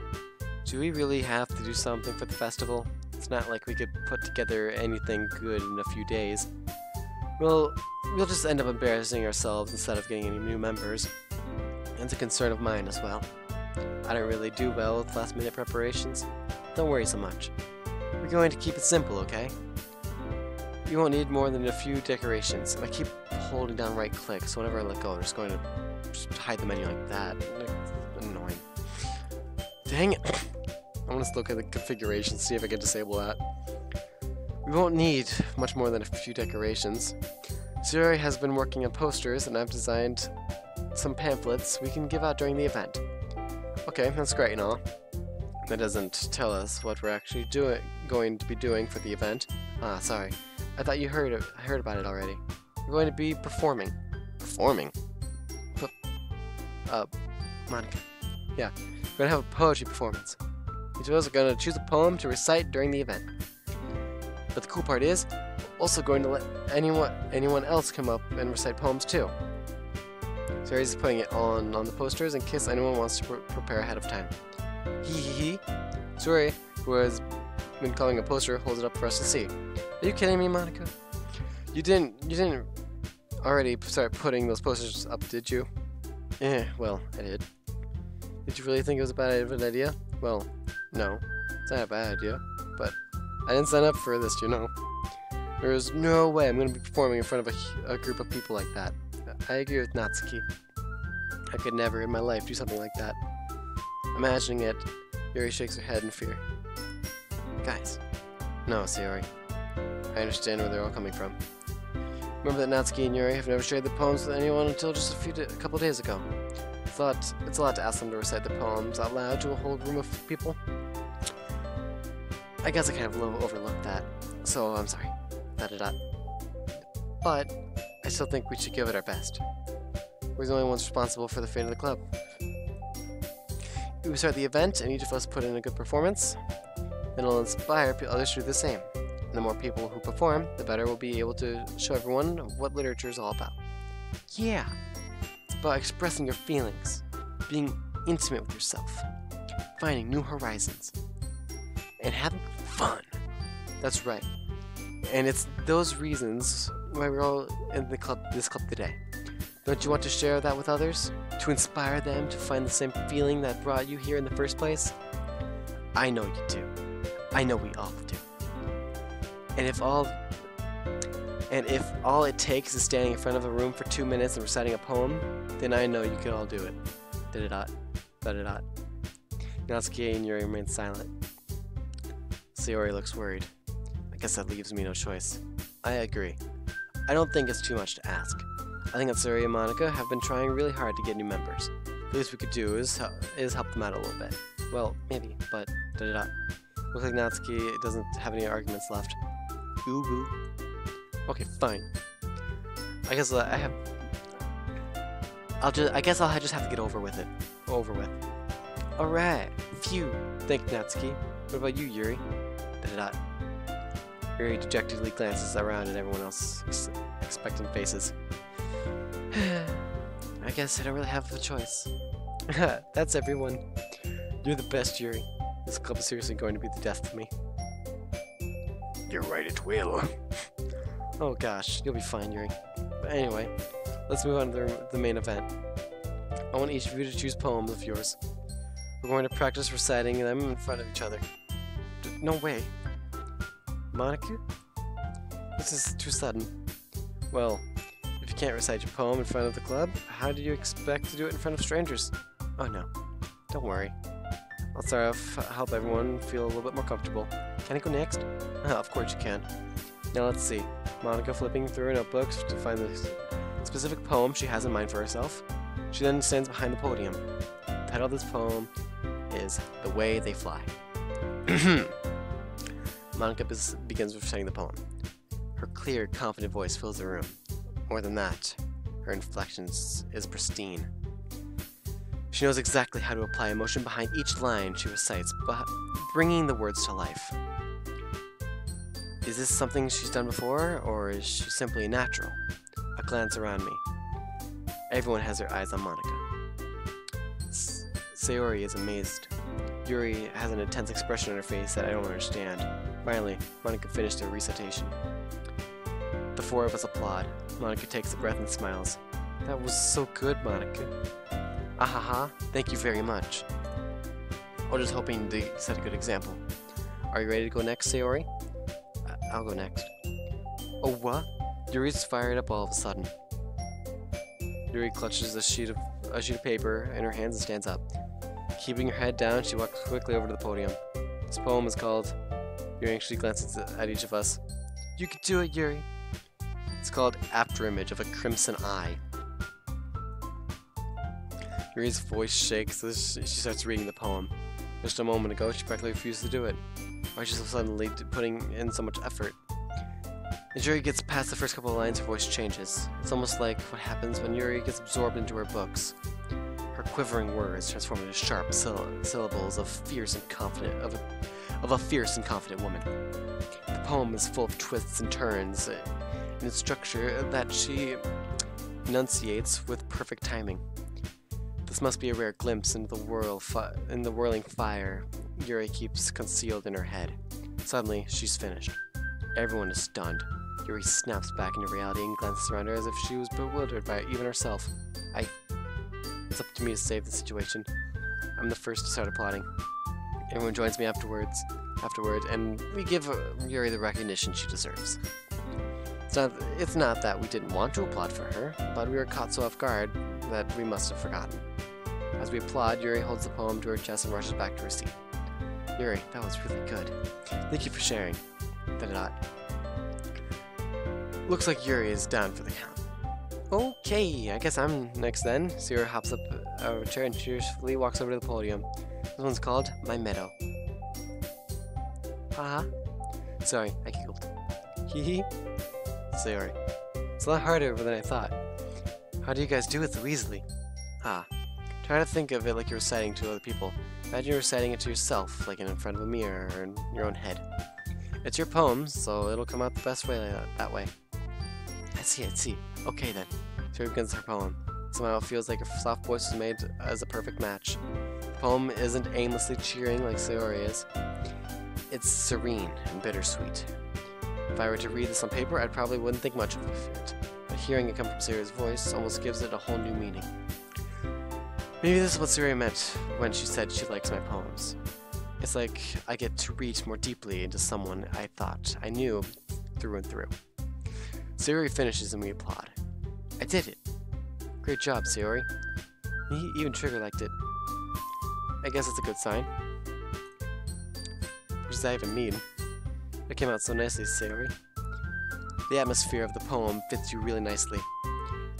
Do we really have to do something for the festival? It's not like we could put together anything good in a few days. We'll just end up embarrassing ourselves instead of getting any new members. And it's a concern of mine as well. I don't really do well with last-minute preparations. Don't worry so much. We're going to keep it simple, okay? You won't need more than a few decorations. And I keep holding down right-click, so whenever I let go, I'm just going to hide the menu like that. It's annoying. Dang it! I'm gonna look at the configuration, see if I can disable that. We won't need much more than a few decorations. Zuri has been working on posters, and I've designed some pamphlets we can give out during the event. Okay, that's great and all. That doesn't tell us what we're actually going to be doing for the event. Ah, sorry. I thought you heard about it already. We're going to be performing. Performing? Monica. Yeah, we're gonna have a poetry performance. Each of us are gonna choose a poem to recite during the event. But the cool part is, we're also going to let anyone else come up and recite poems too. So he's putting it on the posters in case anyone wants to prepare ahead of time. Hee. Sorry, who has been calling a poster, holds it up for us to see. Are you kidding me, Monica? You didn't already start putting those posters up, did you? Well, I did. Did you really think it was a bad idea? Well, no. It's not a bad idea, but I didn't sign up for this, you know. There is no way I'm going to be performing in front of a group of people like that. I agree with Natsuki. I could never in my life do something like that. Imagining it, Yuri shakes her head in fear. Guys. No, Sayori. I understand where they're all coming from. Remember that Natsuki and Yuri have never shared the poems with anyone until just a couple days ago. I thought it's a lot to ask them to recite the poems out loud to a whole room of people. I guess I kind of overlooked that, so I'm sorry. But I still think we should give it our best. We're the only ones responsible for the fate of the club. If we start the event and each of us put in a good performance, then it'll inspire others to do the same. And the more people who perform, the better we'll be able to show everyone what literature is all about. Yeah, it's about expressing your feelings, being intimate with yourself, finding new horizons, and having fun. That's right. And it's those reasons why we're all in this club today. Don't you want to share that with others? To inspire them to find the same feeling that brought you here in the first place? I know you do. I know we all do. And if all it takes is standing in front of a room for 2 minutes and reciting a poem, then I know you can all do it. Da-da-da. Natsuki and Yuri remain silent. Sayori looks worried. I guess that leaves me no choice. I agree. I don't think it's too much to ask. I think that Sayori and Monica have been trying really hard to get new members. The least we could do is help them out a little bit. Well, maybe, but da-da-da. Looks like Natsuki doesn't have any arguments left. Ooh. Okay, fine. I guess I'll just have to get over with it. Alright. Phew. Thank you, Natsuki. What about you, Yuri? Da-da-da. Yuri dejectedly glances around at everyone else, expectant faces. I guess I don't really have a choice. That's everyone. You're the best, Yuri. This club is seriously going to be the death of me. You're right, it will. Oh gosh, you'll be fine, Yuri. But anyway, let's move on to the main event. I want each of you to choose poems of yours. We're going to practice reciting them in front of each other. No way. Monica? This is too sudden. Well, if you can't recite your poem in front of the club, how do you expect to do it in front of strangers? Oh no, don't worry. I'll start off, help everyone feel a little bit more comfortable. Can I go next? Of course you can. Now let's see. Monica flipping through her notebooks to find the specific poem she has in mind for herself. She then stands behind the podium. The title of this poem is The Way They Fly. Monica begins reciting the poem. Her clear, confident voice fills the room. More than that, her inflection is pristine. She knows exactly how to apply emotion behind each line she recites, bringing the words to life. Is this something she's done before, or is she simply natural? A glance around me. Everyone has their eyes on Monica. Sayori is amazed. Yuri has an intense expression on her face that I don't understand. Finally, Monica finished her recitation. The four of us applaud. Monica takes a breath and smiles. That was so good, Monica. Ahaha, thank you very much. I was just hoping to set a good example. Are you ready to go next, Sayori? I'll go next. Oh, what? Yuri's fired up all of a sudden. Yuri clutches a sheet of paper in her hands and stands up. Keeping her head down, she walks quickly over to the podium. This poem is called... Yuri anxiously glances at each of us. You can do it, Yuri. It's called Afterimage of a Crimson Eye. Yuri's voice shakes as she starts reading the poem. Just a moment ago, she practically refused to do it. Why is she so suddenly putting in so much effort? As Yuri gets past the first couple of lines, her voice changes. It's almost like what happens when Yuri gets absorbed into her books. Her quivering words transform into sharp syllables of fierce and confident of a fierce and confident woman. The poem is full of twists and turns in its structure that she enunciates with perfect timing. This must be a rare glimpse into the whirling fire Yuri keeps concealed in her head. Suddenly, she's finished. Everyone is stunned. Yuri snaps back into reality and glances around her as if she was bewildered by even herself. It's up to me to save the situation. I'm the first to start applauding. Everyone joins me afterward, and we give Yuri the recognition she deserves. It's not that we didn't want to applaud for her, but we were caught so off guard that we must have forgotten. As we applaud, Yuri holds the poem to her chest and rushes back to her seat. Yuri, that was really good. Thank you for sharing. Looks like Yuri is down for the count. Okay, I guess I'm next then. Sierra hops up out of a chair and cheerfully walks over to the podium. This one's called My Meadow. Haha. Sorry, I giggled. Hee hee. Sorry. It's a lot harder than I thought. How do you guys do it so easily? Try to think of it like you're reciting to other people. Imagine you're reciting it to yourself, like in front of a mirror or in your own head. It's your poem, so it'll come out the best way that way. I see. Okay then. Sierra begins her poem. Somehow it feels like her soft voice was made as a perfect match. The poem isn't aimlessly cheering like Sayori is. It's serene and bittersweet. If I were to read this on paper, I probably wouldn't think much of it. But hearing it come from Sayori's voice almost gives it a whole new meaning. Maybe this is what Sayori meant when she said she likes my poems. It's like I get to reach more deeply into someone I thought I knew through and through. Sayori finishes and we applaud. I did it! Great job, Sayori. Even Trigger liked it. I guess it's a good sign. What does that even mean? It came out so nicely, Sayori. The atmosphere of the poem fits you really nicely.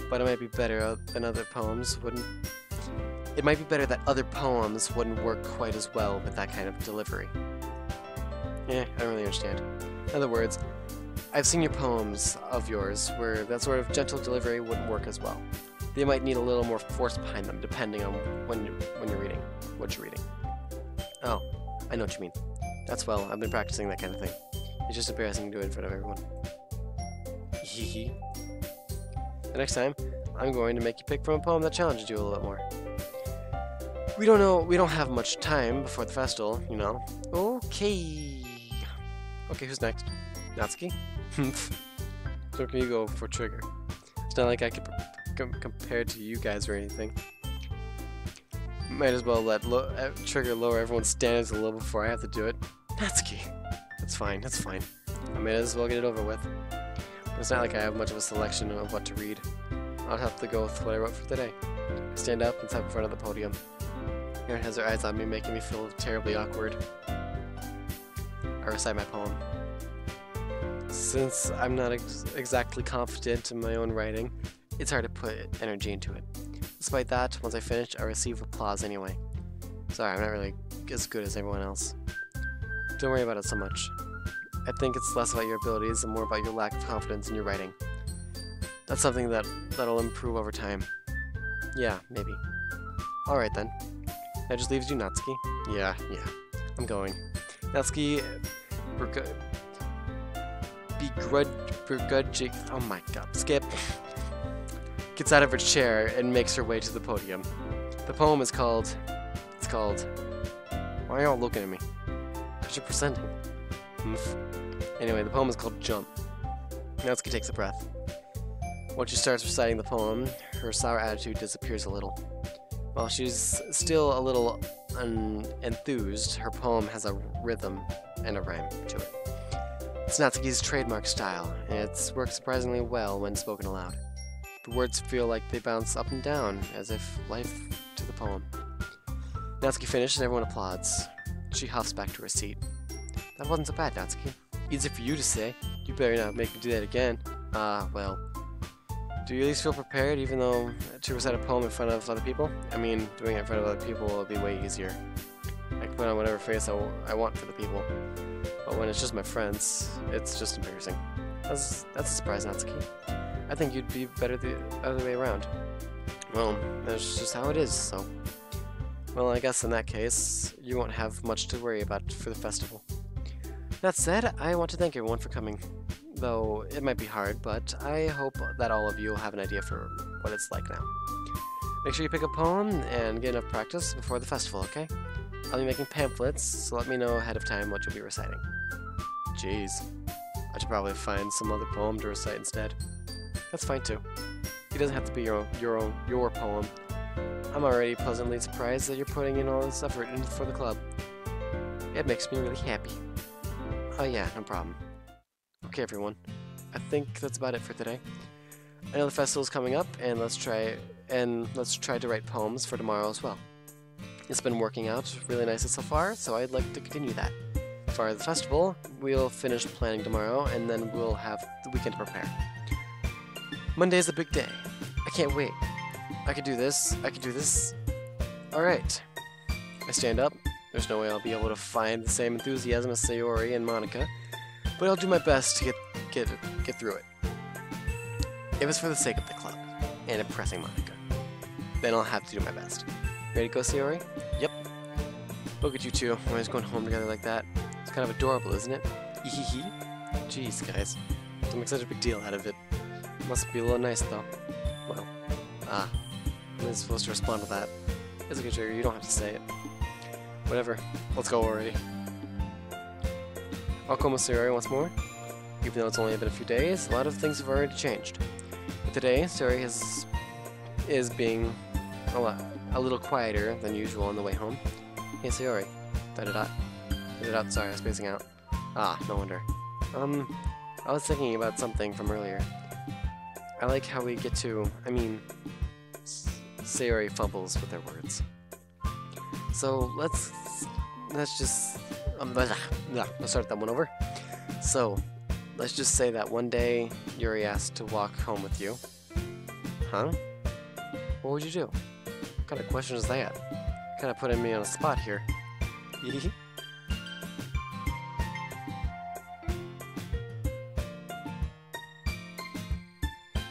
But it might be better than other poems wouldn't... It might be better that other poems wouldn't work quite as well with that kind of delivery. I don't really understand. In other words, I've seen your poems of yours where that sort of gentle delivery wouldn't work as well. They might need a little more force behind them, depending on when you're reading, what you're reading. Oh, I know what you mean. That's well, I've been practicing that kind of thing. It's just embarrassing to do it in front of everyone. Hee. The next time, I'm going to make you pick from a poem that challenges you a little bit more. We don't have much time before the festival, you know. Okay, who's next? Natsuki? So can you go for Trigger? It's not like I could compare to you guys or anything. Might as well let Trigger lower everyone's standards a little before I have to do it. Natsuki! That's fine. I might as well get it over with. But it's not like I have much of a selection of what to read. I'll have to go with what I wrote for today. I stand up and step in front of the podium. Erin has her eyes on me, making me feel terribly awkward. I recite my poem. Since I'm not exactly confident in my own writing, it's hard to put energy into it. Despite that, once I finish, I receive applause anyway. Sorry, I'm not really as good as everyone else. Don't worry about it so much. I think it's less about your abilities and more about your lack of confidence in your writing. That's something that'll improve over time. Yeah, maybe. Alright then. That just leaves you, Natsuki. Yeah. I'm going. Natsuki begrudging. Oh my god. Skip. Gets out of her chair and makes her way to the podium. The poem is called... It's called... Why are y'all looking at me? Because you're presenting. Anyway, the poem is called Jump. Natsuki takes a breath. Once she starts reciting the poem, her sour attitude disappears a little. While she's still a little enthused, her poem has a rhythm and a rhyme to it. It's Natsuki's trademark style, and it works surprisingly well when spoken aloud. The words feel like they bounce up and down, as if life to the poem. Natsuki finishes and everyone applauds. She huffs back to her seat. That wasn't so bad, Natsuki. Easy for you to say. You better not make me do that again. Well... Do you at least feel prepared, even though to recite a poem in front of other people? I mean, doing it in front of other people will be way easier. I can put on whatever face I want for the people. But when it's just my friends, it's just embarrassing. That's a surprise, Natsuki. I think you'd be better the other way around. Well, that's just how it is, so... Well, I guess in that case, you won't have much to worry about for the festival. That said, I want to thank everyone for coming. Though it might be hard, but I hope that all of you will have an idea for what it's like now. Make sure you pick a poem and get enough practice before the festival, okay? I'll be making pamphlets, so let me know ahead of time what you'll be reciting. Jeez. I should probably find some other poem to recite instead. That's fine too. It doesn't have to be your poem. I'm already pleasantly surprised that you're putting in all this effort for the club. It makes me really happy. Oh yeah, no problem. Okay everyone, I think that's about it for today. I know the festival's coming up, and let's try to write poems for tomorrow as well. It's been working out really nicely so far, so I'd like to continue that. For the festival, we'll finish planning tomorrow, and then we'll have the weekend to prepare. Monday's a big day. I can't wait. I could do this. I could do this. Alright. I stand up. There's no way I'll be able to find the same enthusiasm as Sayori and Monica, but I'll do my best to get through it. If it's for the sake of the club, and impressing Monica, then I'll have to do my best. Ready to go, Sayori? Yep. Look at you two, always going home together like that. It's kind of adorable, isn't it? Hee. Jeez, guys. Don't make such a big deal out of it. Must be a little nice, though. Well, I'm supposed to respond to that. It's okay, Jerry, you don't have to say it. Whatever. Let's go already. I'll come with Sayori once more. Even though it's only been a few days, a lot of things have already changed. But today, Sayori is being a little quieter than usual on the way home. Hey, Sayori. Sorry, I was spacing out. No wonder. I was thinking about something from earlier. I like how we get to, Sayori fumbles with their words. So, let's just, let's start that one over. So, let's just say that one day, Yuri asked to walk home with you. Huh? What would you do? What kind of question is that? Kind of putting me on a spot here.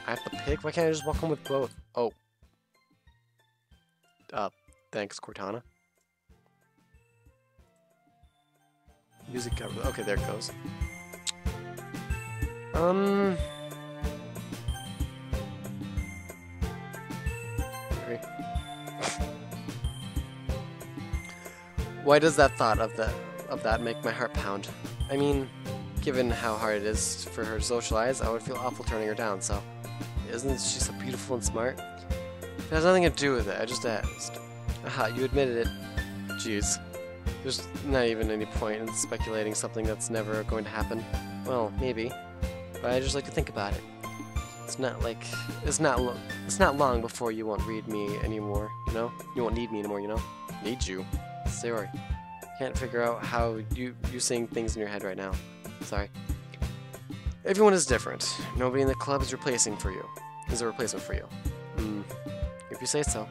I have to pick? Why can't I just walk home with both? Oh. Thanks, Cortana. Music cover. Okay, there it goes. Why does that thought of that make my heart pound? I mean, given how hard it is for her to socialize, I would feel awful turning her down, so... Isn't she so beautiful and smart? It has nothing to do with it, I just asked. Aha, you admitted it. Jeez. There's not even any point in speculating something that's never going to happen. Well, maybe. But I just like to think about it. It's not long before you won't read me anymore, you know? You won't need me anymore, you know? Need you? Sorry. Can't figure out how you're seeing things in your head right now. Sorry. Everyone is different. Nobody in the club is a replacement for you. If you say so.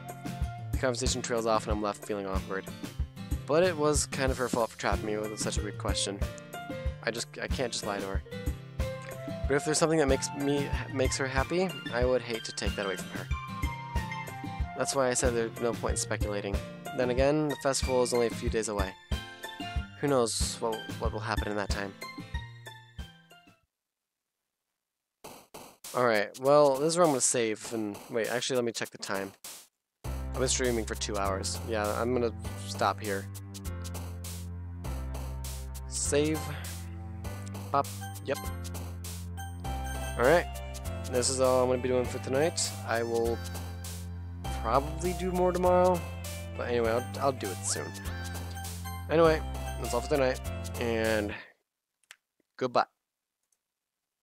The conversation trails off and I'm left feeling awkward. But it was kind of her fault for trapping me with such a weird question. I can't just lie to her. But if there's something that makes her happy, I would hate to take that away from her. That's why I said there's no point in speculating. Then again, the festival is only a few days away. Who knows what will happen in that time. Alright, well, this is where I'm going to save, and wait, actually let me check the time. I've been streaming for 2 hours. Yeah, I'm going to stop here. Save. Pop. Yep. Alright, this is all I'm going to be doing for tonight. I will probably do more tomorrow, but anyway, I'll do it soon. Anyway, that's all for tonight, and goodbye.